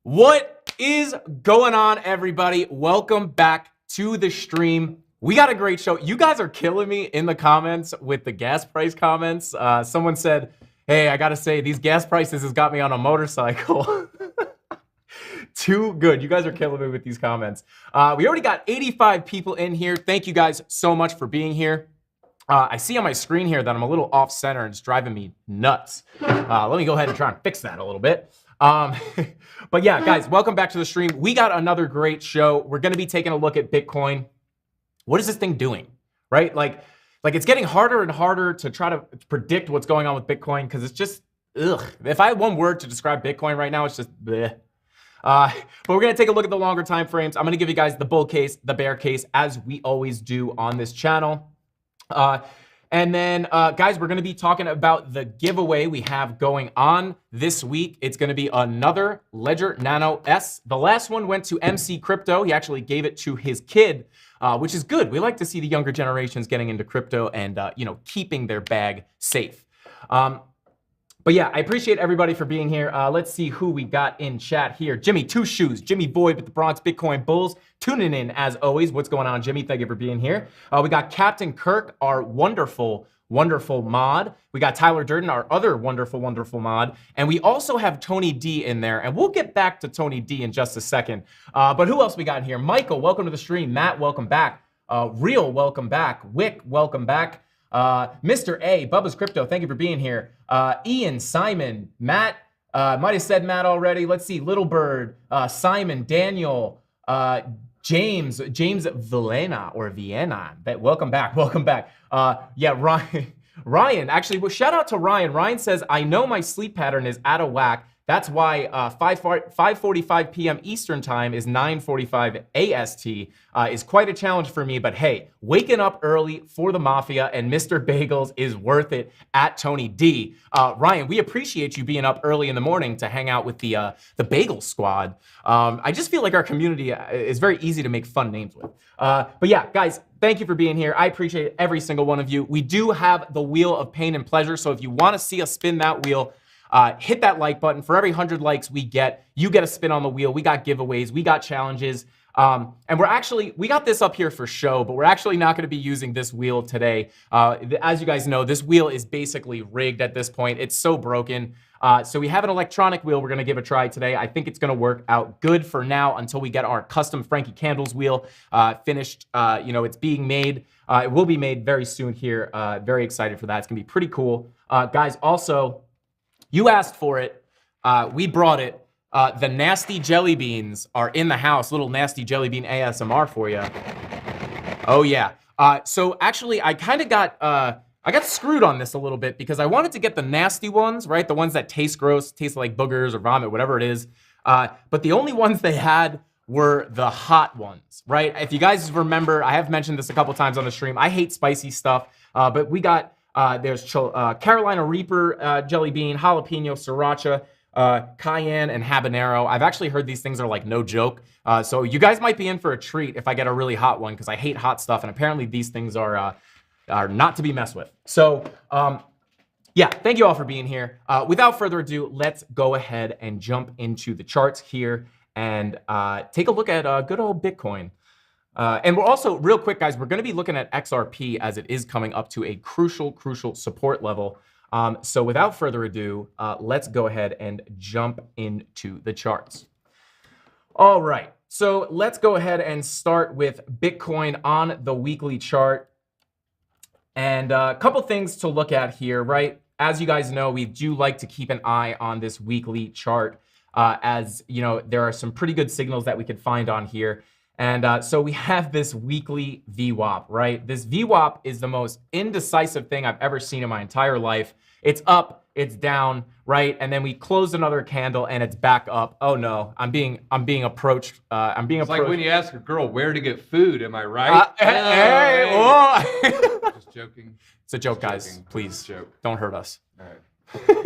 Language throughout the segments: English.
What is going on, everybody? Welcome back to the stream. We got a great show. You guys are killing me in the comments with the gas price comments. Someone said, hey, I got to say, these gas prices has got me on a motorcycle. Too good. You guys are killing me with these comments. We already got 85 people in here. Thank you guys so much for being here. I see on my screen here that I'm a little off center and it's driving me nuts. Let me go ahead and try and fix that a little bit. But yeah, guys, welcome back to the stream. We got another great show. We're going to be taking a look at Bitcoin. What is this thing doing, right? Like it's getting harder and harder to try to predict what's going on with Bitcoin because it's just, ugh. If I had one word to describe Bitcoin right now, it's just bleh. But we're going to take a look at the longer time frames. I'm going to give you guys the bull case, the bear case, as we always do on this channel. And then, guys, we're going to be talking about the giveaway we have going on this week. It's going to be another Ledger Nano S. The last one went to MC Crypto. He actually gave it to his kid, which is good. We like to see the younger generations getting into crypto and, you know, keeping their bag safe. But yeah, I appreciate everybody for being here. Let's see who we got in chat here. Jimmy Two Shoes, Jimmy Boyd with the Bronx Bitcoin Bulls, tuning in as always. What's going on, Jimmy? Thank you for being here. We got Captain Kirk, our wonderful, wonderful mod. We got Tyler Durden, our other wonderful, wonderful mod. And we also have Tony D in there. And we'll get back to Tony D in just a second. But who else we got in here? Michael, welcome to the stream. Matt, welcome back. Real, welcome back. Wick, welcome back. Mr. A, Bubba's Crypto, thank you for being here. Ian, Simon, Matt, might have said Matt already. Let's see, Little Bird, Simon, Daniel, James Villena or Vienna. Welcome back, welcome back. Yeah, Ryan, actually, well, shout out to Ryan. Ryan says, I know my sleep pattern is out of whack. That's why 5:45 p.m. Eastern time is 9:45 AST is quite a challenge for me. But hey, waking up early for the Mafia and Mr. Bagels is worth it at Tony D. Ryan, we appreciate you being up early in the morning to hang out with the Bagel Squad. I just feel like our community is very easy to make fun names with. But yeah, guys, thank you for being here. I appreciate every single one of you. We do have the Wheel of Pain and Pleasure. So if you want to see us spin that wheel, hit that like button. For every 100 likes we get, you get a spin on the wheel. We got giveaways, we got challenges. And we got this up here for show, but we're actually not going to be using this wheel today. As you guys know, this wheel is basically rigged at this point. It's so broken. So we have an electronic wheel we're going to give a try today. I think it's going to work out good for now until we get our custom Frankie Candles wheel finished. You know, it's being made. It will be made very soon here. Very excited for that. It's going to be pretty cool. Guys, also, you asked for it. We brought it. The nasty jelly beans are in the house. Little nasty jelly bean ASMR for you. Oh yeah. So actually, I kind of got I got screwed on this a little bit because I wanted to get the nasty ones, right? The ones that taste gross, taste like boogers or vomit, whatever it is. But the only ones they had were the hot ones, right? If you guys remember, I have mentioned this a couple times on the stream. I hate spicy stuff, but we got. There's Carolina Reaper jelly bean, jalapeno, sriracha, cayenne, and habanero. I've actually heard these things are like no joke. So you guys might be in for a treat if I get a really hot one because I hate hot stuff. And apparently these things are not to be messed with. So yeah, thank you all for being here. Without further ado, let's go ahead and jump into the charts here and take a look at good old Bitcoin. And we're also, real quick, guys, we're going to be looking at XRP as it is coming up to a crucial support level. So without further ado, let's go ahead and jump into the charts. All right, so let's go ahead and start with Bitcoin on the weekly chart. And a couple things to look at here, right? As you guys know, we do like to keep an eye on this weekly chart as, you know, there are some pretty good signals that we could find on here. And so we have this weekly VWAP, right? This VWAP is the most indecisive thing I've ever seen in my entire life. It's up, it's down, right? And then we close another candle and it's back up. Oh no, I'm being approached. It's like when you ask a girl where to get food, am I right? Just joking. It's a joke, guys. Please, don't hurt us. All right.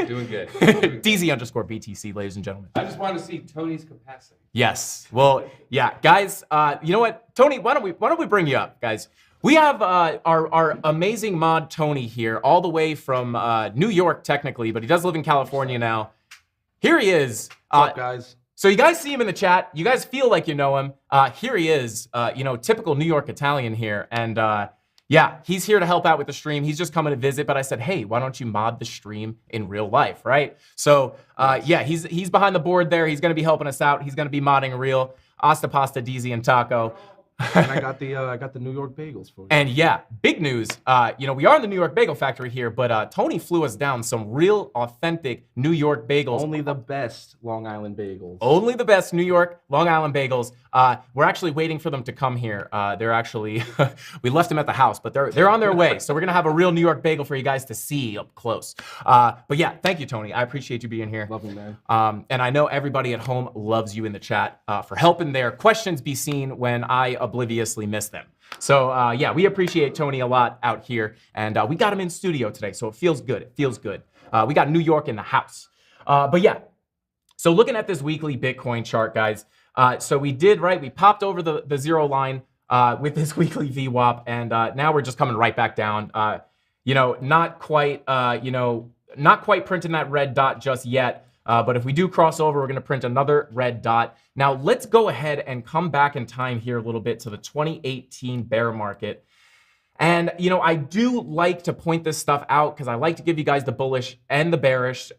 Doing good. DZ_BTC, ladies and gentlemen. I just want to see Tony's capacity. Yes. Well, yeah, guys. You know what, Tony? Why don't we bring you up, guys? We have our amazing mod Tony here, all the way from New York, technically, but he does live in California now. Here he is. What's up, guys? So you guys see him in the chat. You guys feel like you know him. Here he is, typical New York Italian here. And yeah, he's here to help out with the stream. He's just coming to visit, but I said, hey, why don't you mod the stream in real life, right? So yeah, he's behind the board there. He's going to be helping us out. He's going to be modding real Asta Pasta, DZ, and Taco. And I got the New York bagels for you. And yeah, big news. We are in the New York Bagel Factory here, but Tony flew us down some real authentic New York bagels. Only the best Long Island bagels. Only the best New York Long Island bagels. We're actually waiting for them to come here. They're actually, we left them at the house, but they're on their way. So we're gonna have a real New York bagel for you guys to see up close. But yeah, thank you, Tony. I appreciate you being here. Love you, man. And I know everybody at home loves you in the chat for helping their questions be seen when I obliviously miss them. So yeah, we appreciate Tony a lot out here, and we got him in studio today, so it feels good. It feels good. We got New York in the house. But yeah, so looking at this weekly Bitcoin chart, guys. So we did, right? We popped over the zero line with this weekly VWAP, and now we're just coming right back down. Not quite, not quite printing that red dot just yet. But if we do cross over, we're going to print another red dot. Now, let's go ahead and come back in time here a little bit to the 2018 bear market. And, I do like to point this stuff out because I like to give you guys the bullish and the bearish,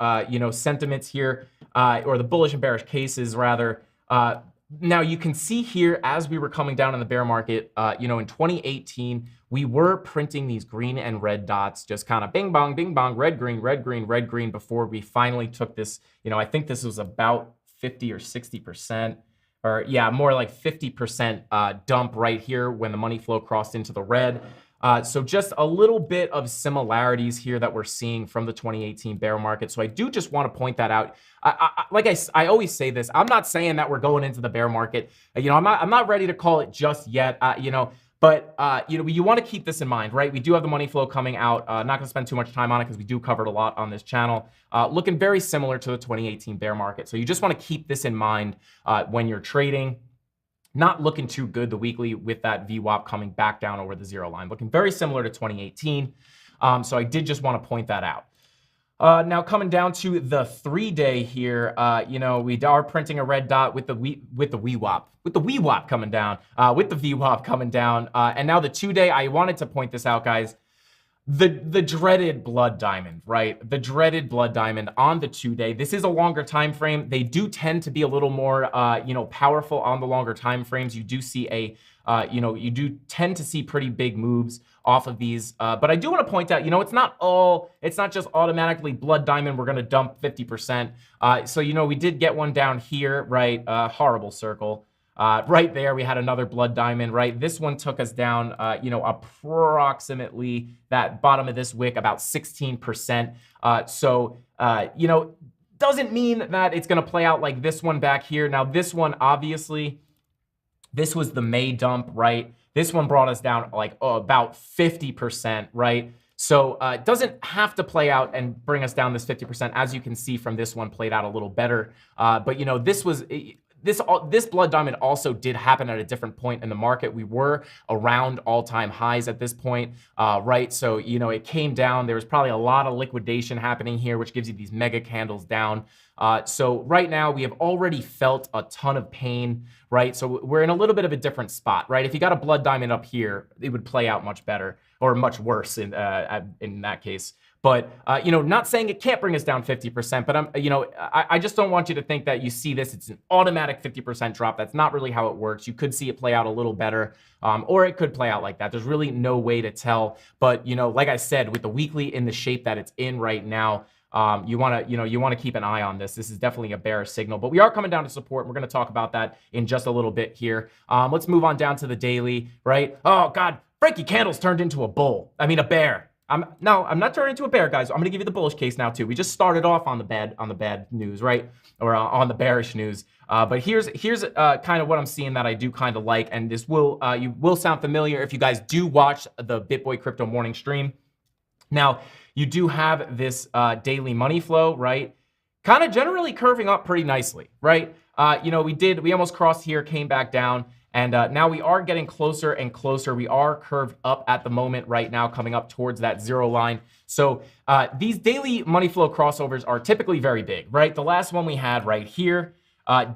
sentiments here, or the bullish and bearish cases, rather. Now, you can see here as we were coming down in the bear market, in 2018, we were printing these green and red dots, just kind of bing bong, red, green, red, green, red, green, before we finally took this. I think this was about 50 or 60%, or yeah, more like 50% dump right here when the money flow crossed into the red. So just a little bit of similarities here that we're seeing from the 2018 bear market. So I do just want to point that out. I always say this, I'm not saying that we're going into the bear market. I'm not ready to call it just yet. But you want to keep this in mind, right? We do have the money flow coming out. Not going to spend too much time on it because we do cover it a lot on this channel. Looking very similar to the 2018 bear market. So you just want to keep this in mind when you're trading. Not looking too good the weekly with that VWAP coming back down over the zero line. Looking very similar to 2018. So I did just want to point that out. Now coming down to the 3-day here, we are printing a red dot with the VWAP coming down, with the VWAP coming down, and now the 2-day. I wanted to point this out, guys. The dreaded blood diamond, right? The dreaded blood diamond on the 2-day. This is a longer time frame. They do tend to be a little more, powerful on the longer time frames. You do see you do tend to see pretty big moves off of these. But I do want to point out, it's not just automatically blood diamond. We're going to dump 50%. So, we did get one down here, right? Horrible circle. Right there, we had another blood diamond, right? This one took us down, approximately that bottom of this wick, about 16%. Doesn't mean that it's going to play out like this one back here. Now, this one, obviously, this was the May dump, right? This one brought us down about 50%, right? So it doesn't have to play out and bring us down this 50%. As you can see from this one, played out a little better. But this blood diamond also did happen at a different point in the market. We were around all-time highs at this point, right? So, it came down. There was probably a lot of liquidation happening here, which gives you these mega candles down. So right now we have already felt a ton of pain, right? So we're in a little bit of a different spot, right? If you got a blood diamond up here, it would play out much better or much worse in that case. But, not saying it can't bring us down 50%, but I just don't want you to think that you see this, it's an automatic 50% drop. That's not really how it works. You could see it play out a little better, or it could play out like that. There's really no way to tell. But, like I said, with the weekly in the shape that it's in right now, you want to keep an eye on this. This is definitely a bearish signal, but we are coming down to support. We're going to talk about that in just a little bit here. Let's move on down to the daily, right? Oh God, Frankie Candles turned into a bear. I'm not turning into a bear, guys. I'm going to give you the bullish case now too. We just started off on the bad news, right? Or on the bearish news. But here's kind of what I'm seeing that I do kind of like, and this you will sound familiar if you guys do watch the BitBoy Crypto morning stream. Now, you do have this daily money flow, right? Kind of generally curving up pretty nicely, right? We almost crossed here, came back down. And now we are getting closer and closer. We are curved up at the moment right now, coming up towards that zero line. So these daily money flow crossovers are typically very big, right? The last one we had right here,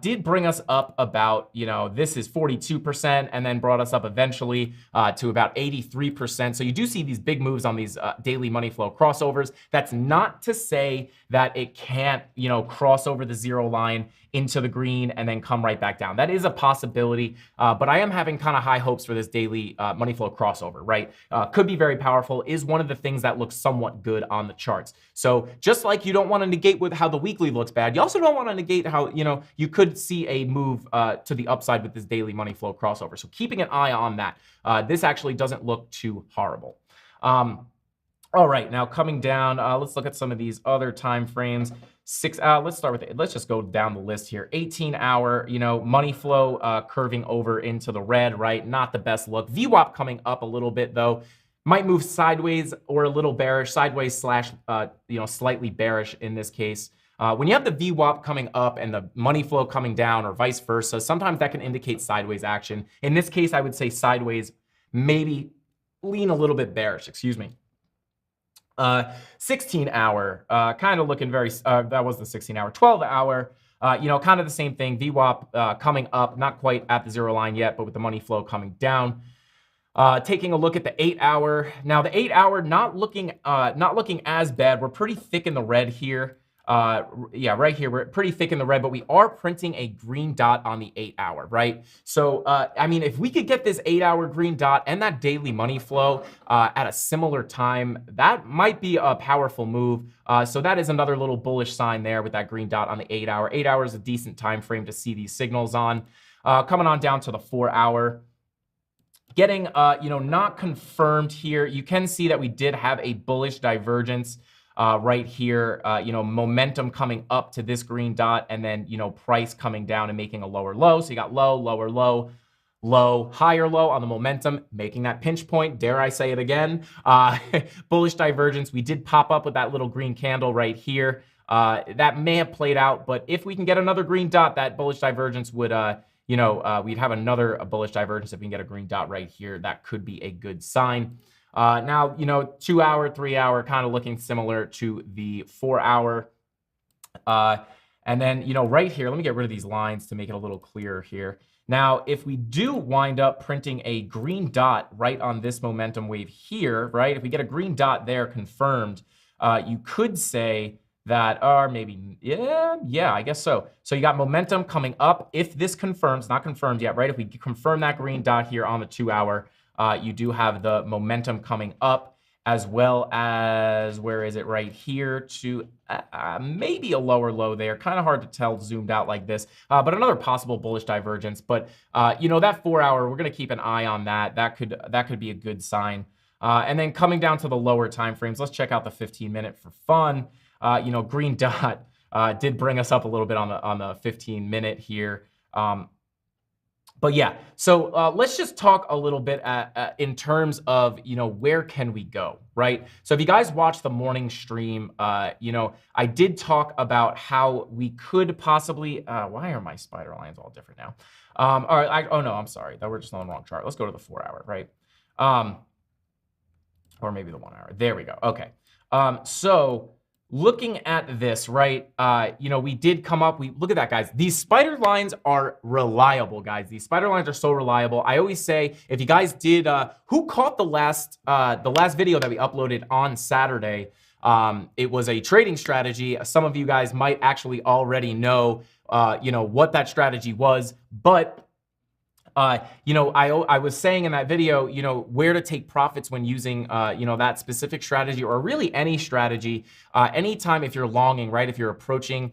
did bring us up about, this is 42% and then brought us up eventually to about 83%. So you do see these big moves on these daily money flow crossovers. That's not to say that it can't, cross over the zero line into the green and then come right back down. That is a possibility, but I am having kind of high hopes for this daily money flow crossover, right? Could be very powerful, is one of the things that looks somewhat good on the charts. So just like you don't want to negate with how the weekly looks bad, you also don't want to negate how, you could see a move to the upside with this daily money flow crossover. So keeping an eye on that. This actually doesn't look too horrible. All right, now coming down, let's look at some of these other time frames. Let's start with it. Let's just go down the list here. 18-hour, money flow curving over into the red, right? Not the best look. VWAP coming up a little bit though. Might move sideways or a little bearish, sideways slash, slightly bearish in this case. When you have the VWAP coming up and the money flow coming down or vice versa, sometimes that can indicate sideways action. In this case, I would say sideways, maybe lean a little bit bearish, excuse me. 16-hour, kind of looking very, that was the 16-hour, 12-hour, kind of the same thing. VWAP coming up, not quite at the zero line yet, but with the money flow coming down. Taking a look at the 8-hour. Now the 8-hour not looking as bad. We're pretty thick in the red here. Yeah, right here, we're pretty thick in the red, but we are printing a green dot on the 8-hour, right? So, I mean, if we could get this 8-hour green dot and that daily money flow at a similar time, that might be a powerful move. So that is another little bullish sign there with that green dot on the 8-hour. 8-hour is a decent time frame to see these signals on. Coming on down to the 4-hour. Getting, not confirmed here. You can see that we did have a bullish divergence right here, momentum coming up to this green dot and then, price coming down and making a lower low. So you got low, lower low, low, higher low on the momentum, making that pinch point. Dare I say it again? Bullish divergence. We did pop up with that little green candle right here. That may have played out, but if we can get another green dot, that bullish divergence would, we'd have another bullish divergence if we can get a green dot right here. That could be a good sign. Now, 2-hour, 3-hour, kind of looking similar to the 4-hour. And then, right here, let me get rid of these lines to make it a little clearer here. Now, if we do wind up printing a green dot right on this momentum wave here, right? If we get a green dot there confirmed, you could say that, or maybe, yeah, I guess so. So you got momentum coming up. If this confirms, not confirmed yet, right? If we confirm that green dot here on the 2-hour, you do have the momentum coming up, as well as, where is it, right here to maybe a lower low there. Kind of hard to tell zoomed out like this, but another possible bullish divergence. But that 4-hour, we're going to keep an eye on that. That could be a good sign. And then coming down to the lower time frames, let's check out the 15-minute for fun. Green dot did bring us up a little bit on the 15-minute here. But yeah, so let's just talk a little bit in terms of, where can we go, right? So if you guys watch the morning stream, I did talk about how we could possibly, why are my spider lines all different now? All right, oh no, I'm sorry, that we're just on the wrong chart. Let's go to the 4-hour, right? Or maybe the 1-hour, there we go, okay. So looking at this, right, we did come up, look at that, guys. These spider lines are reliable, guys. These spider lines are so reliable. I always say, if you guys did, who caught the last video that we uploaded on Saturday, it was a trading strategy. Some of you guys might actually already know, what that strategy was, but I was saying in that video, where to take profits when using, that specific strategy, or really any strategy. Anytime if you're longing, right? If you're approaching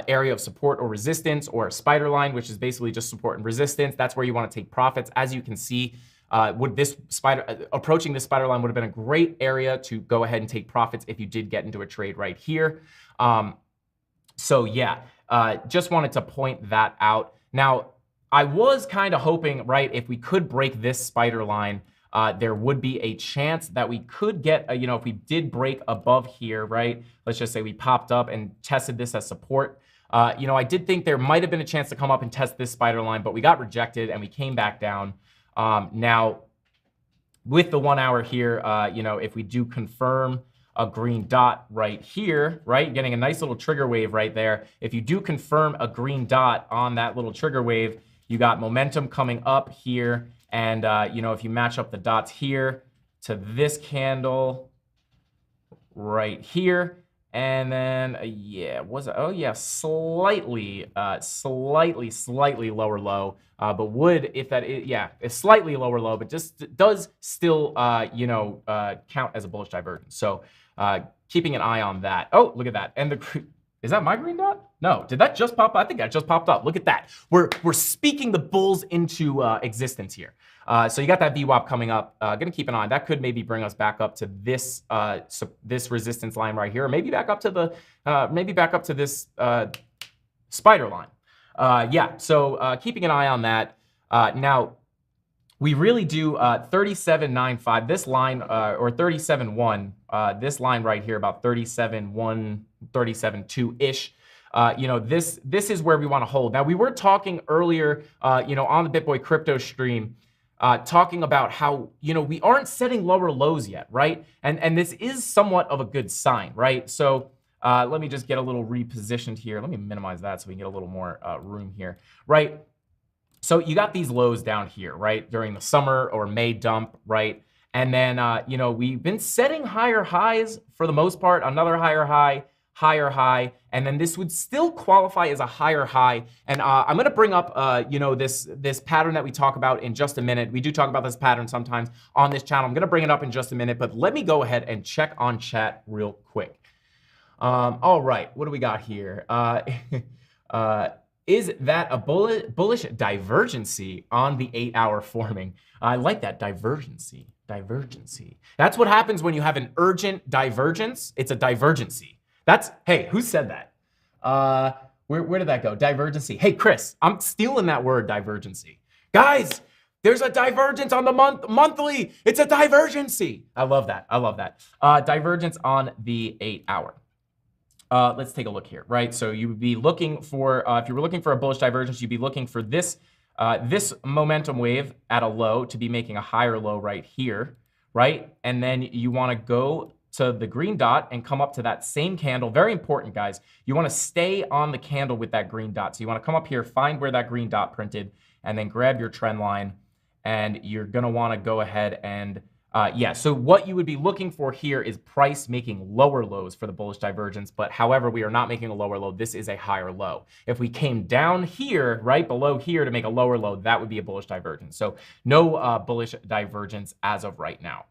area of support or resistance, or a spider line, which is basically just support and resistance, that's where you want to take profits. As you can see, approaching this spider line would have been a great area to go ahead and take profits if you did get into a trade right here. So yeah, just wanted to point that out. Now, I was kind of hoping, right, if we could break this spider line, there would be a chance that we could get, if we did break above here, right, let's just say we popped up and tested this as support. I did think there might have been a chance to come up and test this spider line, but we got rejected and we came back down. Now, with the 1-hour here, if we do confirm a green dot right here, right? Getting a nice little trigger wave right there. If you do confirm a green dot on that little trigger wave, you got momentum coming up here. And, you know, if you match up the dots here to this candle right here, and then, yeah, was it? Oh, yeah, slightly lower low. But would, if that is, yeah, it's slightly lower low, but just does still, you know, count as a bullish divergence. So keeping an eye on that. Oh, look at that. And the, is that my green dot? No, did that just pop up? I think that just popped up. Look at that. We're speaking the bulls into existence here. So you got that VWAP coming up. Gonna keep an eye. That could maybe bring us back up to this this resistance line right here, or maybe back up to the this spider line. Yeah. So keeping an eye on that. Now we really do 37.95. This line or 37.1. This line right here, about 37.1, 37.2 ish. You know, this is where we want to hold. Now we were talking earlier, you know, on the BitBoy Crypto stream. Talking about how, you know, we aren't setting lower lows yet, right? And this is somewhat of a good sign, right? So let me just get a little repositioned here. Let me minimize that so we can get a little more room here, right? So you got these lows down here, right? During the summer or May dump, right? And then, you know, we've been setting higher highs for the most part, another higher high, and then this would still qualify as a higher high. And I'm gonna bring up, you know, this pattern that we talk about in just a minute. We do talk about this pattern sometimes on this channel. I'm gonna bring it up in just a minute, but let me go ahead and check on chat real quick. All right, what do we got here? Is that a bullish divergency on the 8-hour forming? I like that, divergency. That's what happens when you have an urgent divergence. It's a divergency. That's, hey, who said that? Where did that go? Divergency. Hey, Chris, I'm stealing that word, divergency. Guys, there's a divergence on the monthly. It's a divergency. I love that. Divergence on the 8-hour. Let's take a look here, right? So you would be looking for, if you were looking for a bullish divergence, you'd be looking for this, this momentum wave at a low to be making a higher low right here, right? And then you want to go to the green dot and come up to that same candle. Very important, guys. You want to stay on the candle with that green dot. So you want to come up here, find where that green dot printed, and then grab your trend line. And you're going to want to go ahead and, yeah, so what you would be looking for here is price making lower lows for the bullish divergence. But however, we are not making a lower low. This is a higher low. If we came down here, right below here to make a lower low, that would be a bullish divergence. So no bullish divergence as of right now.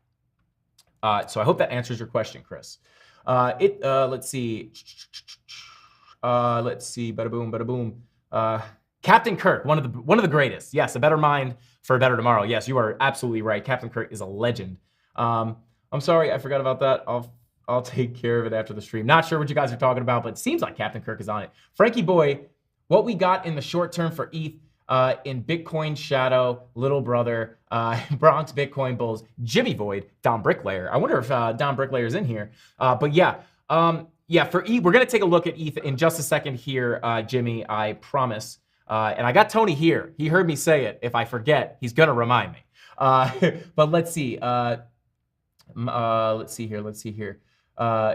So I hope that answers your question, Chris. Let's see. Bada boom, bada boom. Captain Kirk, one of the greatest. Yes, a better mind for a better tomorrow. Yes, you are absolutely right. Captain Kirk is a legend. I'm sorry, I forgot about that. I'll take care of it after the stream. Not sure what you guys are talking about, but it seems like Captain Kirk is on it. Frankie Boy, what we got in the short term for ETH in Bitcoin Shadow, Little Brother, Bronx Bitcoin Bulls, Jimmy Void, Don Bricklayer. I wonder if Don Bricklayer's in here. But yeah, yeah, for ETH, we're gonna take a look at ETH in just a second here, Jimmy, I promise. And I got Tony here. He heard me say it. If I forget, he's gonna remind me. But let's see. Let's see here.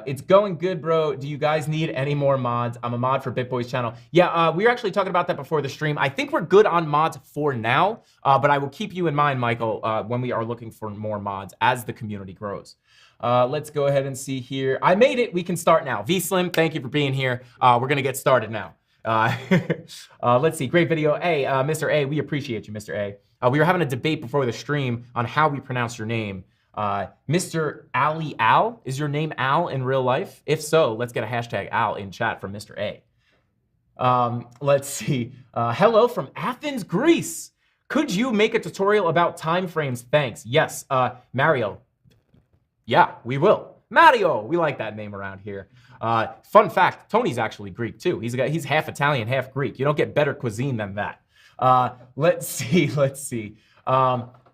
It's going good, bro. Do you guys need any more mods? I'm a mod for BitBoy's channel. Yeah, we were actually talking about that before the stream. I think we're good on mods for now, but I will keep you in mind, Michael, when we are looking for more mods as the community grows. Let's go ahead and see here. I made it. We can start now. V-Slim, thank you for being here. We're going to get started now. Let's see. Great video. Hey, Mr. A, we appreciate you, Mr. A. We were having a debate before the stream on how we pronounce your name. Mr. Ali Al, is your name Al in real life? If so, let's get a hashtag Al in chat from Mr. A. Let's see. Hello from Athens, Greece. Could you make a tutorial about time frames? Thanks. Yes, Mario. Yeah, we will. Mario, we like that name around here. Fun fact, Tony's actually Greek too. He's half Italian, half Greek. You don't get better cuisine than that. Let's see.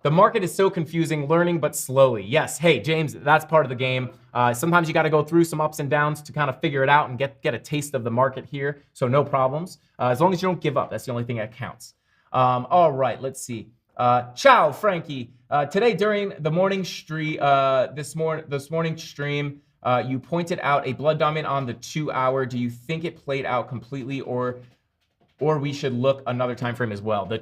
The market is so confusing, learning but slowly. Yes, hey, James, that's part of the game. Sometimes you got to go through some ups and downs to kind of figure it out and get a taste of the market here. So no problems. As long as you don't give up, that's the only thing that counts. All right, let's see. Ciao, Frankie. Today during the morning stream, this morning stream, You pointed out a blood diamond on the 2 hour. Do you think it played out completely, or we should look another time frame as well? The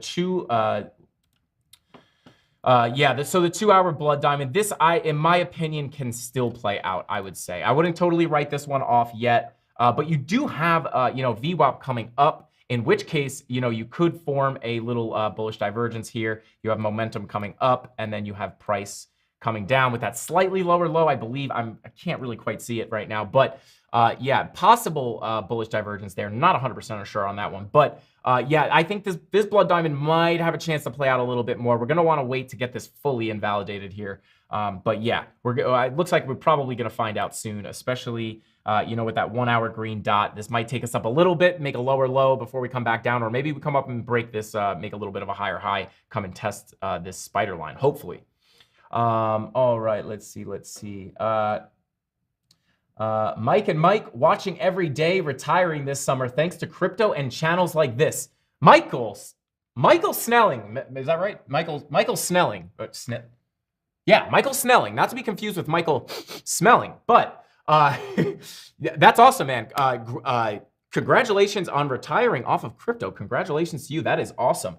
so the 2 hour blood diamond, this in my opinion can still play out. I would say I wouldn't totally write this one off yet, but you do have VWAP coming up, in which case you could form a little bullish divergence here. You have momentum coming up, and then you have price coming down with that slightly lower low. I believe I can't really quite see it right now, but yeah, possible bullish divergence there. Not 100% sure on that one, but yeah, I think this blood diamond might have a chance to play out a little bit more. We're gonna want to wait to get this fully invalidated here, but yeah, it looks like we're probably gonna find out soon, especially with that 1 hour green dot. This might take us up a little bit, make a lower low before we come back down, or maybe we come up and break this, make a little bit of a higher high, come and test this spider line, hopefully. All right, let's see. Mike and Mike watching every day, retiring this summer thanks to crypto and channels like this. Michael Snelling, is that right? Michael Snelling. Yeah, Michael Snelling, not to be confused with Michael Smelling, but that's awesome, man. Congratulations on retiring off of crypto. Congratulations to you. That is awesome.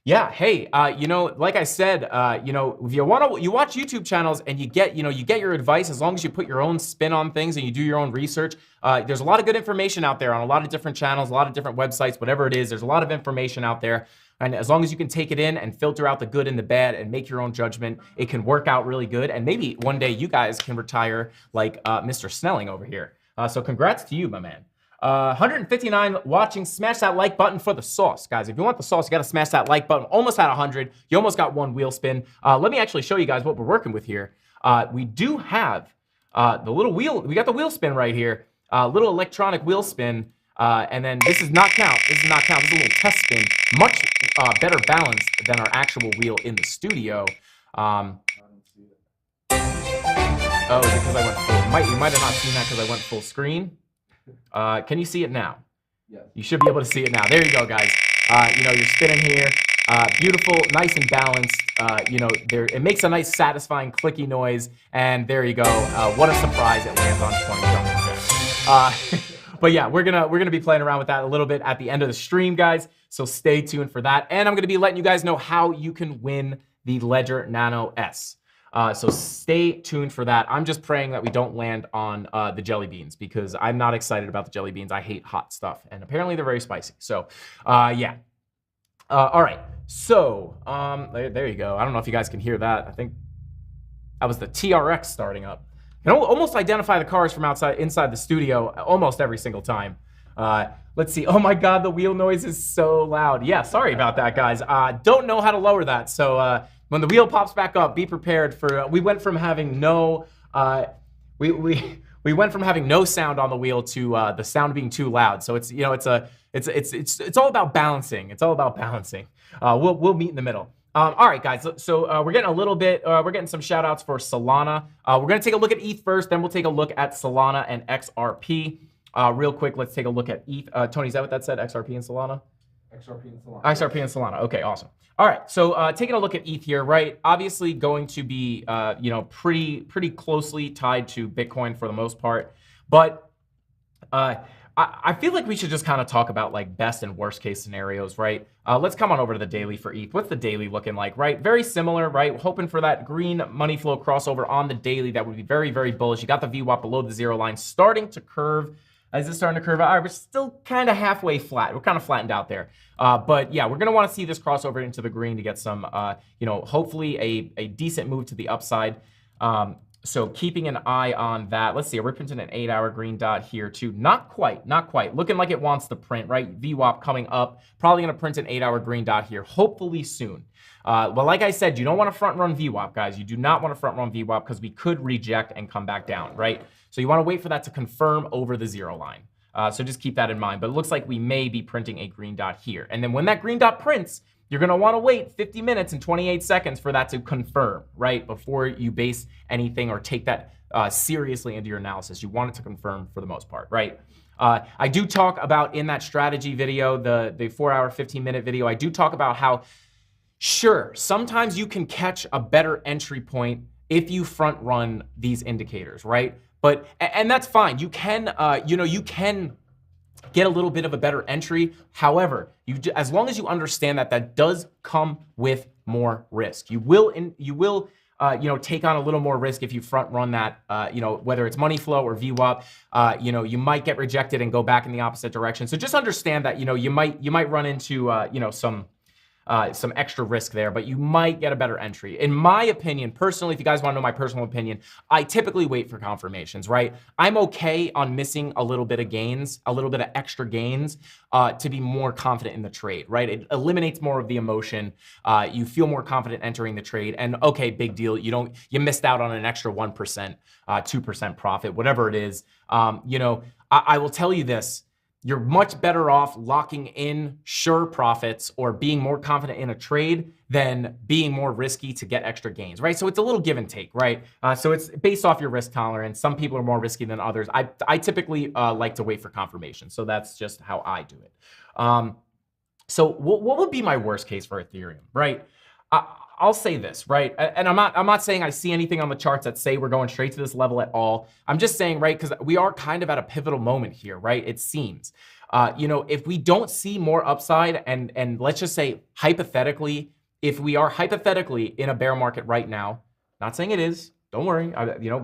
Yeah, hey, like I said, if you watch YouTube channels and you get your advice, as long as you put your own spin on things and you do your own research, there's a lot of good information out there on a lot of different channels, a lot of different websites, whatever it is, there's a lot of information out there. And as long as you can take it in and filter out the good and the bad and make your own judgment, it can work out really good. And maybe one day you guys can retire like Mr. Snelling over here. So congrats to you, my man. 159 watching. Smash that like button for the sauce, guys. If you want the sauce, you got to smash that like button. Almost at 100. You almost got one wheel spin. Let me actually show you guys what we're working with here. We do have the little wheel. We got the wheel spin right here. Little electronic wheel spin. And then this is not count. This is not count. This is a little test spin. Much better balanced than our actual wheel in the studio. Oh, is it because I went full? You might have not seen that because I went full screen. Can you see it now? Yes. You should be able to see it now. There you go, guys. You're spinning here. Beautiful, nice and balanced. It makes a nice satisfying clicky noise. And there you go. What a surprise it lands on 20 jumping. But yeah, we're gonna be playing around with that a little bit at the end of the stream, guys. So stay tuned for that. And I'm gonna be letting you guys know how you can win the Ledger Nano S. So stay tuned for that. I'm just praying that we don't land on the jelly beans, because I'm not excited about the jelly beans. I hate hot stuff, and apparently they're very spicy. So yeah. All right. So there you go. I don't know if you guys can hear that. I think that was the TRX starting up. You can almost identify the cars from inside the studio almost every single time. Let's see. Oh my God, the wheel noise is so loud. Yeah, sorry about that, guys. Don't know how to lower that. So when the wheel pops back up, be prepared for. We went from having no, we went from having no sound on the wheel to the sound being too loud. So it's it's all about balancing. It's all about balancing. We'll meet in the middle. All right, guys. So we're getting a little bit. We're getting some shout outs for Solana. We're gonna take a look at ETH first, then we'll take a look at Solana and XRP. Real quick, let's take a look at ETH. Tony, is that what that said? XRP and Solana? XRP and Solana. XRP and Solana. Okay, awesome. All right, so taking a look at ETH here, right? Obviously going to be, pretty closely tied to Bitcoin for the most part, but I feel like we should just kind of talk about like best and worst case scenarios, right? Let's come on over to the daily for ETH. What's the daily looking like, right? Very similar, right? Hoping for that green money flow crossover on the daily. That would be very, very bullish. You got the VWAP below the zero line, starting to curve. Is this starting to curve out? We're still kind of halfway flat. We're kind of flattened out there. But yeah, we're going to want to see this crossover into the green to get some, hopefully a decent move to the upside. So keeping an eye on that. Let's see, we're printing an 8-hour green dot here too. Not quite. Looking like it wants to print, right? VWAP coming up. Probably going to print an 8-hour green dot here, hopefully soon. Well, like I said, you don't want to front run VWAP, guys. You do not want to front run VWAP because we could reject and come back down, right? So you want to wait for that to confirm over the zero line. So just keep that in mind. But it looks like we may be printing a green dot here. And then when that green dot prints, you're going to want to wait 50 minutes and 28 seconds for that to confirm, right? Before you base anything or take that seriously into your analysis. You want it to confirm for the most part, right? I do talk about in that strategy video, the 4-hour, 15-minute video, I do talk about how, sure, sometimes you can catch a better entry point if you front run these indicators, right? And that's fine. You can, you can get a little bit of a better entry. However, as long as you understand that that does come with more risk, you will take on a little more risk if you front run that, whether it's money flow or VWAP, you might get rejected and go back in the opposite direction. So just understand that, you might run into, some extra risk there, but you might get a better entry. In my opinion, personally, if you guys want to know my personal opinion, I typically wait for confirmations, right? I'm okay on missing a little bit of gains, a little bit of extra gains, to be more confident in the trade, right? It eliminates more of the emotion. You feel more confident entering the trade, and okay, big deal. You missed out on an extra 1%, 2% profit, whatever it is. I will tell you this. You're much better off locking in sure profits or being more confident in a trade than being more risky to get extra gains, right? So it's a little give and take, right? So it's based off your risk tolerance. Some people are more risky than others. I typically like to wait for confirmation. So that's just how I do it. So what would be my worst case for Ethereum, right? I'll say this, right? And I'm not saying I see anything on the charts that say we're going straight to this level at all. I'm just saying, right, because we are kind of at a pivotal moment here, right? It seems, if we don't see more upside, and let's just say hypothetically, if we are hypothetically in a bear market right now, not saying it is, don't worry,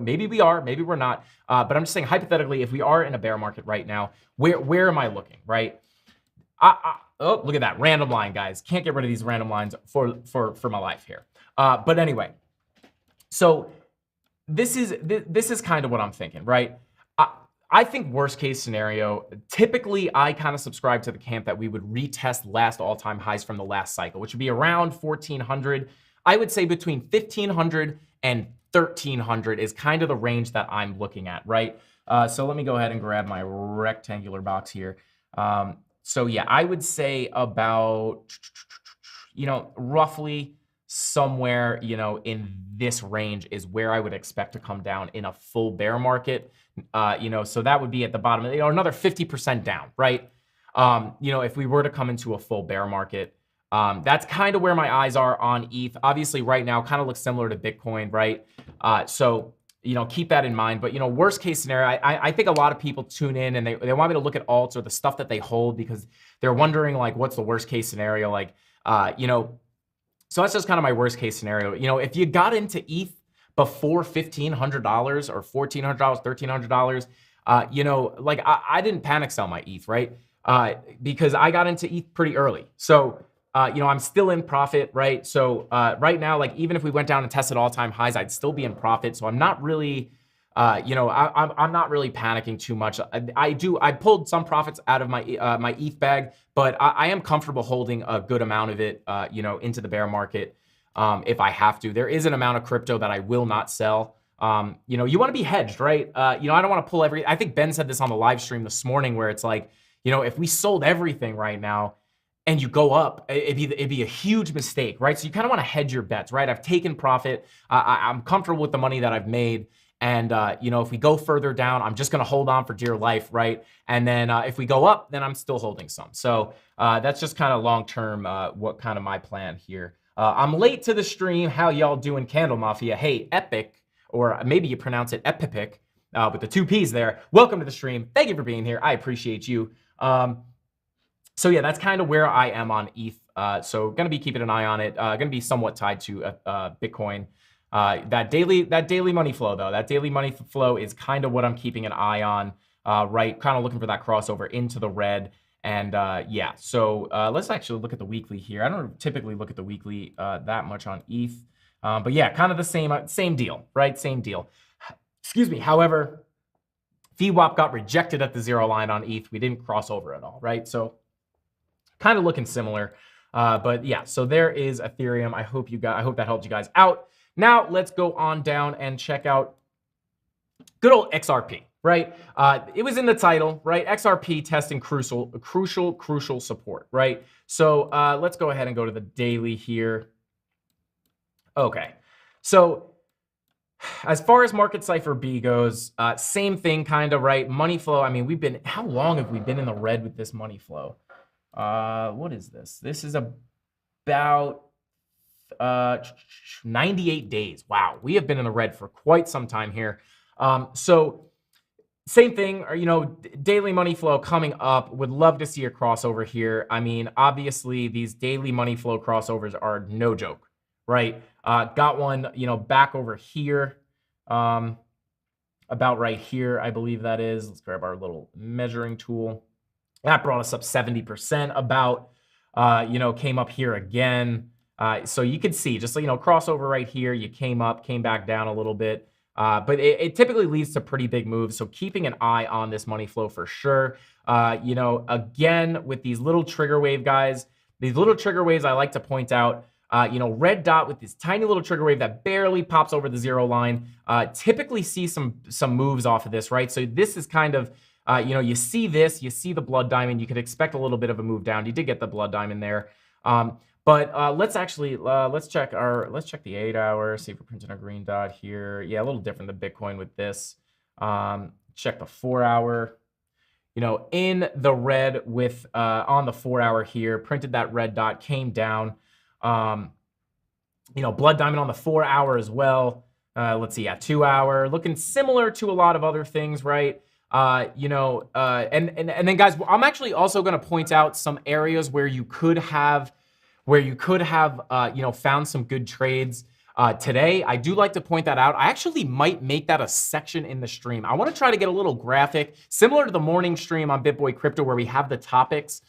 maybe we are, maybe we're not, but I'm just saying hypothetically, if we are in a bear market right now, where am I looking, right? Oh, look at that random line, guys. Can't get rid of these random lines for my life here. But anyway, so this is kind of what I'm thinking, right? I think worst case scenario, typically I kind of subscribe to the camp that we would retest last all-time highs from the last cycle, which would be around 1,400. I would say between 1,500 and 1,300 is kind of the range that I'm looking at, right? So let me go ahead and grab my rectangular box here. So yeah, I would say about, roughly somewhere, in this range is where I would expect to come down in a full bear market. So that would be at the bottom, another 50% down, right? If we were to come into a full bear market, that's kind of where my eyes are on ETH. Obviously right now kind of looks similar to Bitcoin, right? So keep that in mind. But, worst case scenario, I think a lot of people tune in and they want me to look at alts or the stuff that they hold because they're wondering, like, what's the worst case scenario? Like, so that's just kind of my worst case scenario. If you got into ETH before $1,500 or $1,400, $1,300, like I didn't panic sell my ETH, right? Because I got into ETH pretty early. So, I'm still in profit, right? So right now, like even if we went down and tested all-time highs, I'd still be in profit. So I'm not really, I'm not really panicking too much. I pulled some profits out of my my ETH bag, but I am comfortable holding a good amount of it, into the bear market if I have to. There is an amount of crypto that I will not sell. You want to be hedged, right? I don't want to pull I think Ben said this on the live stream this morning where it's like, if we sold everything right now, and you go up, it'd be a huge mistake, right? So you kind of want to hedge your bets, right? I've taken profit. I'm comfortable with the money that I've made. And, if we go further down, I'm just going to hold on for dear life, right? And then if we go up, then I'm still holding some. So that's just kind of long-term what kind of my plan here. I'm late to the stream. How y'all doing, CandleMafia? Hey, Epic, or maybe you pronounce it Epipic with the 2 P's there. Welcome to the stream. Thank you for being here. I appreciate you. So yeah, that's kind of where I am on ETH. So going to be keeping an eye on it. Going to be somewhat tied to Bitcoin. That daily money flow though, that daily money flow is kind of what I'm keeping an eye on, right? Kind of looking for that crossover into the red. And yeah, so let's actually look at the weekly here. I don't typically look at the weekly that much on ETH, but yeah, kind of the same deal, right? Same deal. Excuse me. However, VWAP got rejected at the 0 line on ETH. We didn't cross over at all, right? So kind of looking similar, but yeah, so there is Ethereum. I hope that helped you guys out. Now let's go on down and check out good old XRP, right? It was in the title, right? XRP testing crucial support, right? So let's go ahead and go to the daily here. Okay, so as far as Market Cipher B goes, same thing kind of, right? Money flow. I mean, how long have we been in the red with this money flow? What is this? This is about 98 days. Wow, we have been in the red for quite some time here. So same thing, or, you know, daily money flow coming up. Would love to see a crossover here. I mean, obviously, these daily money flow crossovers are no joke, right? Got one, you know, back over here, about right here, I believe that is. Let's grab our little measuring tool. That brought us up 70%. About, you know, came up here again. So you can see, just, you know, crossover right here. You came up, came back down a little bit. But it typically leads to pretty big moves. So keeping an eye on this money flow for sure. You know, again, with these little trigger wave guys, these little trigger waves, I like to point out, you know, red dot with this tiny little trigger wave that barely pops over the 0 line, typically see some moves off of this, right? So this is kind of, you know, you see this, you see the blood diamond, you could expect a little bit of a move down. You did get the blood diamond there. But let's actually let's check the 8 hour, see if we're printing a green dot here. Yeah, a little different than Bitcoin with this. Check the 4 hour. You know, in the red with on the 4 hour here, printed that red dot, came down. You know, blood diamond on the 4 hour as well. Let's see, yeah, 2 hour, looking similar to a lot of other things, right? You know, and then guys, I'm actually also going to point out some areas where you could have you know, found some good trades today. I do like to point that out. I actually might make that a section in the stream. I want to try to get a little graphic, similar to the morning stream on BitBoy Crypto, where we have the topics,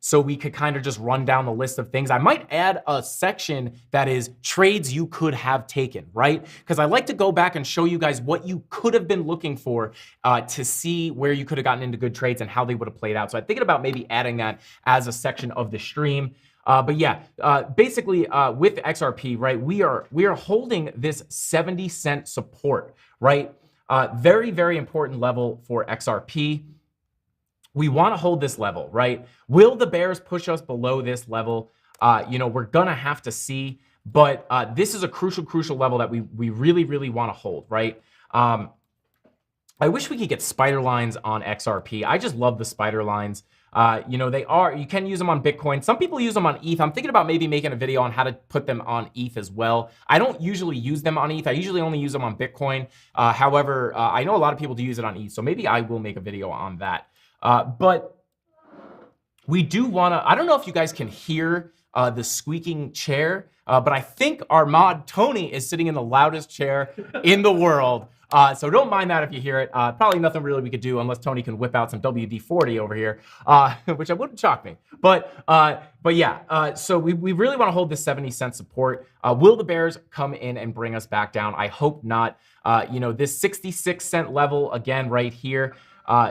so we could kind of just run down the list of things. I might add a section that is trades you could have taken, right? Because I like to go back and show you guys what you could have been looking for to see where you could have gotten into good trades and how they would have played out. So I'm thinking about maybe adding that as a section of the stream. But yeah, basically with XRP, right, we are holding this 70-cent support, right? Very, very important level for XRP. We want to hold this level, right? Will the bears push us below this level? You know, we're gonna have to see, but this is a crucial level that we really, really want to hold, right? I wish we could get spider lines on XRP. I just love the spider lines. You know, you can use them on Bitcoin. Some people use them on ETH. I'm thinking about maybe making a video on how to put them on ETH as well. I don't usually use them on ETH. I usually only use them on Bitcoin. However, I know a lot of people do use it on ETH, so maybe I will make a video on that. But we do want to, I don't know if you guys can hear the squeaking chair, but I think our mod Tony is sitting in the loudest chair in the world. So don't mind that if you hear it. Probably nothing really we could do unless Tony can whip out some WD-40 over here, which wouldn't shock me. But yeah, so we really want to hold this 70-cent support. Will the bears come in and bring us back down? I hope not. You know, this 66-cent level again right here.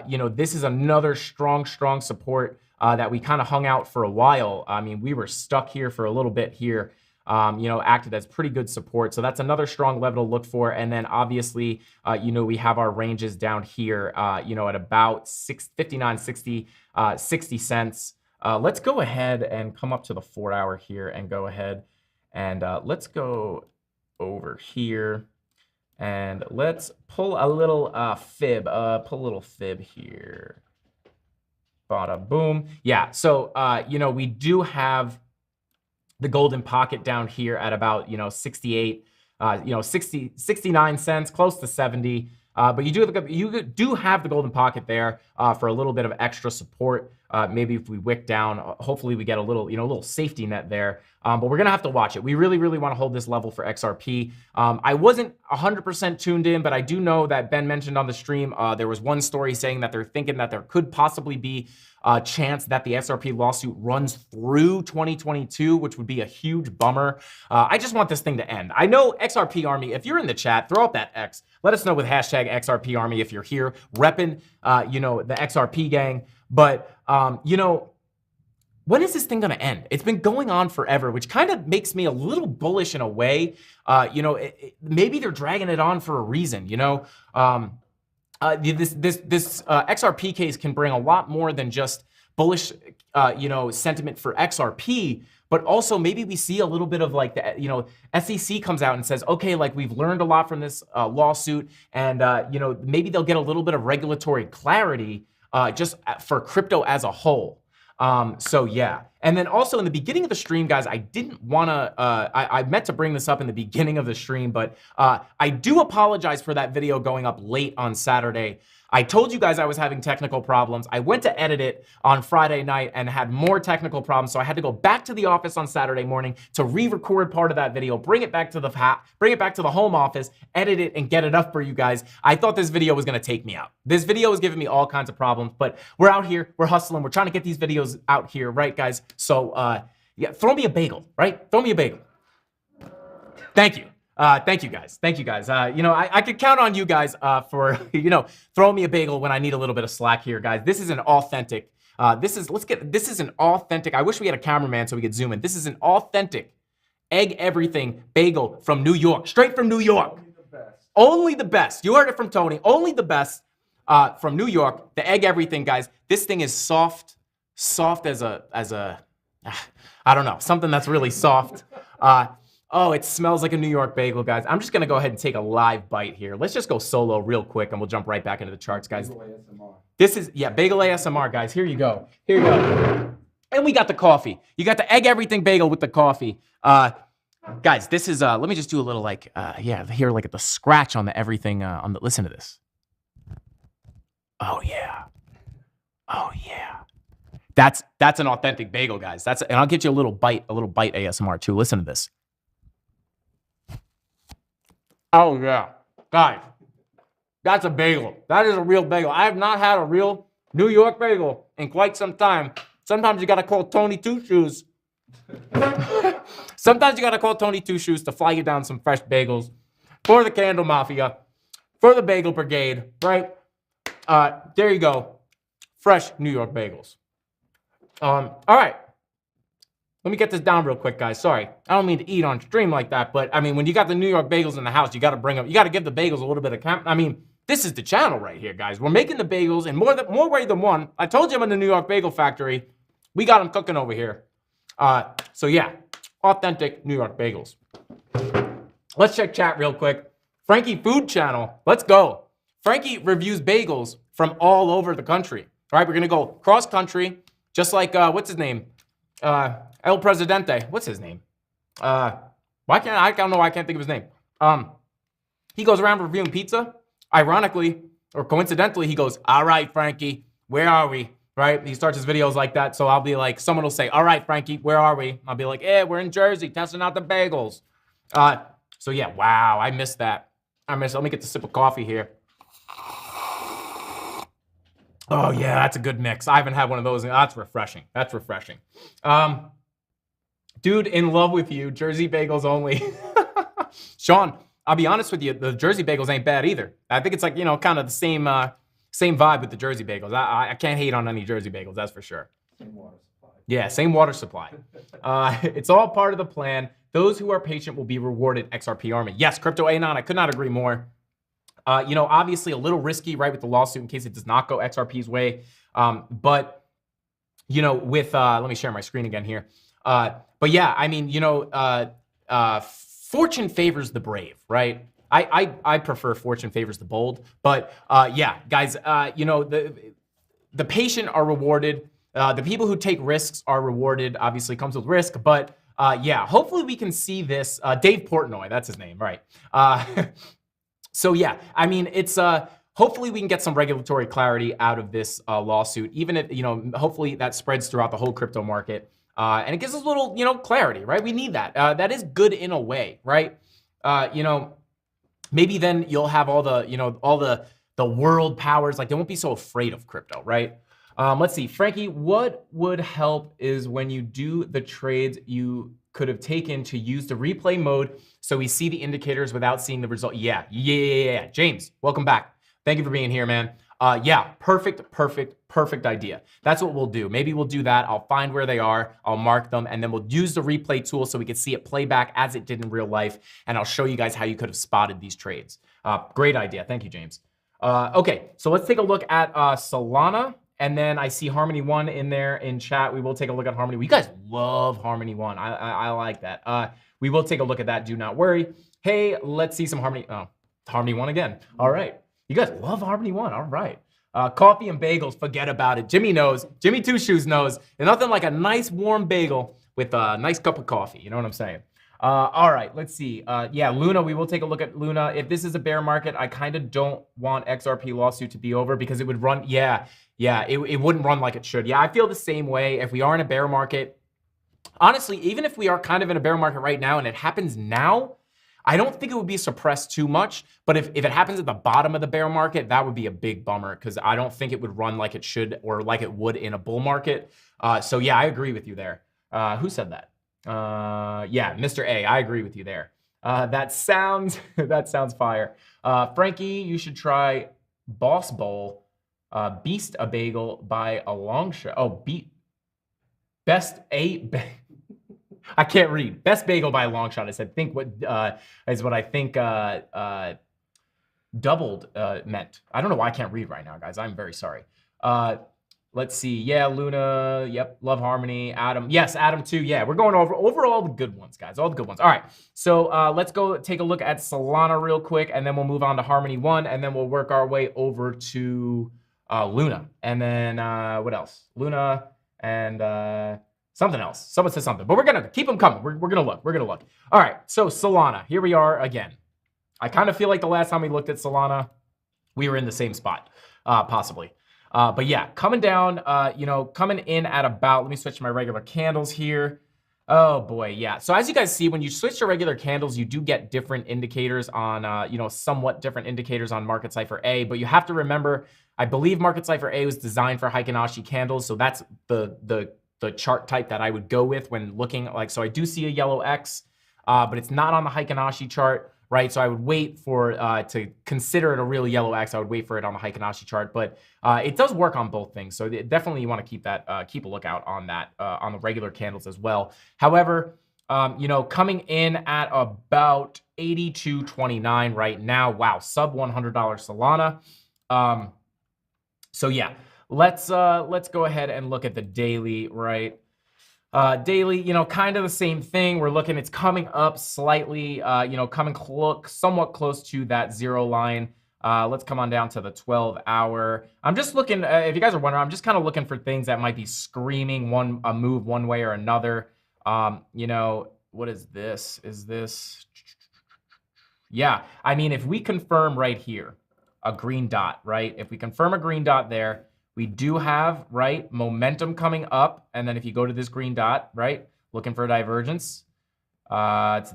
You know, this is another strong support that we kind of hung out for a while. I mean, we were stuck here for a little bit here. You know, acted as pretty good support. So that's another strong level to look for. And then obviously, you know, we have our ranges down here, you know, at about 59, 60 cents. Let's go ahead and come up to the 4 hour here and go ahead and let's go over here and let's pull a little fib here. Bada boom. Yeah. So, you know, we do have the golden pocket down here at about, you know, 68, you know, 69 cents, close to 70. But you do have the golden pocket there for a little bit of extra support. Maybe if we wick down, hopefully we get a little, you know, a little safety net there. But we're gonna have to watch it. We really, really want to hold this level for XRP. I wasn't 100% tuned in, but I do know that Ben mentioned on the stream there was one story saying that they're thinking that there could possibly be a chance that the XRP lawsuit runs through 2022, which would be a huge bummer. I just want this thing to end. I know XRP Army, if you're in the chat, throw up that X. Let us know with hashtag XRP Army if you're here repping, you know, the XRP gang. But, you know, when is this thing going to end? It's been going on forever, which kind of makes me a little bullish in a way. You know, maybe they're dragging it on for a reason, you know. This XRP case can bring a lot more than just bullish, you know, sentiment for XRP, but also maybe we see a little bit of like the, you know, SEC comes out and says, okay, like we've learned a lot from this lawsuit, and you know, maybe they'll get a little bit of regulatory clarity just for crypto as a whole. So yeah, And then also in the beginning of the stream, guys, I didn't want to, I meant to bring this up in the beginning of the stream, but I do apologize for that video going up late on Saturday. I told you guys I was having technical problems. I went to edit it on Friday night and had more technical problems, so I had to go back to the office on Saturday morning to re-record part of that video, bring it back to the home office, edit it, and get it up for you guys. I thought this video was gonna take me out. This video is giving me all kinds of problems, but we're out here, we're hustling, we're trying to get these videos out here, right, guys? So, yeah, throw me a bagel, right? Throw me a bagel. Thank you. Thank you guys. Thank you guys. You know, I could count on you guys for, you know, throwing me a bagel when I need a little bit of slack here, guys. This is an authentic, this is an authentic, I wish we had a cameraman so we could zoom in. This is an authentic egg everything bagel from New York, straight from New York. Only the best. Only the best. You heard it from Tony. Only the best from New York. The egg everything, guys. This thing is soft as a, I don't know, something that's really soft. Oh, it smells like a New York bagel, guys. I'm just gonna go ahead and take a live bite here. Let's just go solo real quick and we'll jump right back into the charts, guys. This is, yeah, bagel ASMR, guys. Here you go. Here you go. And we got the coffee. You got the egg everything bagel with the coffee. Guys, this is, let me just do a little like, yeah, here, like at the scratch on the everything, listen to this. Oh, yeah. Oh, yeah. That's an authentic bagel, guys. And I'll get you a little bite ASMR too. Listen to this. Oh, yeah. Guys, that's a bagel. That is a real bagel. I have not had a real New York bagel in quite some time. Sometimes you got to call Tony Two Shoes. Sometimes you got to call Tony Two Shoes to fly you down some fresh bagels for the CandleMafia, for the Bagel Brigade, right? There you go. Fresh New York bagels. All right. Let me get this down real quick, guys. Sorry, I don't mean to eat on stream like that, but I mean, when you got the New York bagels in the house, you got to bring them. You got to give the bagels a little bit of I mean, this is the channel right here, guys. We're making the bagels in more way than one. I told you I'm in the New York Bagel Factory. We got them cooking over here. So yeah, authentic New York bagels. Let's check chat real quick. Frankie Food Channel, let's go. Frankie reviews bagels from all over the country. All right, we're gonna go cross country, just like what's his name? El Presidente. What's his name? I don't know why I can't think of his name. He goes around reviewing pizza. Ironically, or coincidentally, he goes, "All right, Frankie, where are we?" Right? He starts his videos like that. So I'll be like, someone will say, "All right, Frankie, where are we?" I'll be like, "Yeah, we're in Jersey, testing out the bagels." So yeah, wow, I missed that. Let me get the sip of coffee here. Oh yeah, that's a good mix. I haven't had one of those. That's refreshing. That's refreshing. Dude, in love with you. Jersey bagels only. Sean, I'll be honest with you. The Jersey bagels ain't bad either. I think it's like, you know, kind of the same vibe with the Jersey bagels. I can't hate on any Jersey bagels, that's for sure. Same water supply. Yeah, same water supply. It's all part of the plan. Those who are patient will be rewarded. XRP Army. Yes, Crypto Anon, I could not agree more. You know, obviously a little risky, right, with the lawsuit in case it does not go XRP's way. But, you know, with, let me share my screen again here. But yeah, I mean, you know, fortune favors the brave, right? I prefer fortune favors the bold. But yeah, guys, you know, the patient are rewarded. The people who take risks are rewarded. Obviously comes with risk, but yeah, hopefully we can see this. Dave Portnoy, that's his name, right? So yeah, I mean, it's hopefully we can get some regulatory clarity out of this lawsuit, even if, you know, hopefully that spreads throughout the whole crypto market. And it gives us a little, you know, clarity, right? We need that. That is good in a way, right? You know, maybe then you'll have all the, you know, all the world powers, like they won't be so afraid of crypto, right? Let's see, Frankie, what would help is when you do the trades you could have taken to use the replay mode so we see the indicators without seeing the result. Yeah. James, welcome back. Thank you for being here, man. Yeah, perfect idea. That's what we'll do. Maybe we'll do that. I'll find where they are. I'll mark them, and then we'll use the replay tool so we can see it play back as it did in real life, and I'll show you guys how you could have spotted these trades. Great idea. Thank you, James. Okay, so let's take a look at Solana, and then I see Harmony One in there in chat. We will take a look at Harmony. You guys love Harmony One. I like that. We will take a look at that. Do not worry. Hey, let's see some Harmony. Oh, Harmony One again. All right. You guys love Harmony One. All right. Coffee and bagels, forget about it. Jimmy knows. Jimmy Two Shoes knows. There's nothing like a nice warm bagel with a nice cup of coffee. You know what I'm saying? All right, let's see. Yeah, Luna, we will take a look at Luna. If this is a bear market, I kind of don't want XRP lawsuit to be over because it would run, it wouldn't run like it should. Yeah, I feel the same way. If we are in a bear market, honestly, even if we are kind of in a bear market right now and it happens now, I don't think it would be suppressed too much. But if it happens at the bottom of the bear market, that would be a big bummer because I don't think it would run like it should or like it would in a bull market. So yeah, I agree with you there. Who said that? Yeah, Mr. A, I agree with you there. That sounds fire. Frankie, you should try Boss Bowl, Beast a Bagel by a long shot. Oh, I can't read. Best bagel by a long shot. I said, think what is what I think doubled meant. I don't know why I can't read right now, guys. I'm very sorry. Let's see. Yeah, Luna. Yep. Love Harmony. Adam. Yes, Adam too. Yeah, we're going over all the good ones, guys. All the good ones. All right. So let's go take a look at Solana real quick, and then we'll move on to Harmony 1, and then we'll work our way over to Luna. And then what else? Luna and something else. Someone said something. But we're going to keep them coming. We're going to look. We're going to look. All right. So Solana. Here we are again. I kind of feel like the last time we looked at Solana, we were in the same spot, possibly. But yeah, coming down, coming in at about, let me switch to my regular candles here. Oh boy, yeah. So as you guys see, when you switch to regular candles, you do get different indicators on, somewhat different indicators on Market Cipher A. But you have to remember, I believe Market Cipher A was designed for Heikin-Ashi candles. So that's the chart type that I would go with when looking like, so I do see a yellow X, but it's not on the Heikin-Ashi chart. Right, so I would wait for to consider it a real yellow X. I would wait for it on the Heikin-Ashi chart, but it does work on both things. So definitely you want to keep a lookout on that on the regular candles as well. However, coming in at about 82.29 right now. Wow, sub $100 Solana. So yeah, let's go ahead and look at the daily, right? Daily, kind of the same thing. We're looking, it's coming up slightly, coming somewhat close to that zero line. Let's come on down to the 12-hour. I'm just looking, if you guys are wondering, I'm just kind of looking for things that might be screaming a move one way or another. What is this? Is this? Yeah, I mean, if we confirm right here, a green dot, right? If we confirm a green dot there, we do have, right, momentum coming up. And then if you go to this green dot, right, looking for a divergence, it's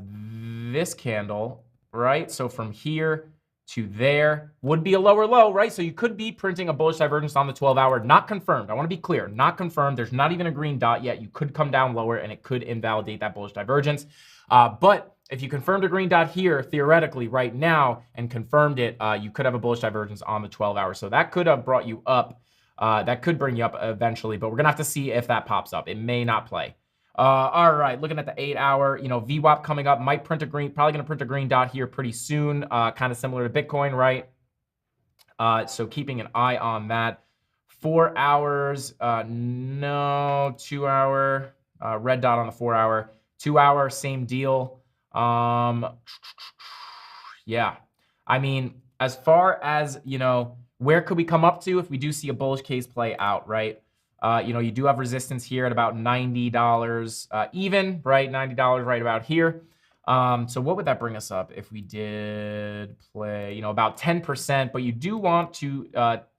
this candle, right? So from here to there would be a lower low, right? So you could be printing a bullish divergence on the 12-hour. Not confirmed. I want to be clear. Not confirmed. There's not even a green dot yet. You could come down lower and it could invalidate that bullish divergence. But if you confirmed a green dot here, theoretically right now, and confirmed it, you could have a bullish divergence on the 12-hour. So that could have brought you up. That could bring you up eventually, but we're going to have to see if that pops up. It may not play. All right, looking at the 8-hour, VWAP coming up, might print a green, probably going to print a green dot here pretty soon, kind of similar to Bitcoin, right? So keeping an eye on that. 4 hours, no, 2-hour, red dot on the 4-hour, 2-hour, same deal. Yeah, I mean, as far as, where could we come up to if we do see a bullish case play out, right? You do have resistance here at about $90 even, right? $90 right about here. So what would that bring us up if we did play, about 10%? But you do want to,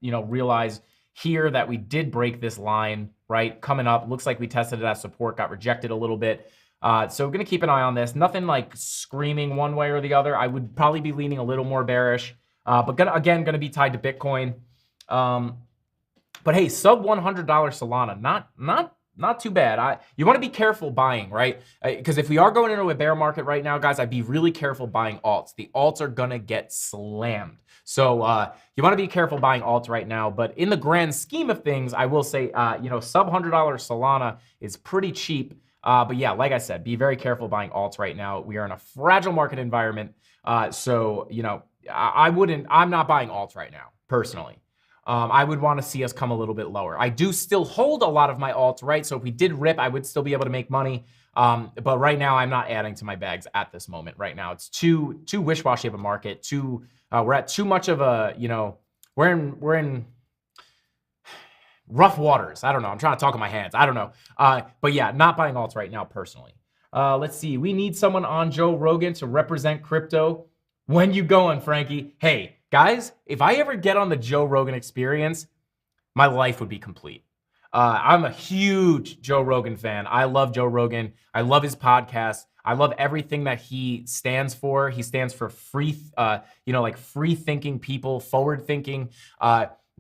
realize here that we did break this line, right? Coming up, looks like we tested it as support, got rejected a little bit. So we're going to keep an eye on this. Nothing like screaming one way or the other. I would probably be leaning a little more bearish. But going to be tied to Bitcoin. But hey, sub $100 Solana, not too bad. You want to be careful buying, right? Because if we are going into a bear market right now, guys, I'd be really careful buying alts. The alts are gonna get slammed. So you want to be careful buying alts right now. But in the grand scheme of things, I will say, sub $100 Solana is pretty cheap. But yeah, like I said, be very careful buying alts right now. We are in a fragile market environment. So I'm not buying alts right now, personally. I would want to see us come a little bit lower. I do still hold a lot of my alts, right? So if we did rip, I would still be able to make money. But right now, I'm not adding to my bags at this moment. Right now, it's too wish-washy of a market. We're at too much of a, we're in rough waters. I don't know. I'm trying to talk with my hands. I don't know. But yeah, not buying alts right now personally. Let's see. We need someone on Joe Rogan to represent crypto. When you going, Frankie? Hey, guys, if I ever get on the Joe Rogan experience, my life would be complete. I'm a huge Joe Rogan fan. I love Joe Rogan. I love his podcast. I love everything that he stands for. He stands for free, like free thinking people, forward thinking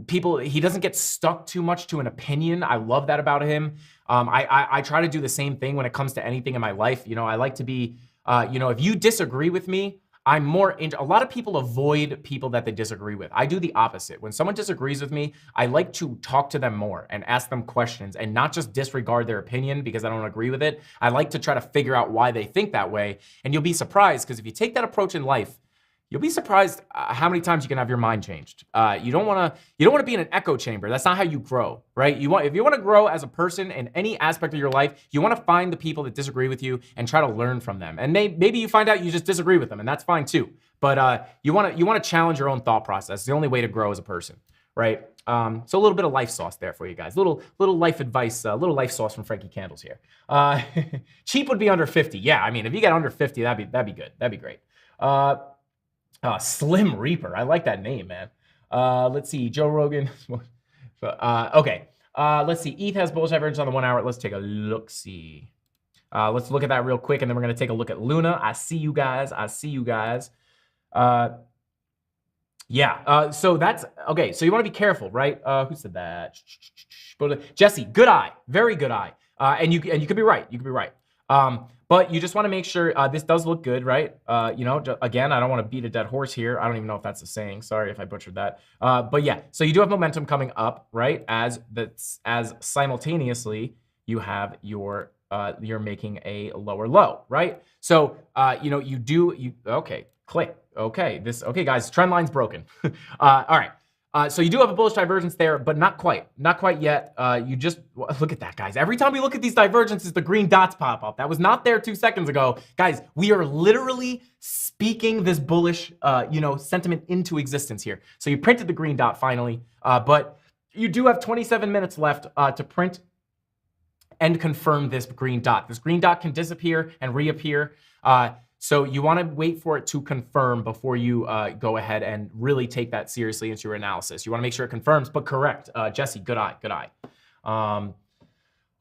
people. He doesn't get stuck too much to an opinion. I love that about him. I try to do the same thing when it comes to anything in my life. I like to be, if you disagree with me, I'm more into, a lot of people avoid people that they disagree with. I do the opposite. When someone disagrees with me, I like to talk to them more and ask them questions and not just disregard their opinion because I don't agree with it. I like to try to figure out why they think that way. And you'll be surprised because if you take that approach in life, you'll be surprised how many times you can have your mind changed. You don't want to be in an echo chamber. That's not how you grow, right? If you want to grow as a person in any aspect of your life, you want to find the people that disagree with you and try to learn from them. And maybe you find out you just disagree with them, and that's fine too. But you want to challenge your own thought process. It's the only way to grow as a person, right? So a little bit of life sauce there for you guys. Little life advice, little life sauce from Frankie Candles here. Cheap would be under 50. Yeah, I mean, if you get under 50, that'd be good. That'd be great. Slim Reaper. I like that name, man. Let's see. Joe Rogan. Okay. Let's see. ETH has bullish divergence on the 1 hour. Let's take a look. See. Let's look at that real quick, and then we're going to take a look at Luna. I see you guys. Yeah. So that's okay. So you want to be careful, right? Who said that? Jesse. Good eye. Very good eye. And you could be right. You could be right. But you just want to make sure this does look good, right? Again, I don't want to beat a dead horse here. I don't even know if that's a saying. Sorry if I butchered that. But yeah, so you do have momentum coming up, right? As simultaneously you have you're making a lower low, right? So okay, click. Okay, guys, trend line's broken. All right. So you do have a bullish divergence there, but not quite yet. You just look at that, guys. Every time we look at these divergences, the green dots pop up. That was not there 2 seconds ago, guys. We are literally speaking this bullish, sentiment into existence here. So you printed the green dot finally, but you do have 27 minutes left to print and confirm this green dot. This green dot can disappear and reappear. So you want to wait for it to confirm before you go ahead and really take that seriously into your analysis. You want to make sure it confirms, but correct. Jesse, good eye.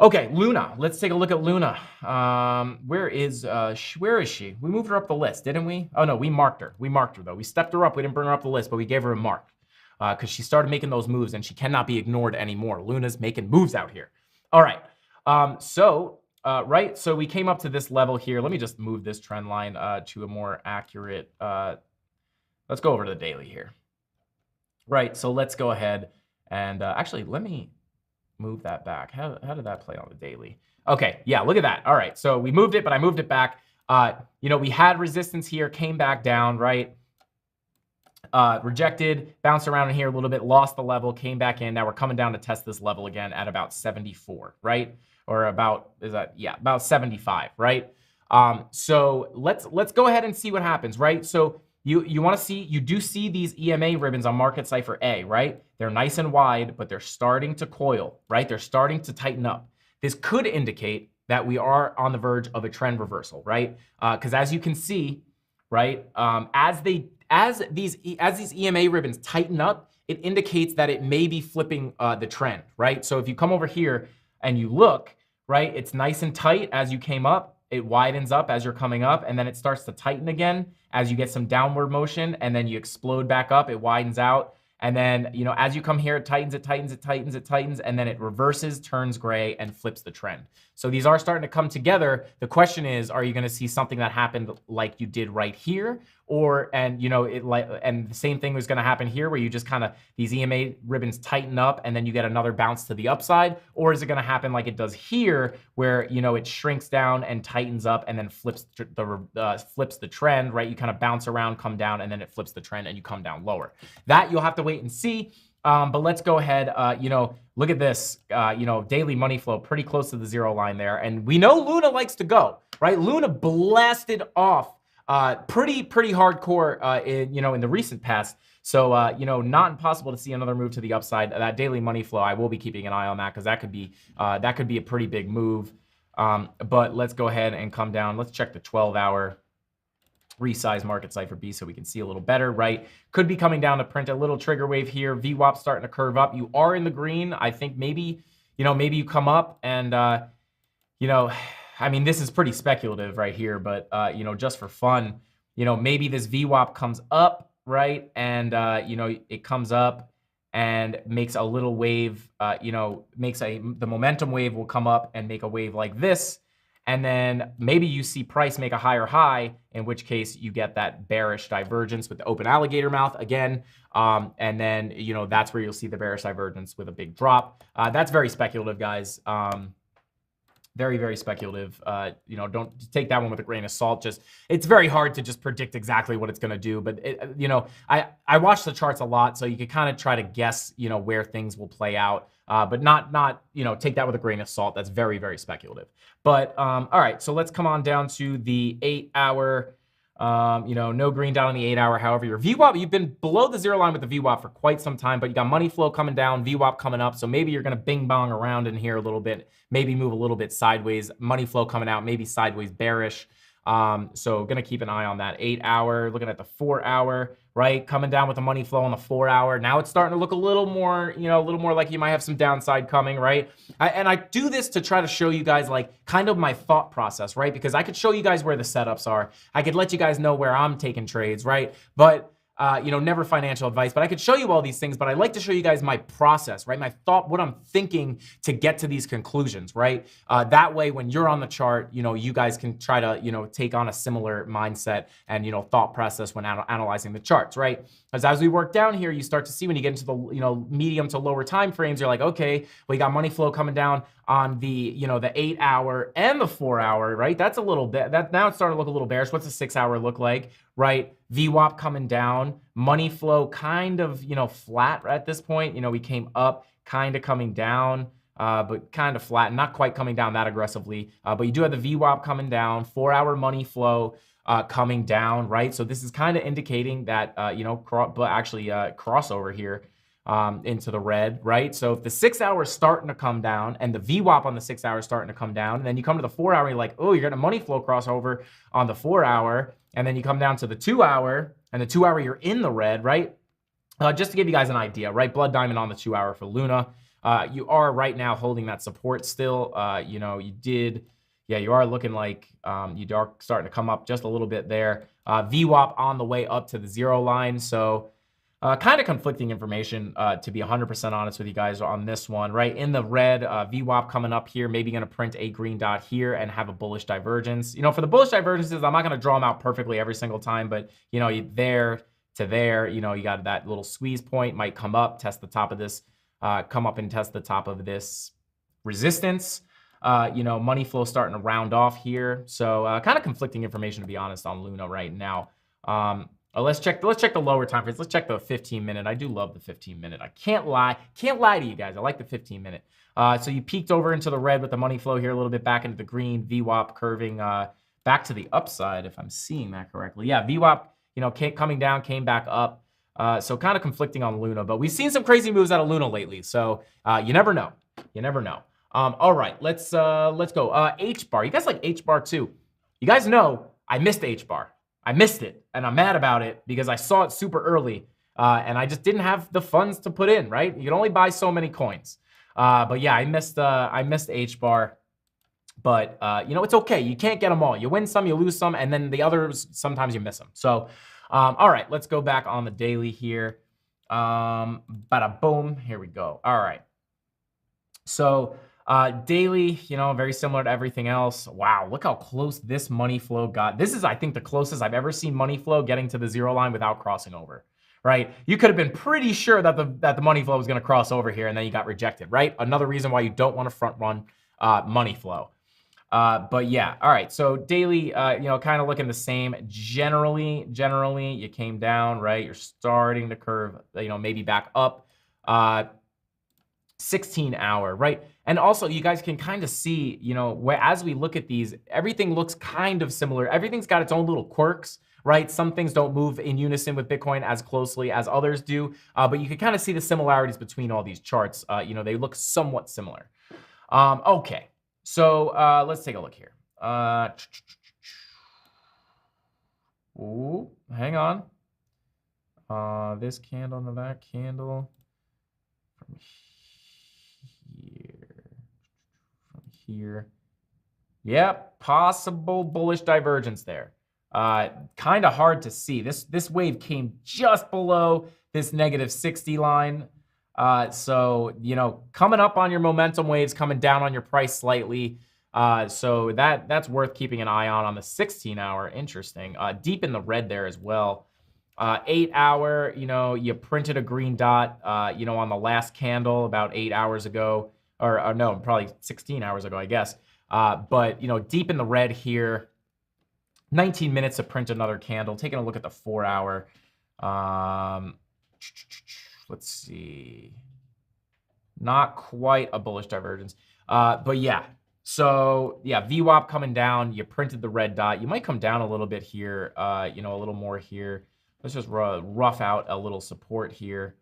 Okay, Luna. Let's take a look at Luna. Where is she? We moved her up the list, didn't we? Oh no, we marked her. We marked her though. We stepped her up. We didn't bring her up the list, but we gave her a mark because she started making those moves and she cannot be ignored anymore. Luna's making moves out here. All right. Right, so we came up to this level here. Let me just move this trend line to a more accurate, let's go over to the daily here. Right, so let's go ahead and actually, let me move that back. How did that play on the daily? Okay, yeah, look at that. All right, so we moved it, but I moved it back. We had resistance here, came back down, right? Rejected, bounced around in here a little bit, lost the level, came back in. Now we're coming down to test this level again at about 74, right? Or about 75, right? So let's go ahead and see what happens, right? So you do see these EMA ribbons on Market Cipher A, right? They're nice and wide, but they're starting to coil, right? They're starting to tighten up. This could indicate that we are on the verge of a trend reversal, right? Because as you can see, right, as these EMA ribbons tighten up, it indicates that it may be flipping the trend, right? So if you come over here and you look, right, it's nice and tight as you came up. It widens up as you're coming up, and then it starts to tighten again as you get some downward motion, and then you explode back up. It widens out, and then as you come here, it tightens, and then it reverses, turns gray, and flips the trend. So these are starting to come together. The question is, are you going to see something that happened like you did right here, and the same thing was going to happen here, where you just kind of these EMA ribbons tighten up, and then you get another bounce to the upside, or is it going to happen like it does here, where it shrinks down and tightens up, and then flips the trend, right? You kind of bounce around, come down, and then it flips the trend, and you come down lower. That you'll have to wait and see. But let's go ahead, look at this, daily money flow pretty close to the zero line there. And we know Luna likes to go, right? Luna blasted off pretty hardcore in the recent past. So, you know, not impossible to see another move to the upside. That daily money flow, I will be keeping an eye on that because that could be a pretty big move. But let's go ahead and come down. Let's check the 12-hour resize market cipher B so we can see a little better, right? Could be coming down to print a little trigger wave here. VWAP starting to curve up. You are in the green. I think maybe, you know, maybe you come up and, you know, I mean, this is pretty speculative right here, but, you know, just for fun, you know, maybe this VWAP comes up, right? And, you know, it comes up and makes a little wave, you know, the momentum wave will come up and make a wave like this. And then maybe you see price make a higher high, in which case you get that bearish divergence with the open alligator mouth again. And then, you know, that's where you'll see the bearish divergence with a big drop. That's very speculative, guys. Very, very speculative. You know, don't take that one with a grain of salt. It's very hard to just predict exactly what it's going to do. But, you know, I watch the charts a lot, so you can kind of try to guess, you know, where things will play out. But not, you know, take that with a grain of salt. That's very, very speculative. But, all right, so let's come on down to the 8-hour. You know, no green down on the 8-hour. However, your VWAP, you've been below the zero line with the VWAP for quite some time, but you got money flow coming down, VWAP coming up. So maybe you're going to bing bong around in here a little bit, maybe move a little bit sideways, money flow coming out, maybe sideways bearish. So going to keep an eye on that 8-hour, looking at the 4-hour, right? Coming down with the money flow on the 4-hour. Now it's starting to look a little more, you know, a little more like you might have some downside coming, right? And I do this to try to show you guys like kind of my thought process, right? Because I could show you guys where the setups are. I could let you guys know where I'm taking trades, right? But you know, never financial advice, but I could show you all these things, but I like to show you guys my process, right? My thought, what I'm thinking to get to these conclusions, right? That way, when you're on the chart, you know, you guys can try to, you know, take on a similar mindset and, you know, thought process when analyzing the charts, right? Because as we work down here, you start to see when you get into the, you know, medium to lower time frames, you're like, okay, we got money flow coming down on the, you know, the 8-hour and the 4-hour, right? That's a little bit, now it's starting to look a little bearish. What's the 6-hour look like, right? VWAP coming down, money flow kind of, you know, flat at this point. You know, we came up, kind of coming down, but kind of flat, not quite coming down that aggressively. But you do have the VWAP coming down, 4-hour money flow coming down, right? So this is kind of indicating that, you know, crossover here into the red, right? So if the 6-hour is starting to come down and the VWAP on the 6-hour is starting to come down, and then you come to the 4-hour, you're like, oh, you're getting a money flow crossover on the 4-hour, and then you come down to the 2-hour, and the 2-hour you're in the red, right? Just to give you guys an idea, right? Blood diamond on the 2-hour for Luna. You are right now holding that support still. You know, you are looking like you are starting to come up just a little bit there. VWAP on the way up to the 0 line. So kind of conflicting information, to be 100% honest with you guys on this one, right? In the red, VWAP coming up here, maybe going to print a green dot here and have a bullish divergence. You know, for the bullish divergences, I'm not going to draw them out perfectly every single time, but, you know, there to there, you know, you got that little squeeze point, might come up, test the top of this, come up and test the top of this resistance. You know, money flow starting to round off here. So kind of conflicting information, to be honest, on Luna right now. Let's check the lower time frames. Let's check the 15-minute. I do love the 15-minute. I can't lie to you guys. I like the 15-minute. So you peaked over into the red with the money flow here, a little bit back into the green. VWAP curving back to the upside, if I'm seeing that correctly. Yeah, VWAP, you know, coming down, came back up. So kind of conflicting on Luna, but we've seen some crazy moves out of Luna lately. So you never know. You never know. All right, let's go. HBAR. You guys like HBAR too? You guys know I missed HBAR. I missed it, and I'm mad about it because I saw it super early, and I just didn't have the funds to put in, right? You can only buy so many coins. But yeah, I missed HBAR. But, you know, it's okay. You can't get them all. You win some, you lose some, and then the others, sometimes you miss them. So, all right, let's go back on the daily here. Bada boom. Here we go. All right. So, daily, you know, very similar to everything else. Wow, look how close this money flow got. This is, I think, the closest I've ever seen money flow getting to the 0 line without crossing over, right? You could have been pretty sure that the money flow was going to cross over here, and then you got rejected, right? Another reason why you don't want to front run money flow. But yeah, all right. So daily, you know, kind of looking the same. Generally, you came down, right? You're starting to curve, you know, maybe back up. 16-hour, right? And also, you guys can kind of see, you know, as we look at these, everything looks kind of similar. Everything's got its own little quirks, right? Some things don't move in unison with Bitcoin as closely as others do, but you can kind of see the similarities between all these charts. You know, they look somewhat similar. Okay, so let's take a look here. Ooh, hang on. This candle to that candle. From here. Yep, possible bullish divergence there. Kind of hard to see. This wave came just below this -60 line. So, you know, coming up on your momentum waves, coming down on your price slightly. So that's worth keeping an eye on the 16-hour. Interesting. Deep in the red there as well. 8-hour, you know, you printed a green dot, you know, on the last candle about 8 hours ago, or no, probably 16 hours ago, I guess. But, you know, deep in the red here, 19 minutes to print another candle. Taking a look at the 4-hour. Let's see. Not quite a bullish divergence. But yeah. So yeah, VWAP coming down. You printed the red dot. You might come down a little bit here, you know, a little more here. Let's just rough out a little support here,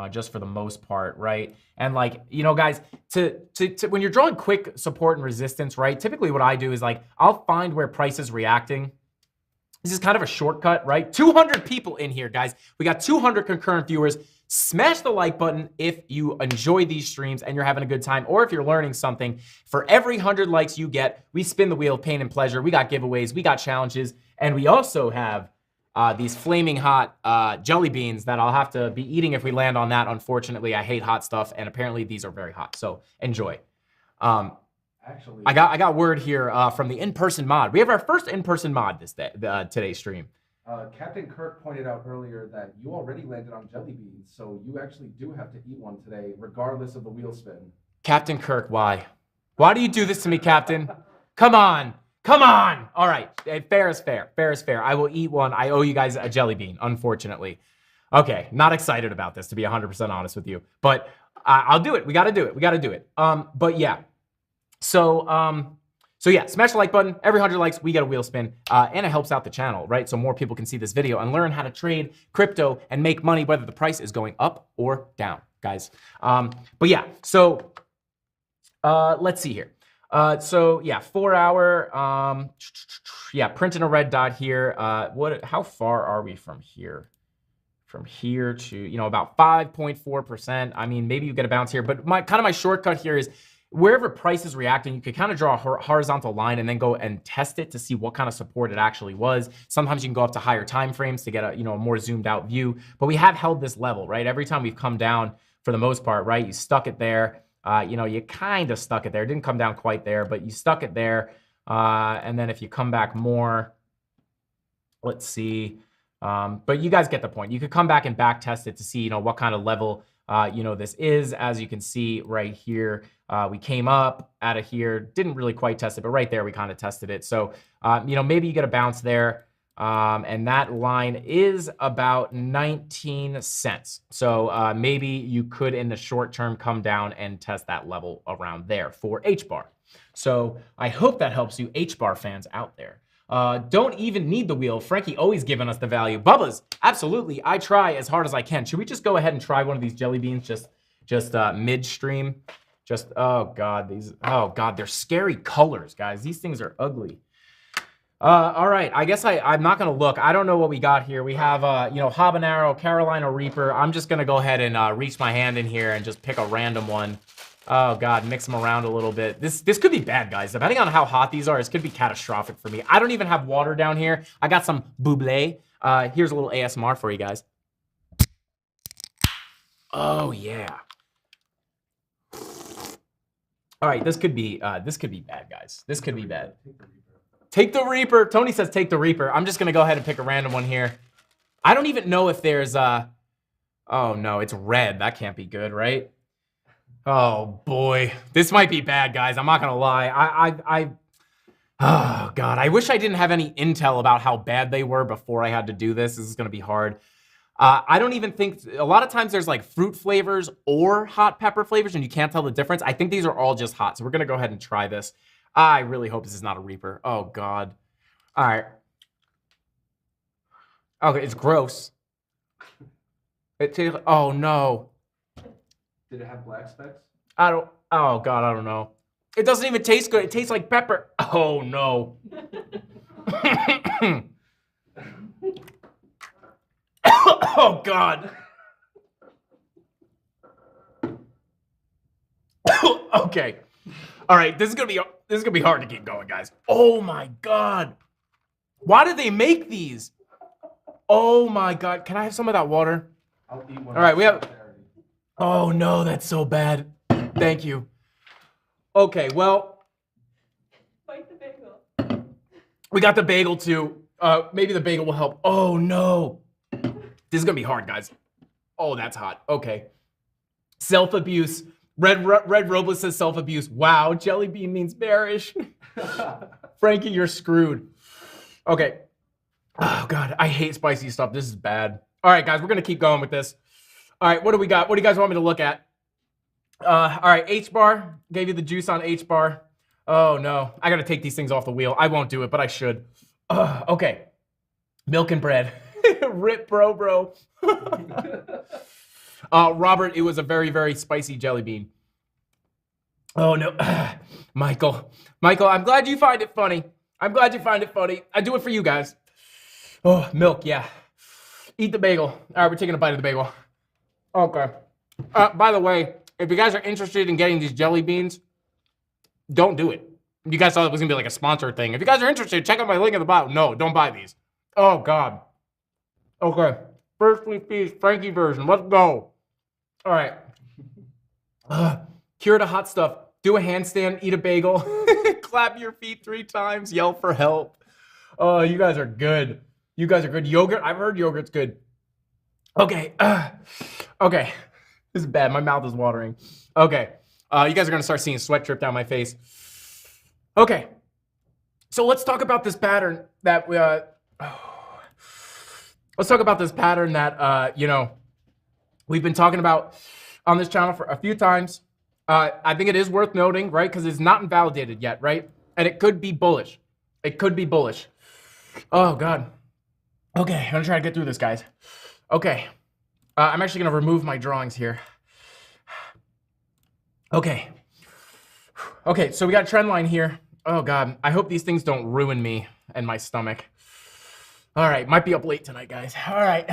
just for the most part, right? And like, you know, guys, when you're drawing quick support and resistance, right? Typically what I do is like, I'll find where price is reacting. This is kind of a shortcut, right? 200 people in here, guys. We got 200 concurrent viewers. Smash the like button if you enjoy these streams and you're having a good time, or if you're learning something. For every 100 likes you get, we spin the wheel of pain and pleasure. We got giveaways, we got challenges, and we also have these flaming hot jelly beans that I'll have to be eating if we land on that. Unfortunately, I hate hot stuff, and apparently these are very hot, so enjoy. Actually, I got word here from the in-person mod. We have our first in-person mod today's stream. Captain Kirk pointed out earlier that you already landed on jelly beans, so you actually do have to eat one today, regardless of the wheel spin. Captain Kirk, why? Why do you do this to me, Captain? Come on. Come on. All right. Fair is fair. Fair is fair. I will eat one. I owe you guys a jelly bean, unfortunately. Okay. Not excited about this, to be 100% honest with you. But I'll do it. We got to do it. We got to do it. But yeah. So yeah, smash the like button. Every 100 likes, we get a wheel spin, and it helps out the channel, right? So more people can see this video and learn how to trade crypto and make money, whether the price is going up or down, guys. But yeah, so let's see here. So yeah, 4-hour, yeah, printing a red dot here. How far are we from here? From here to, you know, about 5.4%. I mean, maybe you get a bounce here, but my shortcut here is, wherever price is reacting, you could kind of draw a horizontal line and then go and test it to see what kind of support it actually was. Sometimes you can go up to higher time frames to get a, you know, a more zoomed out view. But we have held this level, right? Every time we've come down, for the most part, right? You stuck it there. You know, you kind of stuck it there. It didn't come down quite there, but you stuck it there. And then if you come back more, let's see. But you guys get the point. You could come back and back test it to see, you know, what kind of level you know, this is. As you can see right here, we came up out of here, didn't really quite test it, but right there we kind of tested it. So, you know, maybe you get a bounce there, and that line is about 19 cents. So maybe you could, in the short term, come down and test that level around there for HBAR. So I hope that helps you HBAR fans out there. Don't even need the wheel. Frankie always giving us the value. Bubba's, absolutely. I try as hard as I can. Should we just go ahead and try one of these jelly beans just midstream? Just, oh God, oh God, they're scary colors, guys. These things are ugly. All right, I guess I'm not gonna look. I don't know what we got here. We have, you know, Habanero, Carolina Reaper. I'm just gonna go ahead and reach my hand in here and just pick a random one. Oh God, mix them around a little bit. This could be bad, guys. Depending on how hot these are, this could be catastrophic for me. I don't even have water down here. I got some buble. Here's a little ASMR for you guys. Oh yeah. All right, this could be bad, guys. This could be bad. Take the Reaper. Tony says take the Reaper. I'm just gonna go ahead and pick a random one here. I don't even know if there's oh no, it's red. That can't be good, right? Oh boy, this might be bad, guys. I'm not gonna lie. Oh God, I wish I didn't have any intel about how bad they were before I had to do this. This is gonna be hard. I don't even think, a lot of times there's like fruit flavors or hot pepper flavors and you can't tell the difference. I think these are all just hot. So we're gonna go ahead and try this. I really hope this is not a Reaper. Oh God. All right. Okay, it's gross. It tastes like, oh no. Did it have black specks? Oh God, I don't know. It doesn't even taste good. It tastes like pepper. Oh no. Oh God. Okay. All right, this is gonna be hard to keep going, guys. Oh my God. Why did they make these? Oh my God. Can I have some of that water? I'll eat one. All right, we have. Oh no, that's so bad. Thank you. Okay, well. Bite the bagel. We got the bagel too. Maybe the bagel will help. Oh no. This is gonna be hard, guys. Oh, that's hot. Okay. Self-abuse. Red Robles says self-abuse. Wow, jelly bean means bearish. Frankie, you're screwed. Okay. Oh God, I hate spicy stuff. This is bad. All right, guys, we're gonna keep going with this. All right, what do we got? What do you guys want me to look at? All right, HBAR. Gave you the juice on HBAR. Oh no, I gotta take these things off the wheel. I won't do it, but I should. Okay. Milk and bread. Rip, bro. Robert, it was a very, very spicy jelly bean. Oh no, Michael, I'm glad you find it funny. I do it for you guys. Oh, milk, yeah. Eat the bagel. All right, we're taking a bite of the bagel. Okay. By the way, if you guys are interested in getting these jelly beans, don't do it. You guys thought it was gonna be like a sponsor thing. If you guys are interested, check out my link in the bio. No, don't buy these. Oh God. Okay. Firstly feast, Frankie version. Let's go. All right. Cure to hot stuff. Do a handstand, eat a bagel, clap your feet 3 times, yell for help. Oh, you guys are good. Yogurt, I've heard yogurt's good. Okay. Okay. This is bad. My mouth is watering. Okay. You guys are going to start seeing sweat drip down my face. Okay. So let's talk about this pattern that we've been talking about on this channel for a few times. I think it is worth noting, right? Because it's not invalidated yet, right? And it could be bullish. Oh God. Okay, I'm gonna try to get through this, guys. Okay. I'm actually gonna remove my drawings here. Okay. Okay, so we got a trend line here. Oh God, I hope these things don't ruin me and my stomach. All right, might be up late tonight, guys. All right.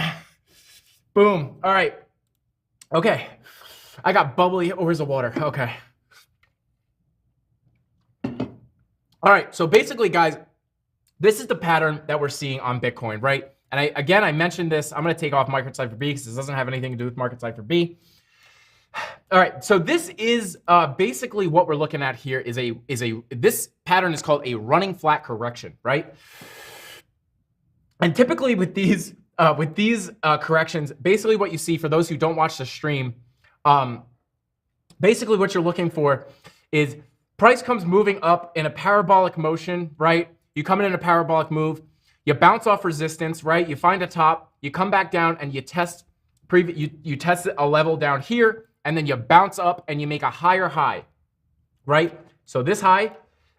Boom. All right. Okay. I got bubbly. Oh, where's the water? Okay. All right, so basically, guys, this is the pattern that we're seeing on Bitcoin, right? And I mentioned this. I'm going to take off Market Cipher B because this doesn't have anything to do with Market Cipher B. All right, so this is basically what we're looking at here this pattern is called a running flat correction, right? And typically with these corrections, basically what you see for those who don't watch the stream, basically what you're looking for is price comes moving up in a parabolic motion, right? You come in a parabolic move, you bounce off resistance, right? You find a top, you come back down and you test you test a level down here, and then you bounce up and you make a higher high, right? So this high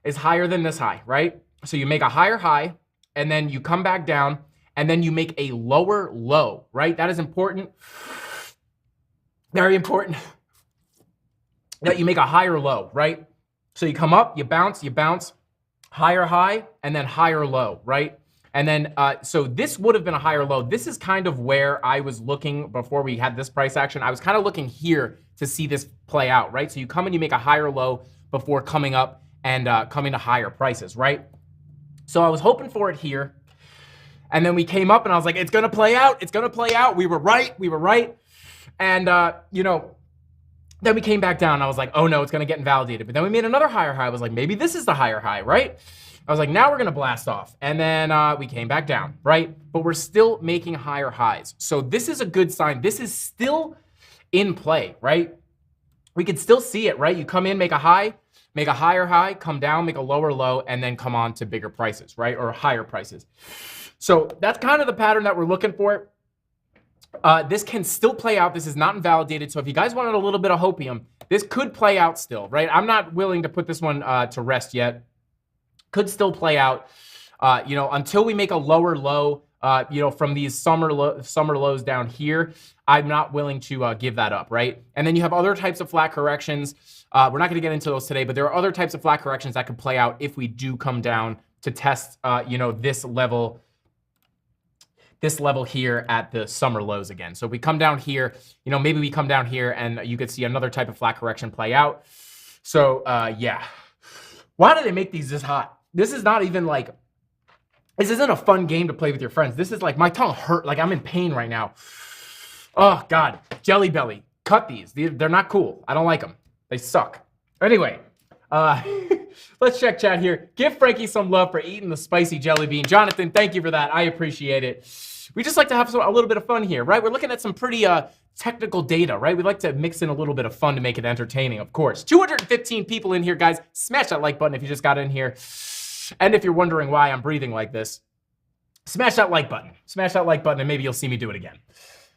is higher than this high, right? So you make a higher high, and then you come back down, and then you make a lower low, right? That is important. Very important that you make a higher low, right? So you come up, you bounce, higher high, and then higher low, right? And then, so this would have been a higher low. This is kind of where I was looking before we had this price action. I was kind of looking here to see this play out, right? So you come and you make a higher low before coming up and coming to higher prices, right? So I was hoping for it here. And then we came up and I was like, it's going to play out. It's going to play out. We were right. And, then we came back down. I was like, oh no, it's going to get invalidated. But then we made another higher high. I was like, maybe this is the higher high, right? I was like, now we're going to blast off. And then we came back down, right? But we're still making higher highs. So this is a good sign. This is still in play, right? We can still see it, right? You come in, make a high, make a higher high, come down, make a lower low, and then come on to bigger prices, right? Or higher prices. So that's kind of the pattern that we're looking for. This can still play out. This is not invalidated. So if you guys wanted a little bit of hopium, this could play out still, right? I'm not willing to put this one to rest yet. Could still play out, until we make a lower low you know, from these summer lows down here, I'm not willing to give that up, right? And then you have other types of flat corrections. We're not going to get into those today, but there are other types of flat corrections that could play out if we do come down to test, you know, this level here at the summer lows again. So if we come down here, you know, maybe we come down here and you could see another type of flat correction play out. So yeah, why do they make these this hot? This is not even like, this isn't a fun game to play with your friends. This is like, my tongue hurt, like I'm in pain right now. Oh God, Jelly Belly, cut these. They're not cool. I don't like them. They suck. Anyway, let's check chat here. Give Frankie some love for eating the spicy jelly bean. Jonathan, thank you for that. I appreciate it. We just like to have a little bit of fun here, right? We're looking at some pretty technical data, right? We like to mix in a little bit of fun to make it entertaining, of course. 215 people in here, guys. Smash that like button if you just got in here. And if you're wondering why I'm breathing like this, smash that like button. Smash that like button and maybe you'll see me do it again.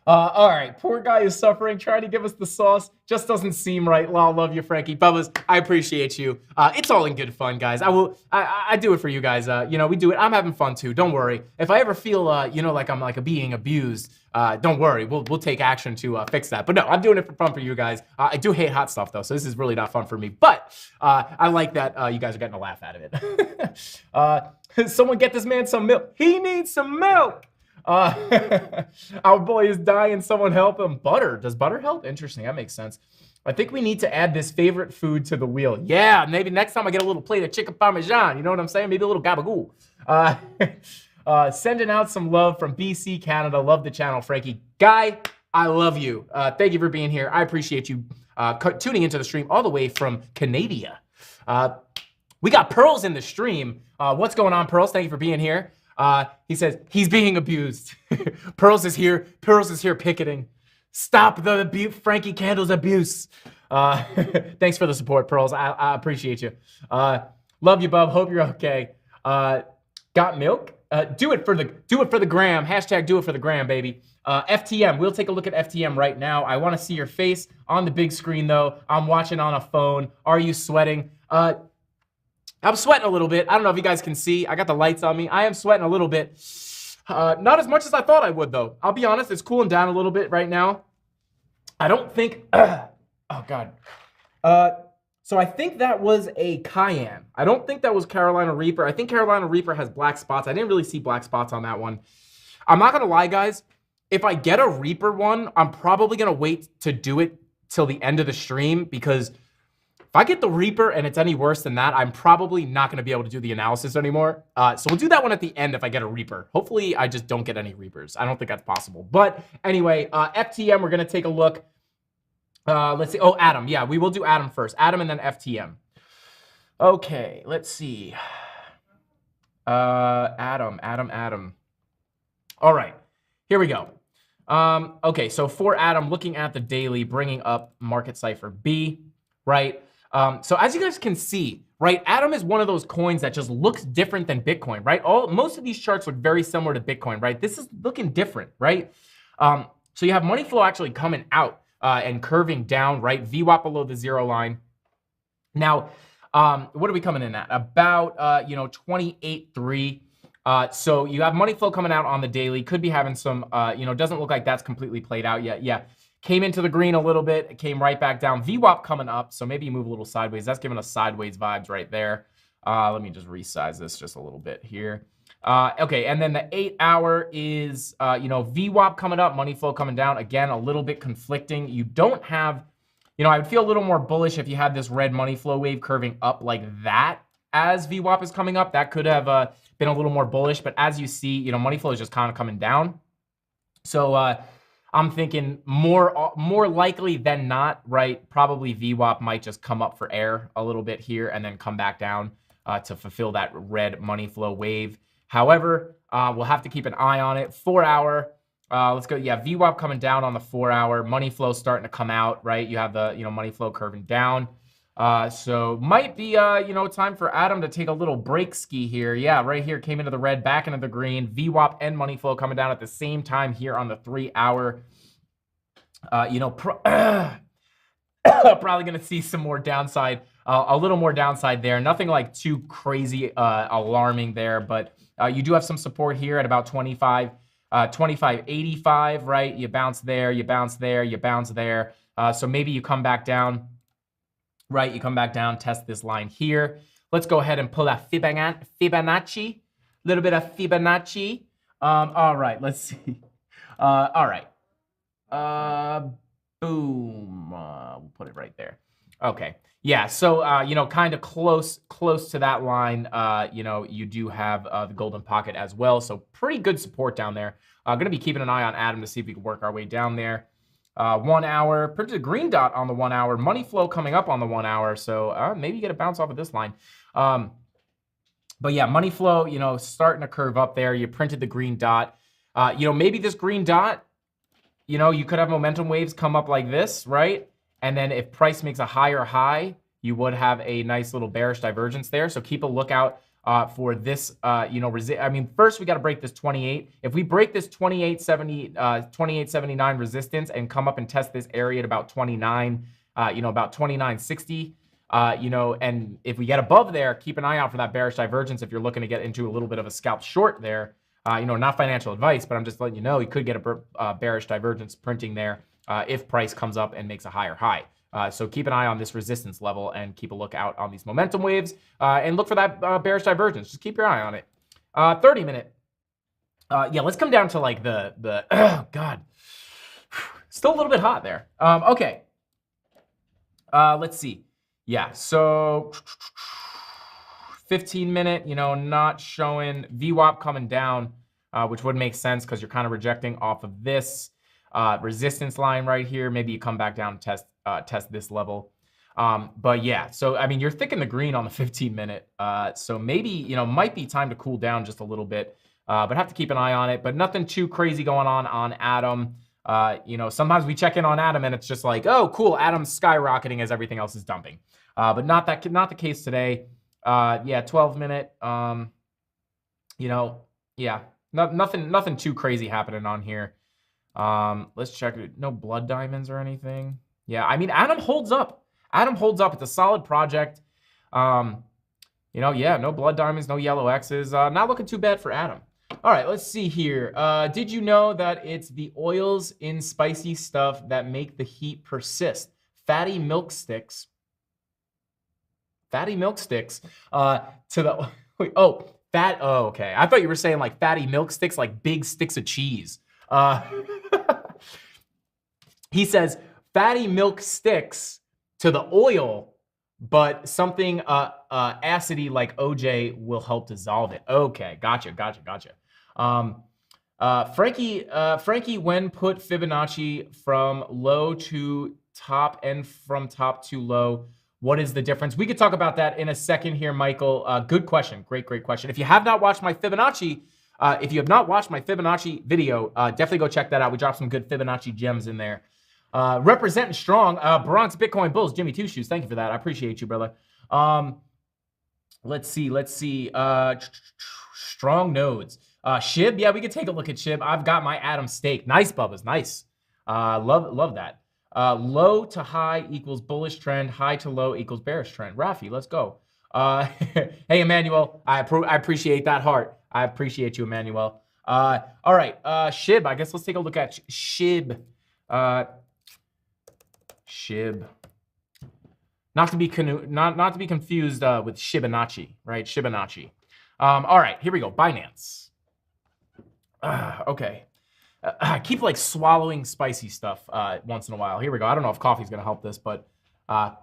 All right, poor guy is suffering, trying to give us the sauce. Just doesn't seem right. Well, love you, Frankie. Bubba's, I appreciate you. It's all in good fun, guys. I do it for you guys. You know, we do it. I'm having fun too. Don't worry. If I ever feel, you know, like I'm like being abused, don't worry. We'll take action to fix that. But no, I'm doing it for fun for you guys. I do hate hot stuff though, so this is really not fun for me. But I like that you guys are getting a laugh out of it. Someone get this man some milk. He needs some milk. Our boy is dying. Someone help him. Butter. Does butter help? Interesting. That makes sense. I think we need to add this favorite food to the wheel. Yeah, maybe next time I get a little plate of chicken parmesan. You know what I'm saying? Maybe a little gabagool. Sending out some love from BC, Canada. Love the channel, Frankie. Guy, I love you. Thank you for being here. I appreciate you tuning into the stream all the way from Canada. We got Pearls in the stream. What's going on, Pearls? Thank you for being here. He says he's being abused. Pearls is here. Pearls is here picketing. Stop the abuse, Frankie Candle's abuse. Thanks for the support, Pearls. I appreciate you. Love you, bub. Hope you're okay. Got milk? Do it for the gram. Hashtag do it for the gram, baby. FTM. We'll take a look at FTM right now. I want to see your face on the big screen though. I'm watching on a phone. Are you sweating? I'm sweating a little bit. I don't know if you guys can see. I got the lights on me. I am sweating a little bit. Not as much as I thought I would, though. I'll be honest. It's cooling down a little bit right now. I don't think... oh, God. So I think that was a Cayenne. I don't think that was Carolina Reaper. I think Carolina Reaper has black spots. I didn't really see black spots on that one. I'm not going to lie, guys. If I get a Reaper one, I'm probably going to wait to do it till the end of the stream because... if I get the Reaper and it's any worse than that, I'm probably not going to be able to do the analysis anymore. So we'll do that one at the end if I get a Reaper. Hopefully, I just don't get any Reapers. I don't think that's possible. But anyway, FTM, we're going to take a look. Let's see. Oh, Adam. Yeah, we will do Adam first. Adam and then FTM. Okay, let's see. Adam. All right, here we go. Okay, so for Adam, looking at the daily, bringing up Market Cipher B, right? So as you guys can see, right, Atom is one of those coins that just looks different than Bitcoin, right? Most of these charts look very similar to Bitcoin, right? This is looking different, right? So you have money flow actually coming out and curving down, right? VWAP below the zero line. Now, what are we coming in at? About, 28.3. So you have money flow coming out on the daily. Could be having some, doesn't look like that's completely played out yet. Yeah. Came into the green a little bit. It came right back down. VWAP coming up. So maybe you move a little sideways. That's giving us sideways vibes right there. Let me just resize this just a little bit here. Okay, and then the 8 hour is, VWAP coming up, money flow coming down. Again, a little bit conflicting. You don't have, I would feel a little more bullish if you had this red money flow wave curving up like that as VWAP is coming up. That could have been a little more bullish. But as you see, money flow is just kind of coming down. So, I'm thinking more likely than not, right? Probably VWAP might just come up for air a little bit here and then come back down to fulfill that red money flow wave. However, we'll have to keep an eye on it. 4 hour, let's go. Yeah, VWAP coming down on the 4 hour. Money flow starting to come out, right? You have the money flow curving down. So might be time for Adam to take a little break ski here. Yeah, right here came into the red, back into the green. VWAP and money flow coming down at the same time here on the 3 hour. probably going to see some more downside, a little more downside there. Nothing like too crazy alarming there, but you do have some support here at about 25.85, right? You bounce there, you bounce there, you bounce there. So maybe you come back down, right? You come back down, test this line here. Let's go ahead and pull that Fibonacci, a little bit of Fibonacci. All right, let's see. All right. Boom. We'll put it right there. Okay. Yeah. So, you know, kind of close to that line, you know, you do have the golden pocket as well. So pretty good support down there. Going to be keeping an eye on Atom to see if we can work our way down there. 1 hour, printed a green dot on the 1 hour, money flow coming up on the 1 hour. So maybe you get a bounce off of this line. But yeah, money flow, you know, starting to curve up there. You printed the green dot. You know, maybe this green dot, you know, you could have momentum waves come up like this, right? And then if price makes a higher high, you would have a nice little bearish divergence there. So keep a lookout for this, you know, I mean, first we got to break this 28. If we break this 28.79 resistance and come up and test this area at about 29, you know, about 29.60, you know, and if we get above there, keep an eye out for that bearish divergence if you're looking to get into a little bit of a scalp short there. You know, not financial advice, but I'm just letting you know you could get a bearish divergence printing there if price comes up and makes a higher high. So keep an eye on this resistance level and keep a lookout on these momentum waves and look for that bearish divergence. Just keep your eye on it. 30 minute. Yeah, let's come down to like the oh God, still a little bit hot there. Okay. Let's see. Yeah, so 15 minute, you know, not showing VWAP coming down, which would make sense because you're kind of rejecting off of this resistance line right here. Maybe you come back down and test this level. But yeah, so I mean, you're thick in the green on the 15 minute. So maybe, you know, might be time to cool down just a little bit, but have to keep an eye on it. But nothing too crazy going on Atom. You know, sometimes we check in on Atom and it's just like, oh, cool, Atom's skyrocketing as everything else is dumping. But not the case today. Yeah, 12 minute. You know, yeah, nothing too crazy happening on here. Let's check it. No blood diamonds or anything. Yeah, I mean, Atom holds up. Atom holds up. It's a solid project. You know, yeah, no blood diamonds, no yellow X's. Not looking too bad for Atom. All right, let's see here. Did you know that it's the oils in spicy stuff that make the heat persist? Fatty milk sticks. Fatty milk sticks to the wait, oh, okay. I thought you were saying like fatty milk sticks, like big sticks of cheese. He says fatty milk sticks to the oil, but something acidy like OJ will help dissolve it. Okay, gotcha. Frankie, when put Fibonacci from low to top and from top to low, what is the difference? We could talk about that in a second here, Michael. Good question. Great question. If you have not watched my Fibonacci, video, definitely go check that out. We dropped some good Fibonacci gems in there. Representing strong, Bronx Bitcoin Bulls, Jimmy Two Shoes. Thank you for that. I appreciate you, brother. Let's see. Strong nodes. Shib, yeah, we could take a look at Shib. I've got my Atom stake. Nice, Bubba's, nice. Love that. Low to high equals bullish trend. High to low equals bearish trend. Rafi, let's go. Hey, Emmanuel, I appreciate that heart. I appreciate you, Emmanuel. All right, Shib. I guess let's take a look at Shib. Shib. Not to be confused with Shibonacci, right? Shibonacci. All right, here we go. Binance. Okay. I keep like swallowing spicy stuff once in a while. Here we go. I don't know if coffee's gonna help this, but all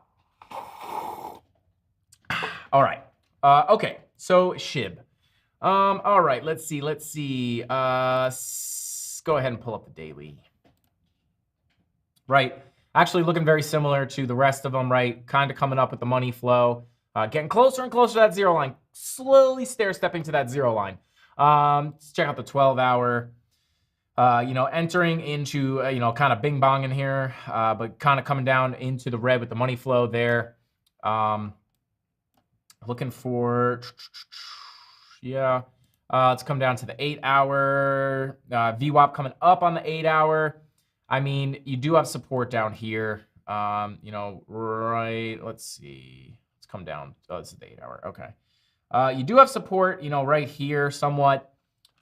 right. Okay. So Shib. All right. Let's see. Go ahead and pull up the daily. Right. Actually looking very similar to the rest of them, right? Kind of coming up with the money flow. Getting closer and closer to that zero line. Slowly stair-stepping to that zero line. Let's check out the 12-hour. You know, entering into, you know, kind of bing bong in here, but kind of coming down into the red with the money flow there. Looking for, yeah, let's come down to the 8-hour. VWAP coming up on the 8-hour. I mean, you do have support down here. You know, right, let's see. Let's come down. Oh, this is the 8 hour. Okay. You do have support, you know, right here somewhat.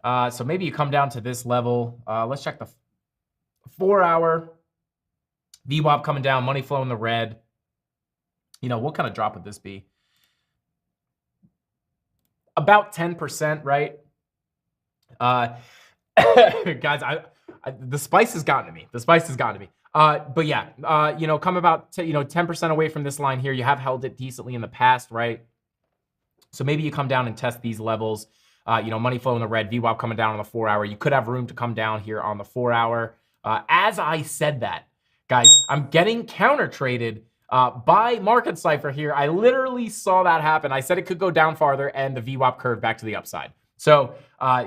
So maybe you come down to this level. Let's check the 4 hour. VWAP coming down, money flow in the red. You know, what kind of drop would this be? About 10%, right? Guys, the spice has gotten to me. The spice has gotten to me. But yeah, you know, come about 10% away from this line here. You have held it decently in the past, right? So maybe you come down and test these levels. You know, money flow in the red, VWAP coming down on the 4 hour. You could have room to come down here on the 4 hour. As I said that, guys, I'm getting counter traded by Market Cypher here. I literally saw that happen. I said it could go down farther and the VWAP curve back to the upside. So,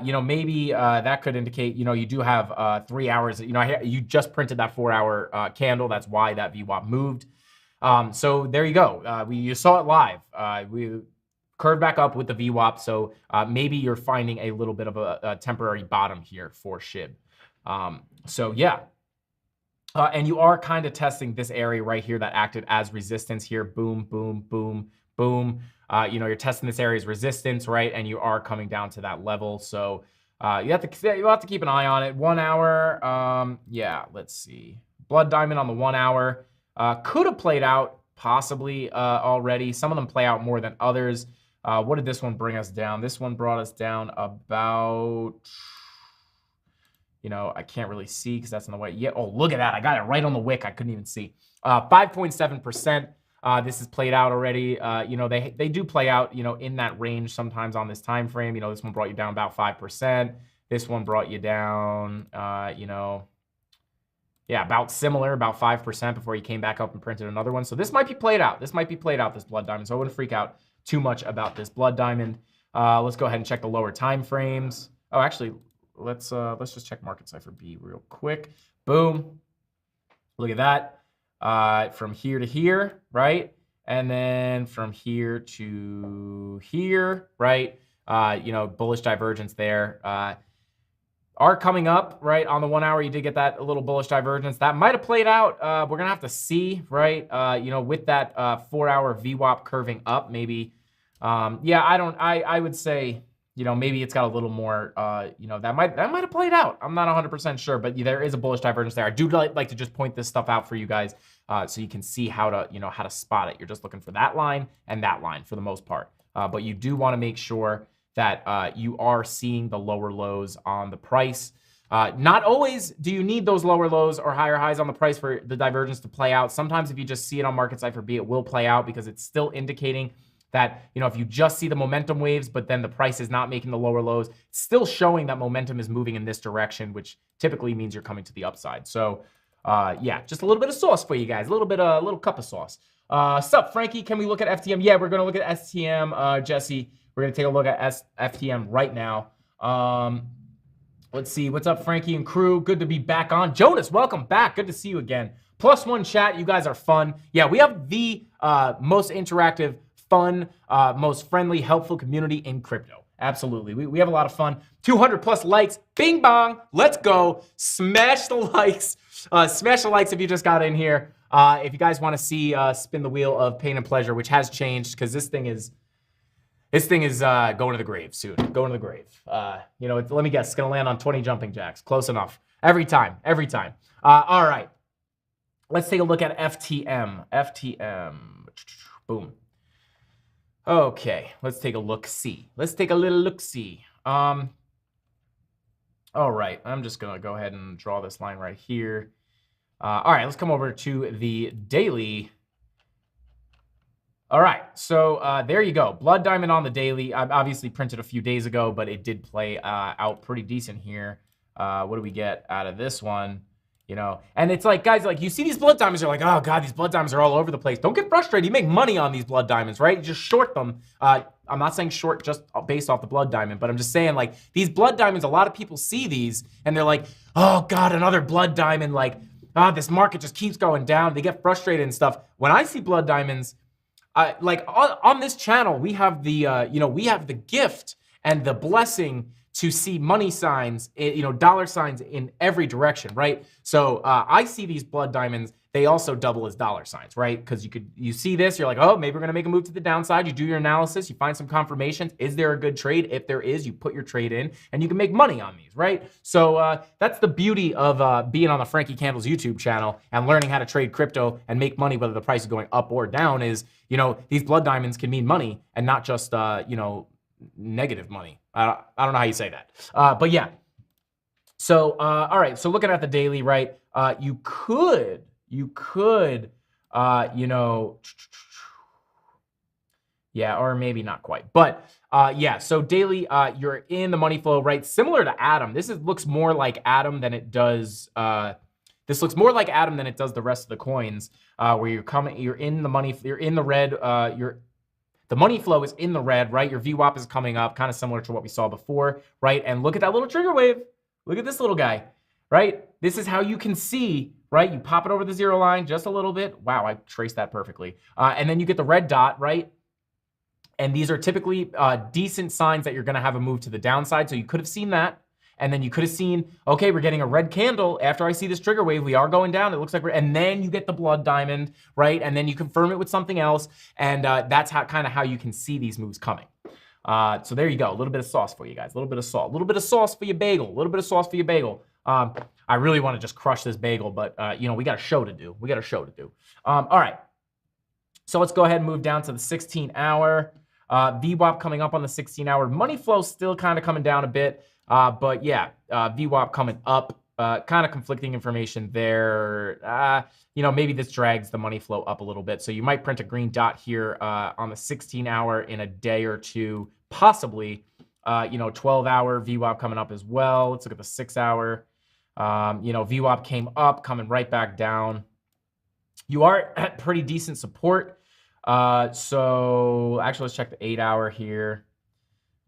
you know, maybe that could indicate, you know, you do have 3 hours. You know, you just printed that 4 hour candle. That's why that VWAP moved. So there you go. You saw it live. We curved back up with the VWAP. So maybe you're finding a little bit of a temporary bottom here for SHIB. So yeah. And you are kind of testing this area right here that acted as resistance here. Boom, boom, boom, boom. You know, you're testing this area as resistance, right? And you are coming down to that level. So you have to keep an eye on it. 1 hour. Yeah, let's see. Blood diamond on the 1 hour. Could have played out possibly already. Some of them play out more than others. What did this one bring us down? This one brought us down about... You know, I can't really see because that's in the way. Yeah. Oh, look at that. I got it right on the wick. I couldn't even see. 5.7%. This is played out already. You know, they do play out, you know, in that range sometimes on this time frame. You know, this one brought you down about 5%. This one brought you down, you know, yeah, about similar, about 5% before you came back up and printed another one. So this might be played out. This might be played out, this blood diamond. So I wouldn't freak out too much about this blood diamond. Let's go ahead and check the lower time frames. Oh, actually, let's just check Market Cypher B real quick. Boom. Look at that. From here to here, right? And then from here to here, right? You know, bullish divergence there. Are coming up, right? On the 1 hour, you did get that little bullish divergence. That might have played out. We're going to have to see, right? You know, with that 4 hour VWAP curving up, maybe. Yeah, I would say, you know, maybe it's got a little more, you know, that might have played out. I'm not 100% sure, but there is a bullish divergence there. I do like to just point this stuff out for you guys so you can see how to, you know, how to spot it. You're just looking for that line and that line for the most part. But you do want to make sure that you are seeing the lower lows on the price. Not always do you need those lower lows or higher highs on the price for the divergence to play out. Sometimes if you just see it on Market Cypher B, it will play out because it's still indicating that, you know, if you just see the momentum waves, but then the price is not making the lower lows, it's still showing that momentum is moving in this direction, which typically means you're coming to the upside. So yeah, just a little bit of sauce for you guys, a little cup of sauce. Sup, Frankie, can we look at FTM? Yeah, we're going to look at STM, Jesse. We're going to take a look at FTM right now. Let's see. What's up, Frankie and crew? Good to be back on. Jonas, welcome back. Good to see you again. +1 chat. You guys are fun. Yeah, we have the most interactive, fun, most friendly, helpful community in crypto. Absolutely. We have a lot of fun. 200+ likes. Bing bong. Let's go. Smash the likes. Smash the likes if you just got in here. If you guys want to see spin the wheel of pain and pleasure, which has changed because this thing is going to the grave soon. Going to the grave. You know, let me guess. It's going to land on 20 jumping jacks. Close enough. Every time. Every time. All right. Let's take a look at FTM. FTM. Boom. Okay. Let's take a look-see. Let's take a little look-see. All right. I'm just going to go ahead and draw this line right here. All right. Let's come over to the daily. All right, so there you go. Blood diamond on the daily. I obviously printed a few days ago, but it did play out pretty decent here. What do we get out of this one? You know, and it's like, guys, like you see these blood diamonds, you're like, oh God, these blood diamonds are all over the place. Don't get frustrated. You make money on these blood diamonds, right? You just short them. I'm not saying short just based off the blood diamond, but I'm just saying like these blood diamonds, a lot of people see these and they're like, oh God, another blood diamond. Like, this market just keeps going down. They get frustrated and stuff. When I see blood diamonds, like on this channel, we have the, you know, we have the gift and the blessing to see money signs, you know, dollar signs in every direction, right? So I see these blood diamonds they also double as dollar signs, right? Because you see this, you're like, oh, maybe we're gonna make a move to the downside. You do your analysis, you find some confirmations. Is there a good trade? If there is, you put your trade in and you can make money on these, right? So that's the beauty of being on the Frankie Candles YouTube channel and learning how to trade crypto and make money, whether the price is going up or down. Is, you know, these blood diamonds can mean money and not just you know, negative money. I don't know how you say that, but yeah. So all right, so looking at the daily, right? You could, you know, yeah, or maybe not quite, but yeah. So daily, you're in the money flow, right? Similar to Atom. This looks more like Atom than it does. This looks more like Atom than it does the rest of the coins, where you're in the money, you're in the red. The money flow is in the red, right? Your VWAP is coming up, kind of similar to what we saw before, right? And look at that little trigger wave. Look at this little guy, right? This is how you can see, right? You pop it over the zero line just a little bit. Wow, I traced that perfectly. And then you get the red dot, right? And these are typically decent signs that you're gonna have a move to the downside. So you could have seen that. And then you could have seen, okay, we're getting a red candle. After I see this trigger wave, we are going down. It looks like and then you get the blood diamond, right? And then you confirm it with something else. And that's kind of how you can see these moves coming. So there you go. A little bit of sauce for you guys. A little bit of salt. A little bit of sauce for your bagel. A little bit of sauce for your bagel. I really want to just crush this bagel, but you know, we got a show to do. We got a show to do. All right. So let's go ahead and move down to the 16-hour. VWAP coming up on the 16-hour. Money flow still kind of coming down a bit. But yeah, VWAP coming up, kind of conflicting information there. You know, maybe this drags the money flow up a little bit. So you might print a green dot here on the 16-hour in a day or two, possibly. You know, 12-hour VWAP coming up as well. Let's look at the 6-hour. You know, VWAP came up, coming right back down. You are at pretty decent support. So actually, let's check the 8-hour here.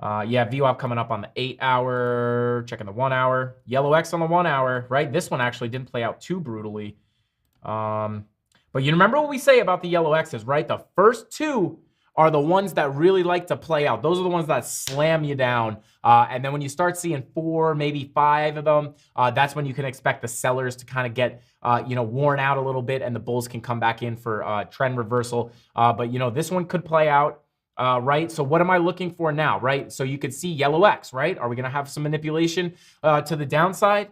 Yeah, VWAP coming up on the 8-hour, checking the 1-hour. Yellow X on the 1-hour, right? This one actually didn't play out too brutally. But you remember what we say about the yellow X's, right? The first two are the ones that really like to play out. Those are the ones that slam you down. And then when you start seeing 4, maybe 5 of them, that's when you can expect the sellers to kind of get, you know, worn out a little bit and the bulls can come back in for trend reversal. But, you know, this one could play out. Right? So what am I looking for now, right? So you could see yellow X, right? Are we going to have some manipulation to the downside?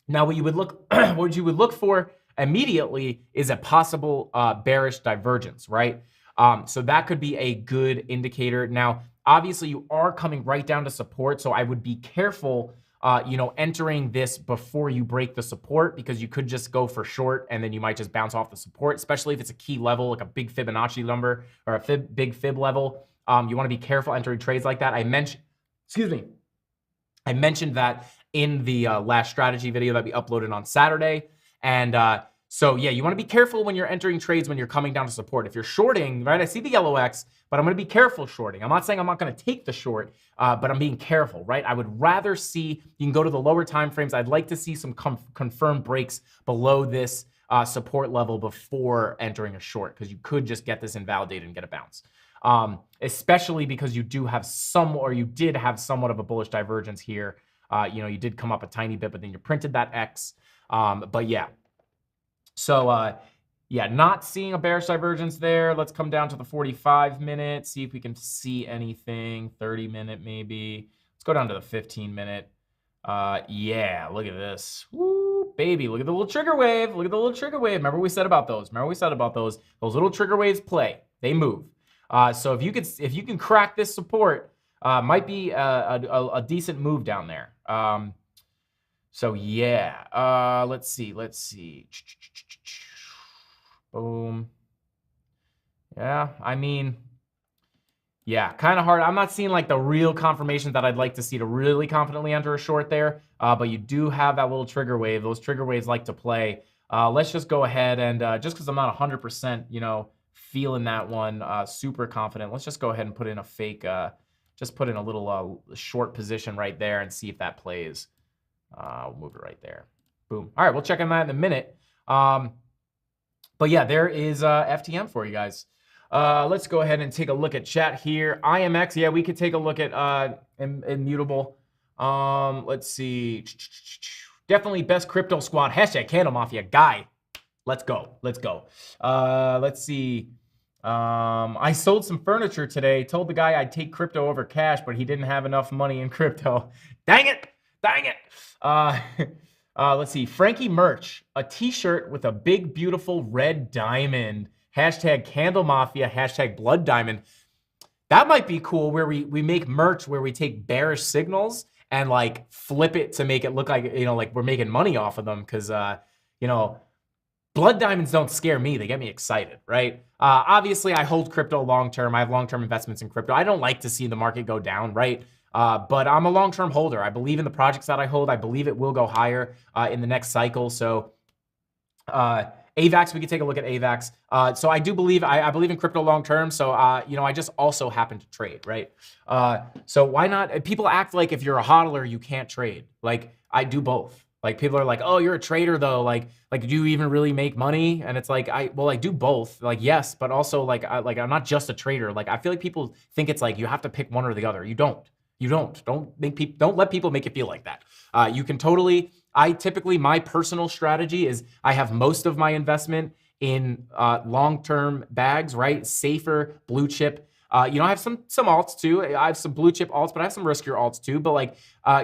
Now, what you would look for immediately is a possible bearish divergence, right? So that could be a good indicator. Now, obviously, you are coming right down to support, so I would be careful, you know, entering this before you break the support, because you could just go for short and then you might just bounce off the support, especially if it's a key level, like a big Fibonacci number or a big fib level. You want to be careful entering trades like that. I mentioned that in the last strategy video that we uploaded on Saturday. And so yeah, you want to be careful when you're entering trades when you're coming down to support. If you're shorting, right? I see the yellow X, but I'm going to be careful shorting. I'm not saying I'm not going to take the short, but I'm being careful, right? I would rather see, you can go to the lower time frames. I'd like to see some confirmed breaks below this support level before entering a short, because you could just get this invalidated and get a bounce. Especially because you do have you did have somewhat of a bullish divergence here. You know, you did come up a tiny bit, but then you printed that X. But yeah. So, yeah, not seeing a bearish divergence there. Let's come down to the 45-minute, see if we can see anything. 30-minute maybe. Let's go down to the 15-minute. Yeah, look at this. Woo, baby, look at the little trigger wave. Look at the little trigger wave. Remember what we said about those. Those little trigger waves play. They move. So if you can crack this support, might be a decent move down there. So yeah, let's see. Boom. Yeah, I mean, yeah, kind of hard. I'm not seeing like the real confirmation that I'd like to see to really confidently enter a short there. But you do have that little trigger wave. Those trigger waves like to play. Let's just go ahead and just because I'm not 100%, you know, feeling that one super confident, let's just go ahead and put in a fake, just put in a little short position right there and see if that plays. We'll move it right there. Boom. All right, we'll check on that in a minute. But yeah, there is FTM for you guys. Let's go ahead and take a look at chat here. IMX, yeah, we could take a look at Immutable. Let's see. Definitely best crypto squad. Hashtag CandleMafia guy. Let's go. Let's go. Let's see. I sold some furniture today. Told the guy I'd take crypto over cash, but he didn't have enough money in crypto. Dang it. Dang it. Let's see. Frankie merch. A t-shirt with a big, beautiful red diamond. Hashtag CandleMafia. Hashtag Blood Diamond. That might be cool where we make merch where we take bearish signals and like flip it to make it look like, you know, like we're making money off of them. Cause, you know, blood diamonds don't scare me. They get me excited, right? Obviously, I hold crypto long-term. I have long-term investments in crypto. I don't like to see the market go down, right? But I'm a long-term holder. I believe in the projects that I hold. I believe it will go higher in the next cycle. So AVAX, we can take a look at AVAX. So I do believe, I believe in crypto long-term. So, you know, I just also happen to trade, right? So why not? People act like if you're a hodler, you can't trade. Like I do both. Like people are like, oh, you're a trader though. Like do you even really make money? And it's like, I do both. Like, yes, but also like I'm not just a trader. Like I feel like people think it's like you have to pick one or the other. You don't. Don't let people make you feel like that. You can totally, typically, my personal strategy is I have most of my investment in long-term bags, right? Safer blue chip. You know, I have some alts too. I have some blue chip alts, but I have some riskier alts too. But like,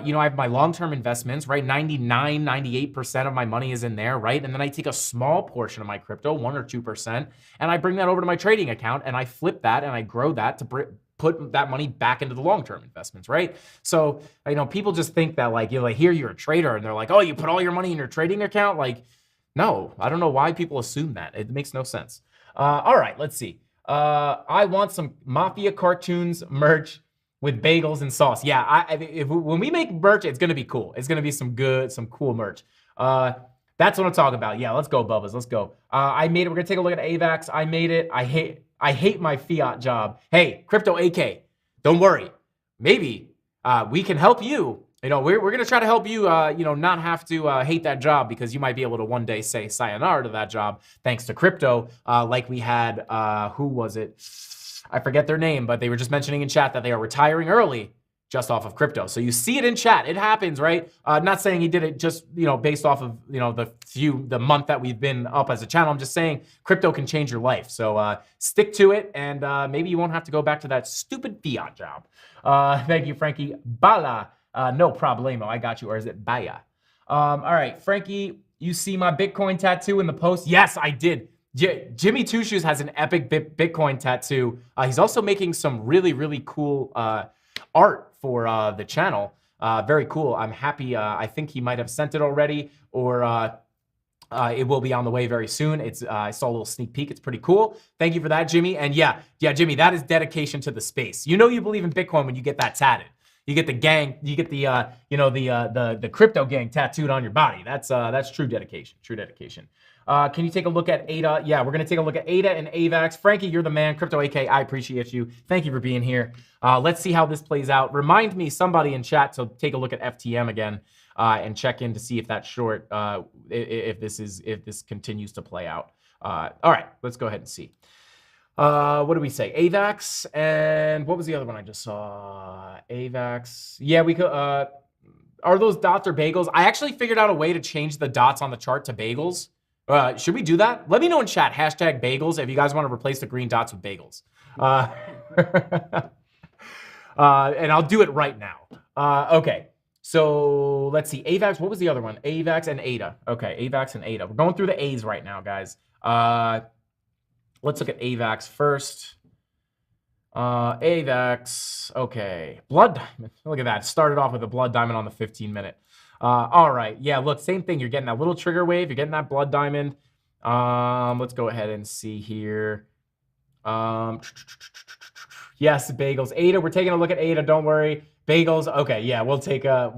you know, I have my long-term investments, right? 99, 98% of my money is in there, right? And then I take a small portion of my crypto, 1 or 2%, and I bring that over to my trading account and I flip that and I grow that to put that money back into the long-term investments, right? So, you know, people just think that like, you know, like here you're a trader and they're like, oh, you put all your money in your trading account? Like, no, I don't know why people assume that. It makes no sense. All right, let's see. I want some Mafia cartoons merch with bagels and sauce. Yeah, when we make merch, it's gonna be cool. It's gonna be some cool merch. That's what I'm talking about. Yeah, let's go, Bubbas. Let's go. I made it. We're gonna take a look at AVAX. I made it. I hate my fiat job. Hey, Crypto AK, don't worry. Maybe we can help you. You know, we're gonna try to help you. You know, not have to hate that job because you might be able to one day say sayonara to that job thanks to crypto. Like we had, who was it? I forget their name, but they were just mentioning in chat that they are retiring early just off of crypto. So you see it in chat. It happens, right? Not saying he did it just, you know, based off of, you know, the month that we've been up as a channel. I'm just saying crypto can change your life. So stick to it and maybe you won't have to go back to that stupid fiat job. Thank you, Frankie. Bala. No problemo. I got you. Or is it Baya? All right, Frankie, you see my Bitcoin tattoo in the post? Yes, I did. Jimmy Two Shoes has an epic Bitcoin tattoo. He's also making some really, really cool art for the channel. Very cool. I'm happy. I think he might have sent it already, or it will be on the way very soon. I saw a little sneak peek. It's pretty cool. Thank you for that, Jimmy. And yeah, Jimmy, that is dedication to the space. You know you believe in Bitcoin when you get that tatted. You get the gang, you get the you know, the crypto gang tattooed on your body. That's true dedication. True dedication. Can you take a look at ADA? Yeah, we're gonna take a look at ADA and AVAX. Frankie, you're the man. Crypto AK, I appreciate you. Thank you for being here. Let's see how this plays out. Remind me, somebody in chat, to take a look at FTM again and check in to see if that's short. If this continues to play out. All right, let's go ahead and see. What do we say? AVAX, and what was the other one I just saw? AVAX. Yeah, we could. Are those dots or bagels? I actually figured out a way to change the dots on the chart to bagels. Should we do that? Let me know in chat. Hashtag bagels if you guys want to replace the green dots with bagels. And I'll do it right now. Okay. So let's see. AVAX. What was the other one? AVAX and ADA. Okay. AVAX and ADA. We're going through the A's right now, guys. Let's look at AVAX first. AVAX. Okay. Blood diamond. Look at that. Started off with a blood diamond on the 15-minute. All right. Yeah, look, same thing. You're getting that little trigger wave. You're getting that blood diamond. Let's go ahead and see here. Yes, bagels. ADA. We're taking a look at ADA. Don't worry. Bagels. Okay. Yeah, we'll take a.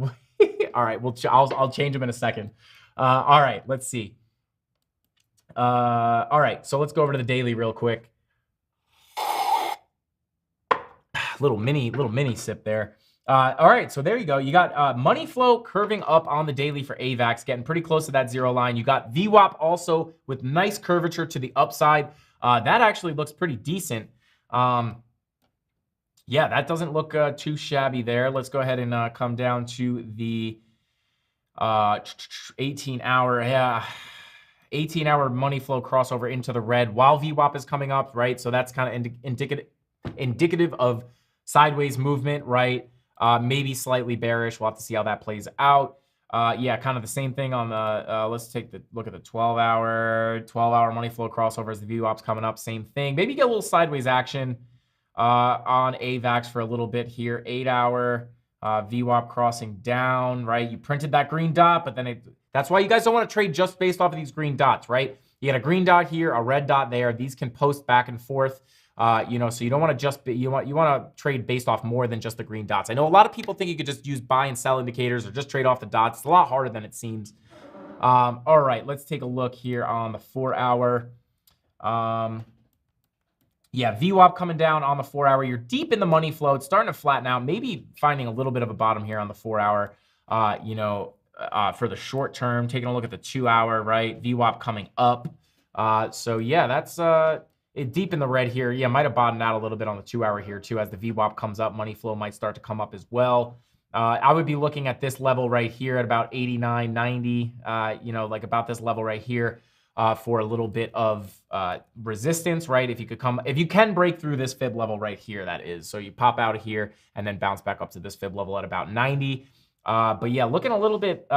All right. I'll change them in a second. All right. Let's see. All right. So let's go over to the daily real quick. Little mini sip there. All right, so there you go. You got money flow curving up on the daily for AVAX, getting pretty close to that zero line. You got VWAP also with nice curvature to the upside. That actually looks pretty decent. Yeah, that doesn't look too shabby there. Let's go ahead and come down to the 18-hour. Yeah, 18-hour money flow crossover into the red while VWAP is coming up, right? So that's kind of indicative of sideways movement, right? Maybe slightly bearish. We'll have to see how that plays out. Yeah, kind of the same thing on the, let's take the look at the 12-hour money flow crossover as the VWAP's coming up. Same thing. Maybe get a little sideways action on AVAX for a little bit here. 8-hour VWAP crossing down, right? You printed that green dot, but then that's why you guys don't want to trade just based off of these green dots, right? You got a green dot here, a red dot there. These can post back and forth. You know, so you don't want to just be, you want to trade based off more than just the green dots. I know a lot of people think you could just use buy and sell indicators or just trade off the dots. It's a lot harder than it seems. All right, let's take a look here on the 4-hour. Yeah, VWAP coming down on the 4-hour. You're deep in the money flow. It's starting to flatten out. Maybe finding a little bit of a bottom here on the 4-hour. You know, for the short term, taking a look at the 2-hour, right? VWAP coming up. So yeah, that's deep in the red here. Yeah, might have bottomed out a little bit on the 2-hour here too. As the VWAP comes up, money flow might start to come up as well. I would be looking at this level right here at about 89, 90, you know, like about this level right here for a little bit of resistance, right? If you can break through this fib level right here, that is. So you pop out of here and then bounce back up to this fib level at about 90. But yeah, looking a little bit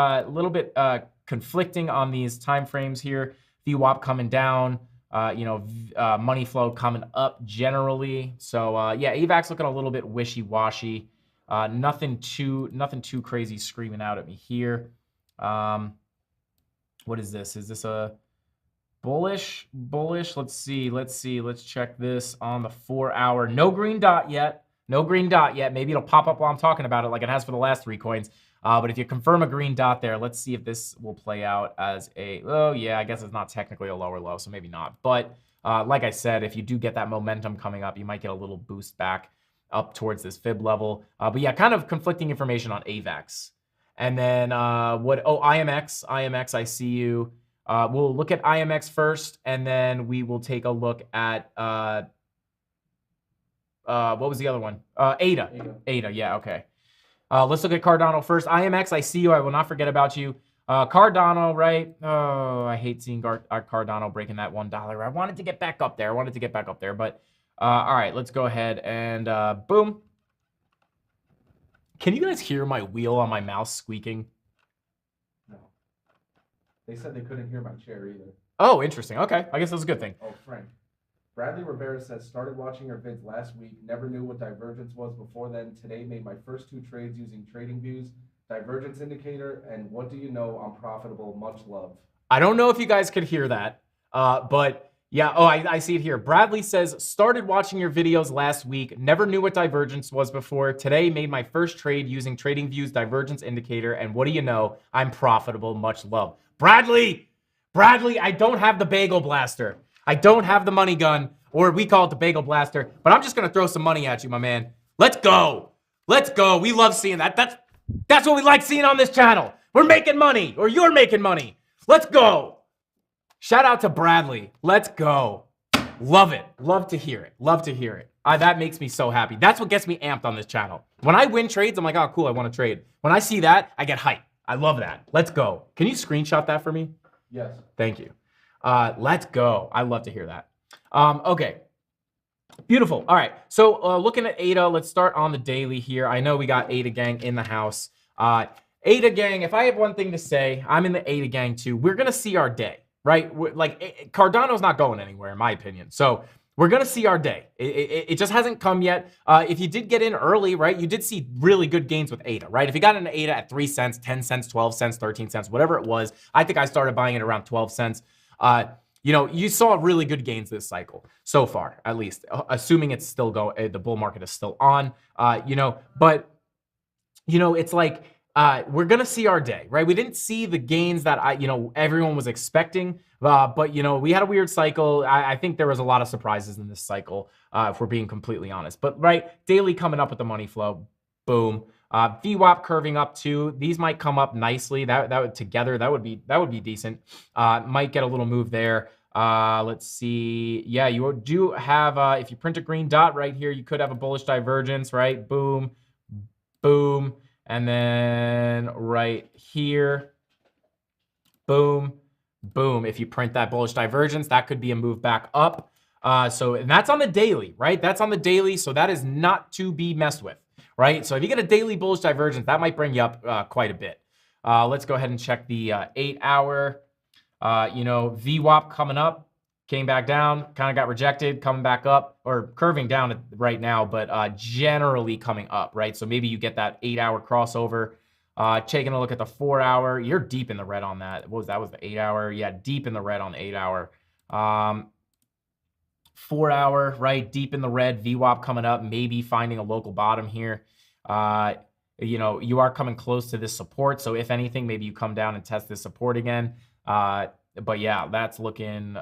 conflicting on these time frames here. VWAP coming down. You know, money flow coming up generally. So yeah, AVAX looking a little bit wishy-washy. Nothing too crazy screaming out at me here. What is this? Is this a bullish? Let's see. Let's check this on the 4-hour. No green dot yet. Maybe it'll pop up while I'm talking about it like it has for the last 3 coins. But if you confirm a green dot there, let's see if this will play out as a, oh yeah, I guess it's not technically a lower low, so maybe not. But like I said, if you do get that momentum coming up, you might get a little boost back up towards this fib level. But yeah, kind of conflicting information on AVAX. And then IMX, I see you. We'll look at IMX first, and then we will take a look at, what was the other one? ADA, yeah, okay. Let's look at Cardano first. IMX, I see you. I will not forget about you. Cardano, right? Oh, I hate seeing Cardano breaking that $1. I wanted to get back up there. But all right, let's go ahead and boom. Can you guys hear my wheel on my mouse squeaking? No. They said they couldn't hear my chair either. Oh, interesting. Okay, I guess that's a good thing. Oh, Frank. Bradley Rivera says, started watching your vids last week, never knew what divergence was before then. Today made my first 2 trades using trading views, divergence indicator, and what do you know? I'm profitable. Much love. I don't know if you guys could hear that, but yeah, oh, I see it here. Bradley says, started watching your videos last week, never knew what divergence was before. Today made my first trade using trading views, divergence indicator, and what do you know? I'm profitable. Much love. Bradley, I don't have the bagel blaster. I don't have the money gun, or we call it the bagel blaster, but I'm just going to throw some money at you, my man. Let's go. We love seeing that. That's what we like seeing on this channel. We're making money, or you're making money. Let's go. Shout out to Bradley. Let's go. Love it. Love to hear it. That makes me so happy. That's what gets me amped on this channel. When I win trades, I'm like, oh, cool, I want to trade. When I see that, I get hyped. I love that. Let's go. Can you screenshot that for me? Yes. Thank you. Let's go. I love to hear that. Okay. Beautiful. All right. So looking at ADA, let's start on the daily here. I know we got ADA gang in the house. ADA gang, if I have one thing to say, I'm in the ADA gang too. We're going to see our day, right? Cardano's not going anywhere, in my opinion. So we're going to see our day. It just hasn't come yet. If you did get in early, right, you did see really good gains with ADA, right? If you got into ADA at 3 cents, 10 cents, 12 cents, 13 cents, whatever it was, I think I started buying it around 12 cents. You know, you saw really good gains this cycle so far, at least, assuming it's still the bull market is still on, you know, but, you know, it's like, we're going to see our day, right? We didn't see the gains that everyone was expecting, but, you know, we had a weird cycle. I think there was a lot of surprises in this cycle, if we're being completely honest, but right. Daily coming up with the money flow, boom. VWAP curving up too. These might come up nicely. That would together, that would be decent. Might get a little move there. Let's see. Yeah, you do have, if you print a green dot right here, you could have a bullish divergence, right? Boom, boom. And then right here, boom, Boom. If you print that bullish divergence, that could be a move back up. And that's on the daily, right? That's on the daily. So that is not to be messed with, right? So if you get a daily bullish divergence, that might bring you up quite a bit. Let's go ahead and check the 8 hour. VWAP coming up, came back down, kind of got rejected, coming back up, or curving down right now, but generally coming up, right? So maybe you get that 8 hour crossover. Taking a look at the 4 hour, you're deep in the red on that. What was that? Was the 8 hour? Yeah, deep in the red on the 8 hour. 4 hour, right? Deep in the red. VWAP coming up, maybe finding a local bottom here. You are coming close to this support. So if anything, maybe you come down and test this support again. But yeah, that's looking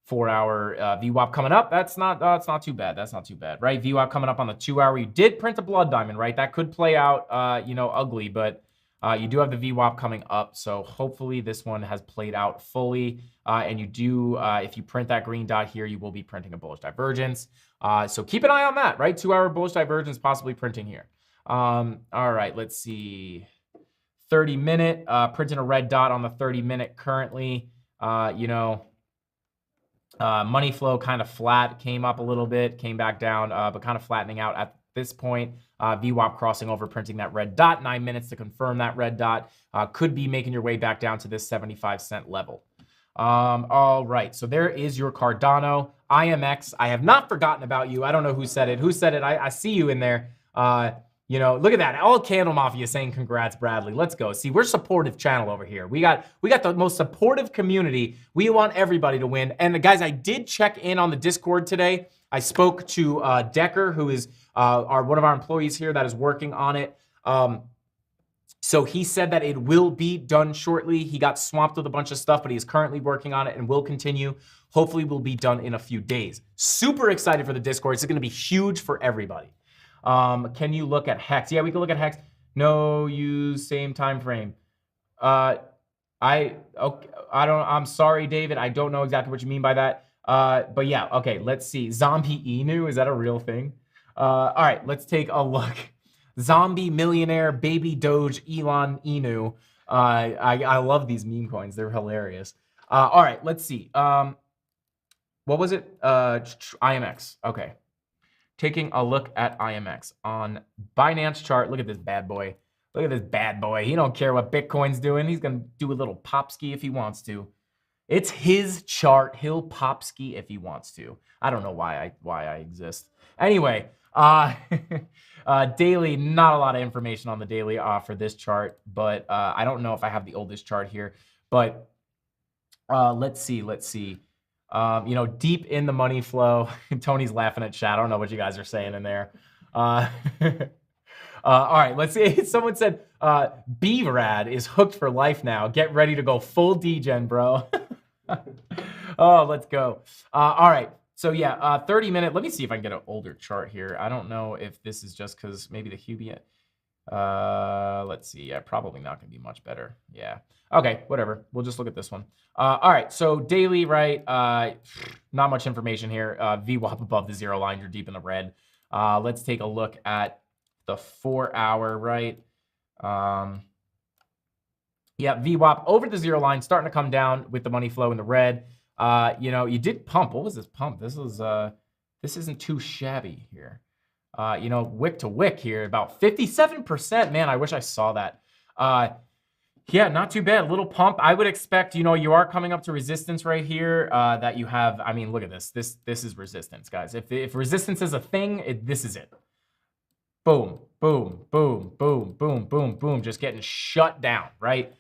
4 hour VWAP coming up. That's not too bad. That's not too bad, right? VWAP coming up on the 2 hour. You did print a blood diamond, right? That could play out, ugly, but you do have the VWAP coming up. So hopefully this one has played out fully. And you do, if you print that green dot here, you will be printing a bullish divergence. So keep an eye on that, right? 2 hour bullish divergence possibly printing here. All right, let's see. 30 minute, printing a red dot on the 30 minute currently. Money flow kind of flat, came up a little bit, came back down, but kind of flattening out at this point. VWAP crossing over, printing that red dot, 9 minutes to confirm that red dot. Could be making your way back down to this 75-cent level. All right, so there is your Cardano. IMX, I have not forgotten about you. I don't know who said it. Who said it? I see you in there. Look at that. All CandleMafia saying congrats, Bradley. Let's go. See, we're a supportive channel over here. We got the most supportive community. We want everybody to win. And guys, I did check in on the Discord today. I spoke to Decker, who is one of our employees here that is working on it. So he said that it will be done shortly. He got swamped with a bunch of stuff, but he is currently working on it and will continue. Hopefully will be done in a few days. Super excited for the Discord. It's going to be huge for everybody. Can you look at Hex? Yeah, we can look at Hex. No use same time frame. I'm sorry, David. I don't know exactly what you mean by that. But yeah, okay, let's see. Zombie Inu, is that a real thing? All right, let's take a look. Zombie millionaire baby Doge Elon Inu. I love these meme coins. They're hilarious. All right, let's see. What was it? IMX. Okay. Taking a look at IMX on Binance chart. Look at this bad boy. Look at this bad boy. He don't care what Bitcoin's doing. He's going to do a little pop ski if he wants to. It's his chart. He'll pop ski if he wants to. I don't know why I exist. Anyway, daily, not a lot of information on the daily for this chart, but I don't know if I have the oldest chart here, but let's see. Deep in the money flow. Tony's laughing at chat. I don't know what you guys are saying in there. All right, let's see. Someone said, B-Rad is hooked for life now. Get ready to go full degen, bro. Oh, let's go. All right. So yeah, 30 minute. Let me see if I can get an older chart here. I don't know if this is just because maybe the Hubie. Let's see. Yeah, probably not going to be much better. Yeah. Okay, whatever. We'll just look at this one. All right, so daily, right? Not much information here. VWAP above the zero line. You're deep in the red. Let's take a look at the 4 hour, right? Yeah, VWAP over the zero line, starting to come down with the money flow in the red. You did pump. What was this pump? This isn't too shabby here. Wick to wick here, about 57%. Man, I wish I saw that. Yeah, not too bad. A little pump. I would expect, you are coming up to resistance right here that you have. I mean, look at this. This is resistance, guys. If resistance is a thing, this is it. Boom, boom, boom, boom, boom, boom, boom. Just getting shut down, right?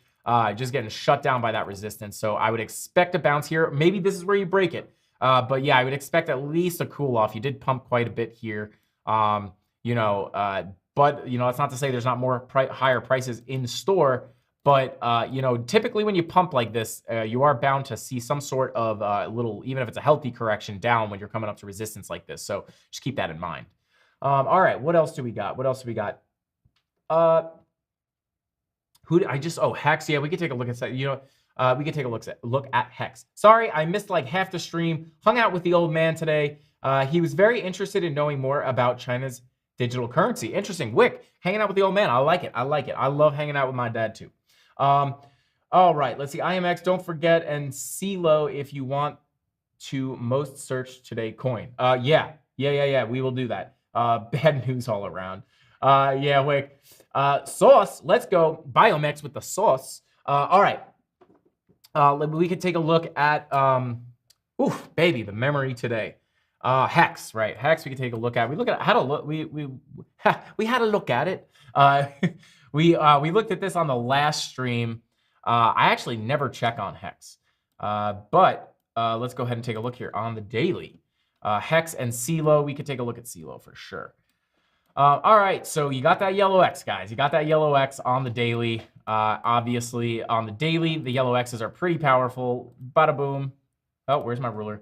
Just getting shut down by that resistance. So I would expect a bounce here. Maybe this is where you break it. But yeah, I would expect at least a cool off. You did pump quite a bit here. But it's not to say there's not more higher prices in store. But, typically when you pump like this, you are bound to see some sort of little, even if it's a healthy correction down when you're coming up to resistance like this. So just keep that in mind. All right, what else do we got? Hex. Yeah, we could take a look at that. We could take a look at Hex. Sorry, I missed like half the stream. Hung out with the old man today. He was very interested in knowing more about China's digital currency. Interesting. Wick, hanging out with the old man. I like it. I love hanging out with my dad too. All right, let's see. IMX, don't forget, and CeeLo if you want to most searched today coin. Yeah. We will do that. Bad news all around. Yeah, wait. Sauce, let's go. Biomex with the sauce. All right. We could take a look at, oof, baby, the memory today. Hex, right? Hex, we could take a look at. We had a look. We had a look at it. We looked at this on the last stream. I actually never check on Hex, but let's go ahead and take a look here on the daily. Hex and CeeLo, we could take a look at CeeLo for sure. All right, so you got that yellow X, guys. You got that yellow X on the daily. Obviously, on the daily, the yellow X's are pretty powerful. Bada boom. Oh, where's my ruler?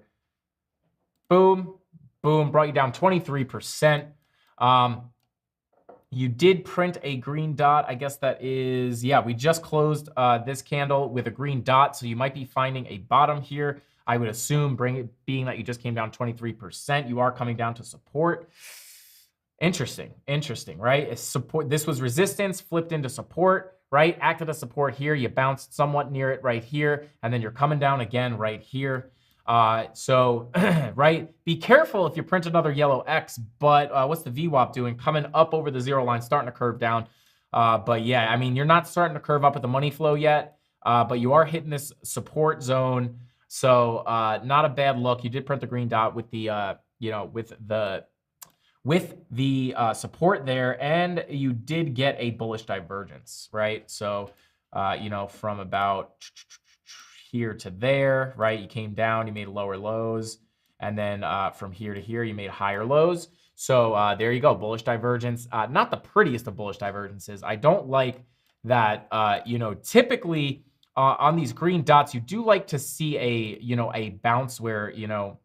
Boom, boom, brought you down 23%. You did print a green dot. I guess that is, yeah, we just closed this candle with a green dot, so you might be finding a bottom here. I would assume, being that you just came down 23%, you are coming down to support. Interesting, right? Support. This was resistance, flipped into support, right? Acted as support here. You bounced somewhat near it right here, and then you're coming down again right here. So, right, be careful if you print another yellow X, but what's the VWAP doing? Coming up over the zero line, starting to curve down. But yeah, I mean, you're not starting to curve up with the money flow yet, but you are hitting this support zone. So not a bad look. You did print the green dot with the, with the support there, and you did get a bullish divergence, right? So, from about here to there, right? You came down, you made lower lows, and then from here to here, you made higher lows. So there you go, bullish divergence. Not the prettiest of bullish divergences. I don't like that, typically on these green dots, you do like to see a bounce where, you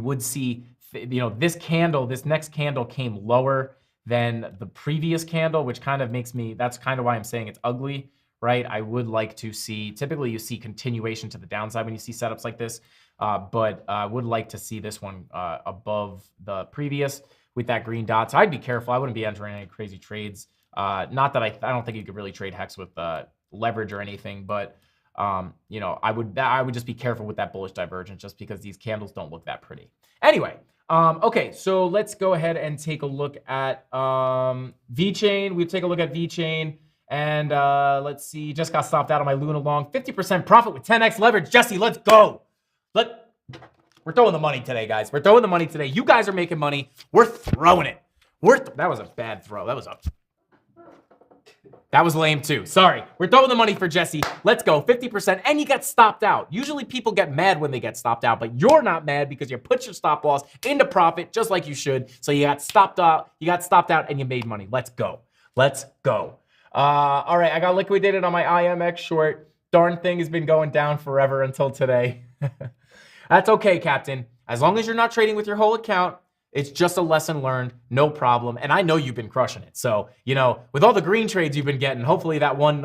would see, this next candle came lower than the previous candle, which kind of makes me, that's kind of why I'm saying it's ugly, right? I would like to see, typically you see continuation to the downside when you see setups like this, but I would like to see this one above the previous with that green dot. So I'd be careful. I wouldn't be entering any crazy trades. Not that I don't think you could really trade Hex with leverage or anything, but I would just be careful with that bullish divergence just because these candles don't look that pretty. Anyway, okay, so let's go ahead and take a look at VeChain. We'll take a look at VeChain, and let's see, just got stopped out on my Luna Long. 50% profit with 10x leverage. Jesse, let's go. We're throwing the money today, guys. We're throwing the money today. You guys are making money. We're throwing it. That was a bad throw. That was lame too. Sorry. We're throwing the money for Jesse. Let's go. 50%. And you got stopped out. Usually people get mad when they get stopped out, but you're not mad because you put your stop loss into profit just like you should. So you got stopped out. And you made money. Let's go. Let's go. All right. I got liquidated on my IMX short. Darn thing has been going down forever until today. That's okay, Captain. As long as you're not trading with your whole account, it's just a lesson learned, no problem. And I know you've been crushing it. So, with all the green trades you've been getting, hopefully that one,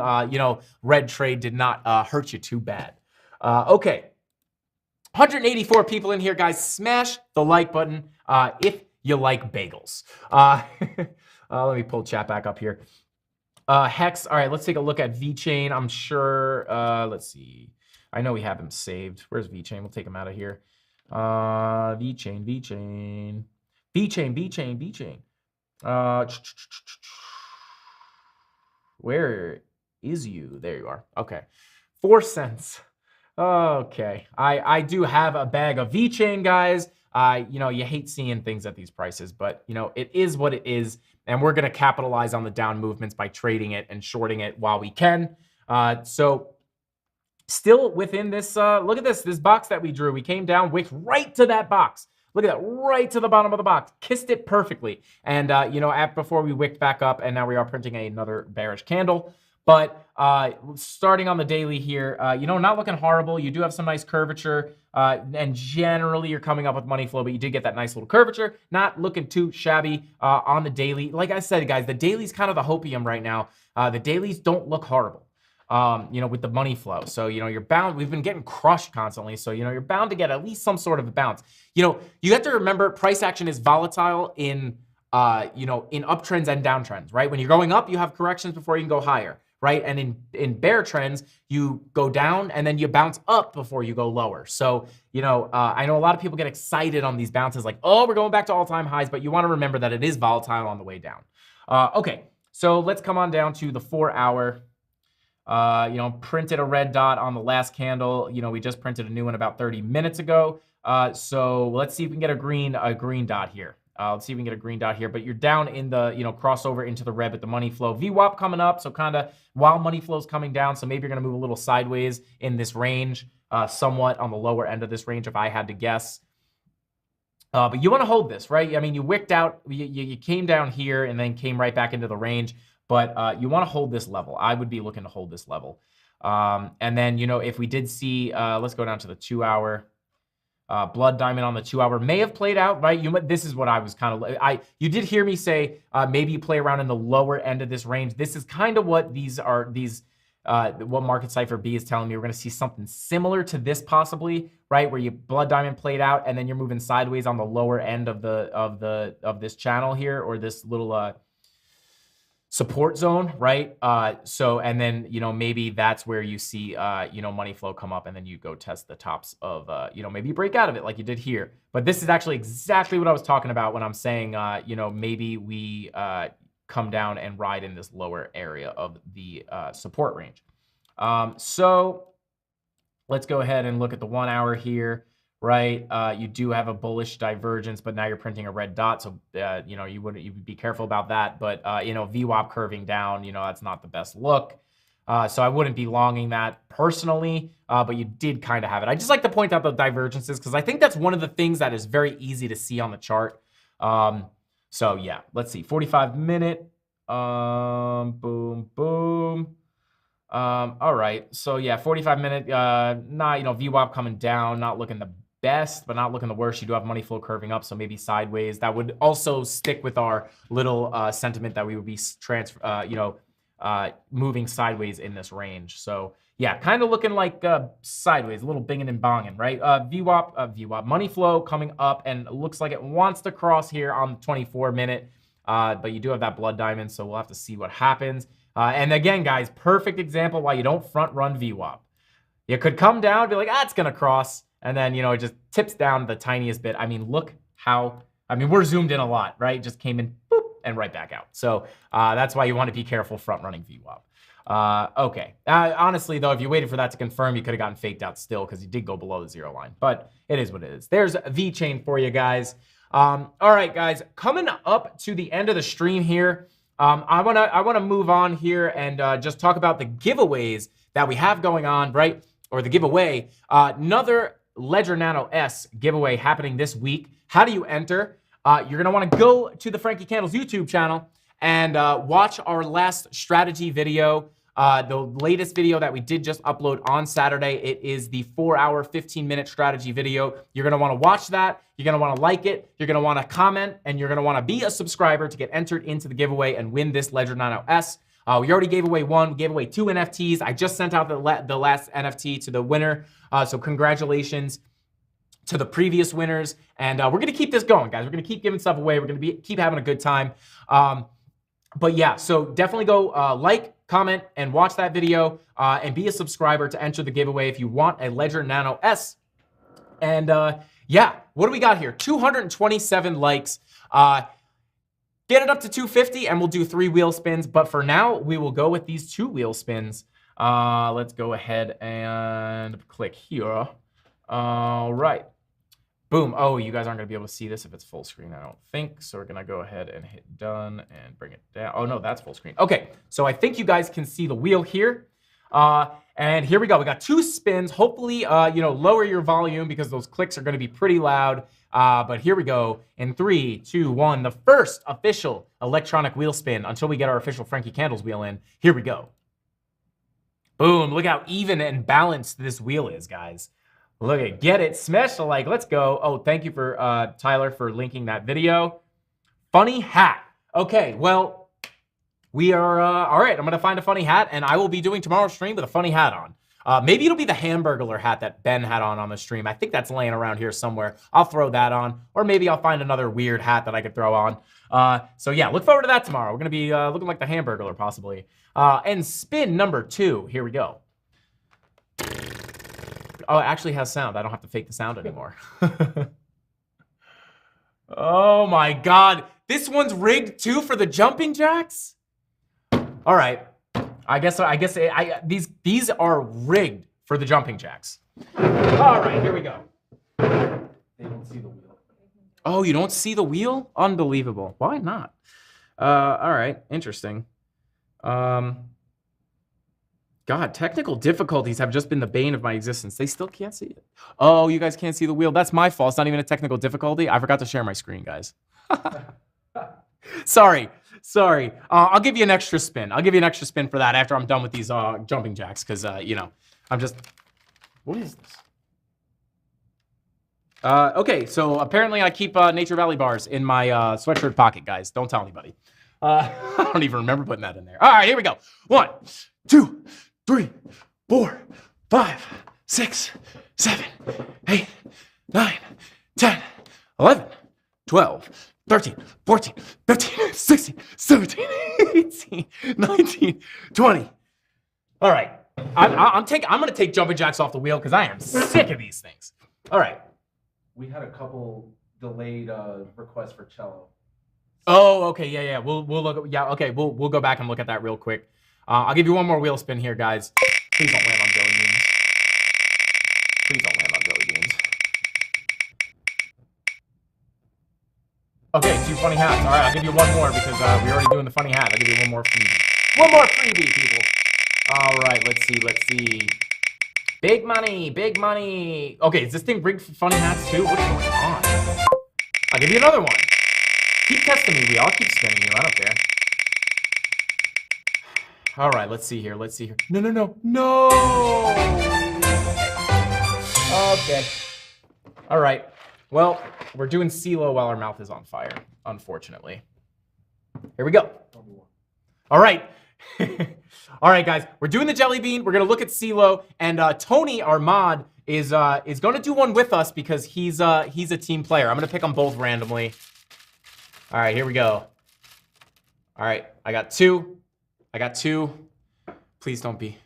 red trade did not hurt you too bad. Okay. 184 people in here, guys. Smash the like button if you like bagels. Let me pull chat back up here. Hex. All right, let's take a look at VeChain. I'm sure, let's see. I know we have him saved. Where's VeChain? We'll take him out of here. VeChain. Where is you? There you are. Okay. 4 cents. Okay. I do have a bag of VeChain, guys. You hate seeing things at these prices, but it is what it is. And we're going to capitalize on the down movements by trading it and shorting it while we can. So still within this, look at this box that we drew. We came down, wicked right to that box. Look at that, right to the bottom of the box. Kissed it perfectly. And, before we wicked back up, and now we are printing another bearish candle. But starting on the daily here, not looking horrible. You do have some nice curvature, and generally you're coming up with money flow, but you did get that nice little curvature. Not looking too shabby on the daily. Like I said, guys, the daily's kind of the hopium right now. The dailies don't look horrible. With the money flow. So, you're bound, we've been getting crushed constantly. So, you're bound to get at least some sort of a bounce. You have to remember price action is volatile in uptrends and downtrends, right? When you're going up, you have corrections before you can go higher, right? And in bear trends, you go down and then you bounce up before you go lower. So, you know, I know a lot of people get excited on these bounces like, oh, we're going back to all-time highs, but you want to remember that it is volatile on the way down. Okay, so let's come on down to the 4-hour. You know, printed a red dot on the last candle. You know, we just printed a new one about 30 minutes ago. So let's see if we can get a green dot here. Let's see if we can get a green dot here, but you're down in the, you know, crossover into the red with the money flow. VWAP coming up, so kind of while money flow is coming down, so maybe you're going to move a little sideways in this range, somewhat on the lower end of this range if I had to guess. But you want to hold this, right? I mean, you wicked out, you came down here and then came right back into the range, but you want to hold this level. I would be looking to hold this level. And then, you know, if we did see, let's go down to the 2-hour. Blood diamond on the 2-hour may have played out, right? This is what I was kind of, you did hear me say, maybe you play around in the lower end of this range. This is kind of what what Market Cypher B is telling me. We're going to see something similar to this possibly, right? Where you blood diamond played out and then you're moving sideways on the lower end of this channel here, or this little, support zone, right? So, and then, you know, maybe that's where you see, you know, money flow come up and then you go test the tops of, you know, maybe break out of it like you did here. But this is actually exactly what I was talking about when I'm saying, you know, maybe we come down and ride in this lower area of the support range. So let's go ahead and look at the 1-hour here. Right, you do have a bullish divergence, but now you're printing a red dot, so you know, you'd be careful about that. But you know, VWAP curving down, you know, that's not the best look. So I wouldn't be longing that personally, but you did kind of have it. I just like to point out the divergences because I think that's one of the things that is very easy to see on the chart. So yeah, let's see, 45-minute, boom, boom. All right, so yeah, 45-minute, you know, VWAP coming down, not looking the best, but not looking the worst. You do have money flow curving up, so maybe sideways. That would also stick with our little sentiment that we would be moving sideways in this range. So yeah, kind of looking like sideways, a little binging and bonging, right? VWAP, money flow coming up, and it looks like it wants to cross here on the 24-minute, but you do have that blood diamond, so we'll have to see what happens. And again, guys, perfect example why you don't front run VWAP. You could come down, be like, it's going to cross. And then, you know, it just tips down the tiniest bit. I mean, look how, we're zoomed in a lot, right? Just came in, boop, and right back out. So that's why you want to be careful front running VWAP. Okay. Honestly, though, if you waited for that to confirm, you could have gotten faked out still because you did go below the 0 line. But it is what it is. There's a V-chain for you guys. All right, guys, coming up to the end of the stream here. I wanna move on here and just talk about the giveaways that we have going on, right? Or the giveaway. Another Ledger Nano S giveaway happening this week. How do you enter? You're gonna want to go to the Frankie Candles YouTube channel and watch our last strategy video. The latest video that we did just upload on Saturday. It is the 4-hour, 15-minute strategy video. You're going to want to watch that. You're going to want to like it. You're going to want to comment, and you're going to want to be a subscriber to get entered into the giveaway and win this Ledger Nano S. We already gave away one. We gave away 2 NFTs. I just sent out the last NFT to the winner. So congratulations to the previous winners. And we're going to keep this going, guys. We're going to keep giving stuff away. We're going to keep having a good time. But yeah, so definitely go like, comment, and watch that video, and be a subscriber to enter the giveaway if you want a Ledger Nano S. And yeah, what do we got here? 227 likes. Get it up to 250, and we'll do 3 wheel spins. But for now, we will go with these 2 wheel spins. Let's go ahead and click here. All right. Boom. Oh, you guys aren't going to be able to see this if it's full screen, I don't think. So we're going to go ahead and hit done and bring it down. Oh, no, that's full screen. Okay, so I think you guys can see the wheel here. And here we go. We got 2 spins. Hopefully, you know, lower your volume because those clicks are going to be pretty loud. But here we go. In 3, 2, 1, the first official electronic wheel spin until we get our official Frankie Candles wheel in. Here we go. Boom. Look how even and balanced this wheel is, guys. Look at, get it, smash the like, let's go. Oh, thank you for Tyler for linking that video. Funny hat. Okay, well, we are, all right, I'm gonna find a funny hat and I will be doing tomorrow's stream with a funny hat on. Maybe it'll be the Hamburglar hat that Ben had on the stream. I think that's laying around here somewhere. I'll throw that on. Or maybe I'll find another weird hat that I could throw on. So yeah, look forward to that tomorrow. We're going to be looking like the Hamburglar possibly. And spin number 2. Here we go. Oh, it actually has sound. I don't have to fake the sound anymore. Oh my God. This one's rigged too for the jumping jacks? All right. I guess these are rigged for the jumping jacks. All right, here we go. They don't see the wheel. Oh, you don't see the wheel? Unbelievable. Why not? All right, interesting. God, technical difficulties have just been the bane of my existence. They still can't see it. Oh, you guys can't see the wheel. That's my fault. It's not even a technical difficulty. I forgot to share my screen, guys. Sorry. I'll give you an extra spin. I'll give you an extra spin for that after I'm done with these jumping jacks because, you know, I'm just... What is this? Okay, so apparently I keep Nature Valley bars in my sweatshirt pocket, guys. Don't tell anybody. I don't even remember putting that in there. All right, here we go. 1, 2, 3, 4, 5, 6, 7, 8, 9, 10, 11, 12, 13, 14, 15, 16, 17, 18, 19, 20. All right. I'm going to take jumping jacks off the wheel because I am sick of these things. All right. We had a couple delayed requests for cello. Oh, okay. Yeah. We'll look. Yeah. Okay. We'll go back and look at that real quick. I'll give you one more wheel spin here, guys. Please don't land on jelly beans. Please don't land on jelly beans. Okay, 2 funny hats. All right, I'll give you one more because we're already doing the funny hat. I'll give you one more freebie. One more freebie, people. All right, let's see. Big money. Okay, is this thing rigged for funny hats too? What's going on? I'll give you another one. Keep testing me, wheel. I'll keep spinning you. I don't care. All right, let's see here. No. Okay. All right. Well, we're doing CeeLo while our mouth is on fire, unfortunately. Here we go. All right. All right, guys. We're doing the jelly bean. We're going to look at CeeLo. And Tony, our mod, is going to do one with us because he's a team player. I'm going to pick them both randomly. All right, here we go. All right, I got two. Please don't be.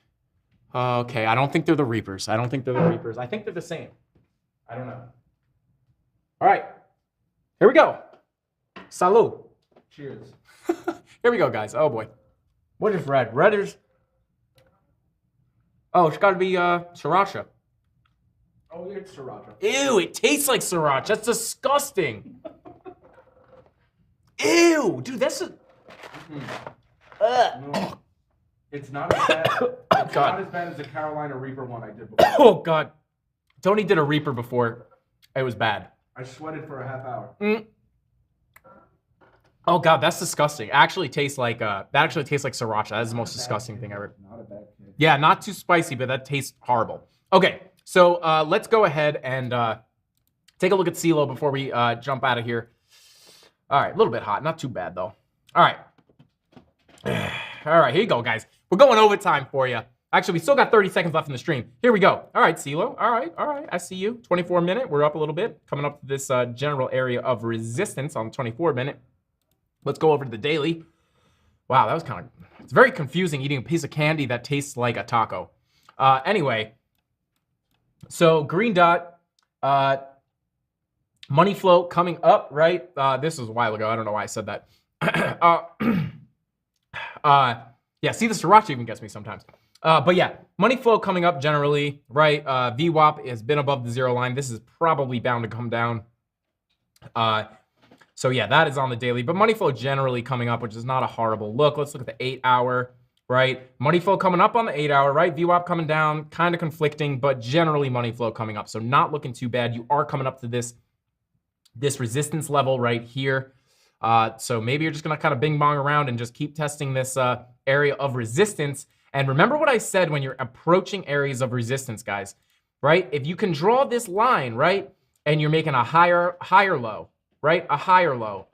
Okay, I don't think they're the Reapers. I think they're the same. I don't know. All right, here we go. Salud. Cheers. Here we go, guys. Oh, boy. What is red? Red is... Oh, it's got to be Sriracha. Oh, it's Sriracha. Ew, it tastes like Sriracha. That's disgusting. Ew, dude, that's a... No, it's not as bad. It's not as bad as the Carolina Reaper one I did before. Oh, God. Tony did a Reaper before. It was bad. I sweated for a half hour. Oh, God, that's disgusting. Actually tastes like that actually tastes like Sriracha. That is the most disgusting thing ever. Not a bad kid. Yeah, not too spicy, but that tastes horrible. Okay, so let's go ahead and take a look at CeeLo before we jump out of here. All right, a little bit hot. Not too bad, though. All right. All right, here you go, guys. We're going overtime for you. Actually, we still got 30 seconds left in the stream. Here we go. All right, CeeLo. All right. I see you. 24-minute. We're up a little bit. Coming up to this general area of resistance on 24-minute. Let's go over to the daily. Wow, that was kind of... It's very confusing eating a piece of candy that tastes like a taco. Anyway, so green dot, money flow coming up, right? This was a while ago. I don't know why I said that. Yeah, see, the Sriracha even gets me sometimes. But yeah, money flow coming up generally, right? VWAP has been above the 0 line. This is probably bound to come down. So yeah, that is on the daily. But money flow generally coming up, which is not a horrible look. Let's look at the 8-hour, right? Money flow coming up on the 8-hour, right? VWAP coming down, kind of conflicting, but generally money flow coming up. So not looking too bad. You are coming up to this resistance level right here. So maybe you're just going to kind of bing bong around and just keep testing this area of resistance. And remember what I said when you're approaching areas of resistance, guys, right? If you can draw this line, right, and you're making a higher low, right? A higher low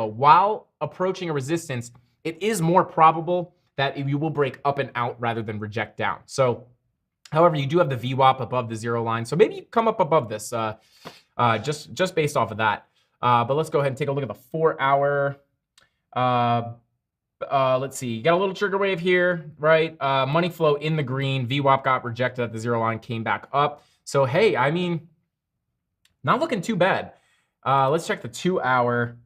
while approaching a resistance, it is more probable that you will break up and out rather than reject down. So However, you do have the VWAP above the 0 line. So maybe you come up above this just based off of that. But let's go ahead and take a look at the 4-hour. Let's see. You got a little trigger wave here, right? Money flow in the green. VWAP got rejected at the 0 line, came back up. So, hey, I mean, not looking too bad. Let's check the 2-hour.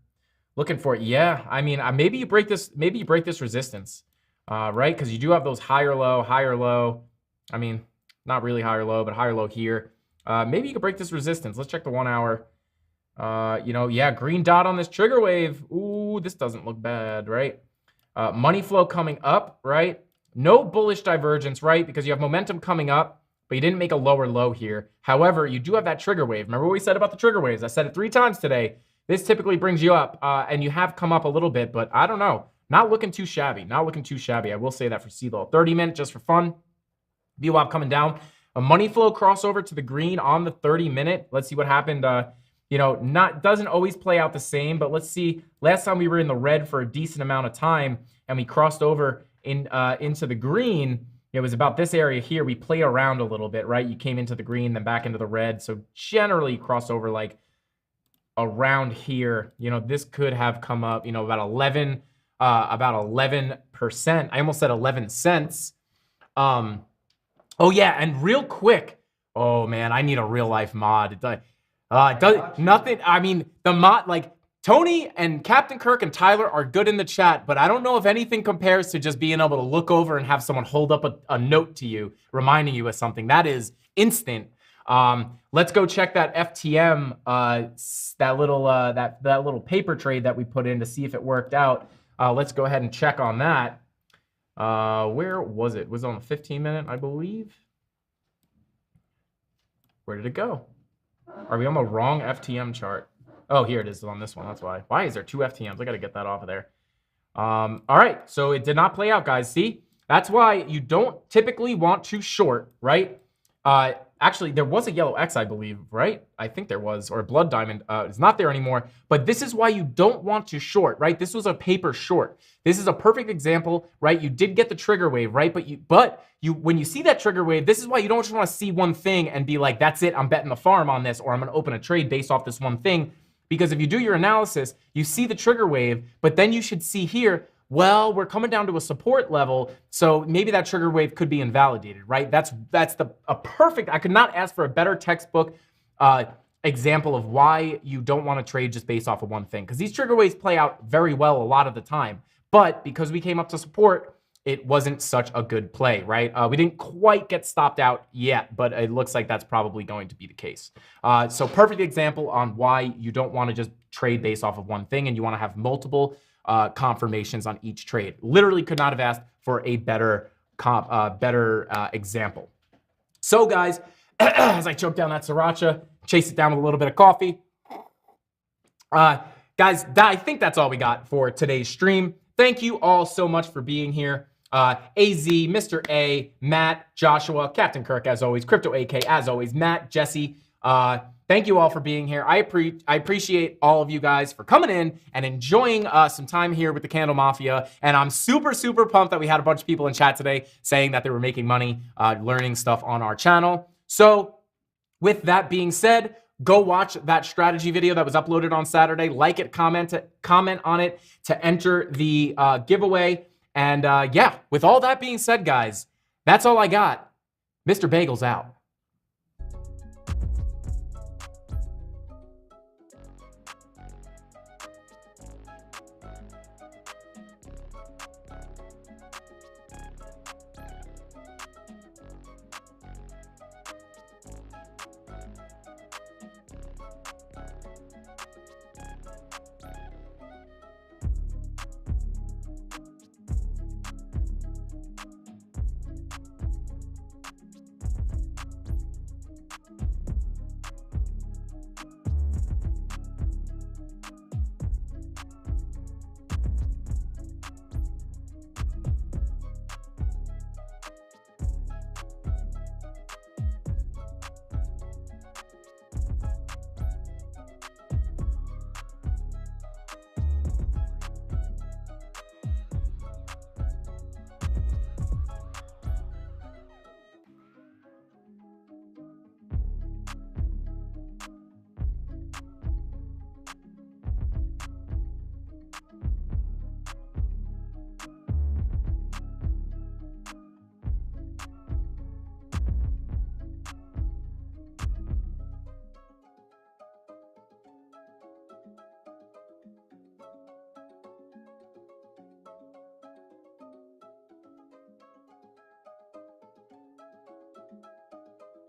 Looking for it. Yeah, I mean, maybe you break this. Maybe you break this resistance, right? Because you do have those higher low, higher low. I mean, not really higher low, but higher low here. Maybe you could break this resistance. Let's check the 1-hour. You know, yeah, green dot on this trigger wave. Ooh, this doesn't look bad, right? Money flow coming up, right? No bullish divergence, right? Because you have momentum coming up, but you didn't make a lower low here. However, you do have that trigger wave. Remember what we said about the trigger waves? I said it 3 times today. This typically brings you up, and you have come up a little bit, but I don't know. Not looking too shabby. Not looking too shabby. I will say that for CLO. 30-minute just for fun. VWAP coming down. A money flow crossover to the green on the 30-minute. Let's see what happened. You know, doesn't always play out the same, but let's see. Last time we were in the red for a decent amount of time, and we crossed over into the green. It was about this area here. We play around a little bit, right? You came into the green, then back into the red. So generally cross over like around here. You know, this could have come up, you know, about 11%. I almost said 11 cents. Oh yeah, and real quick. Oh man, I need a real life mod. It does nothing. I mean, the mod, like Tony and Captain Kirk and Tyler are good in the chat, but I don't know if anything compares to just being able to look over and have someone hold up a note to you, reminding you of something. That is instant. Let's go check that FTM, that little paper trade that we put in to see if it worked out. Let's go ahead and check on that. Where was it? It was on the 15-minute, I believe. Where did it go? Are we on the wrong FTM chart? Oh, here it is on this one. That's why. Why is there 2 FTMs? I got to get that off of there. All right. So it did not play out, guys. See? That's why you don't typically want to short, right? Actually, there was a yellow X, I believe, right? I think there was, or a blood diamond. It's not there anymore. But this is why you don't want to short, right? This was a paper short. This is a perfect example, right? You did get the trigger wave, right? But when you see that trigger wave, this is why you don't just want to see one thing and be like, that's it, I'm betting the farm on this, or I'm going to open a trade based off this one thing. Because if you do your analysis, you see the trigger wave, but then you should see here, well, we're coming down to a support level, so maybe that trigger wave could be invalidated, right? That's a perfect, I could not ask for a better textbook example of why you don't want to trade just based off of one thing. Because these trigger waves play out very well a lot of the time. But because we came up to support, it wasn't such a good play, right? We didn't quite get stopped out yet, but it looks like that's probably going to be the case. So perfect example on why you don't want to just trade based off of one thing, and you want to have multiple confirmations on each trade. Literally could not have asked for a better example. So guys, as I choke down that sriracha, chase it down with a little bit of coffee. Guys, I think that's all we got for today's stream. Thank you all so much for being here. AZ, Mr. A, Matt, Joshua, Captain Kirk, as always, Crypto AK, as always, Matt, Jesse. Thank you all for being here. I appreciate all of you guys for coming in and enjoying some time here with the CandleMafia. And I'm super, super pumped that we had a bunch of people in chat today saying that they were making money learning stuff on our channel. So with that being said, go watch that strategy video that was uploaded on Saturday. Like it, comment on it to enter the giveaway. And yeah, with all that being said, guys, that's all I got. Mr. Bagel's out.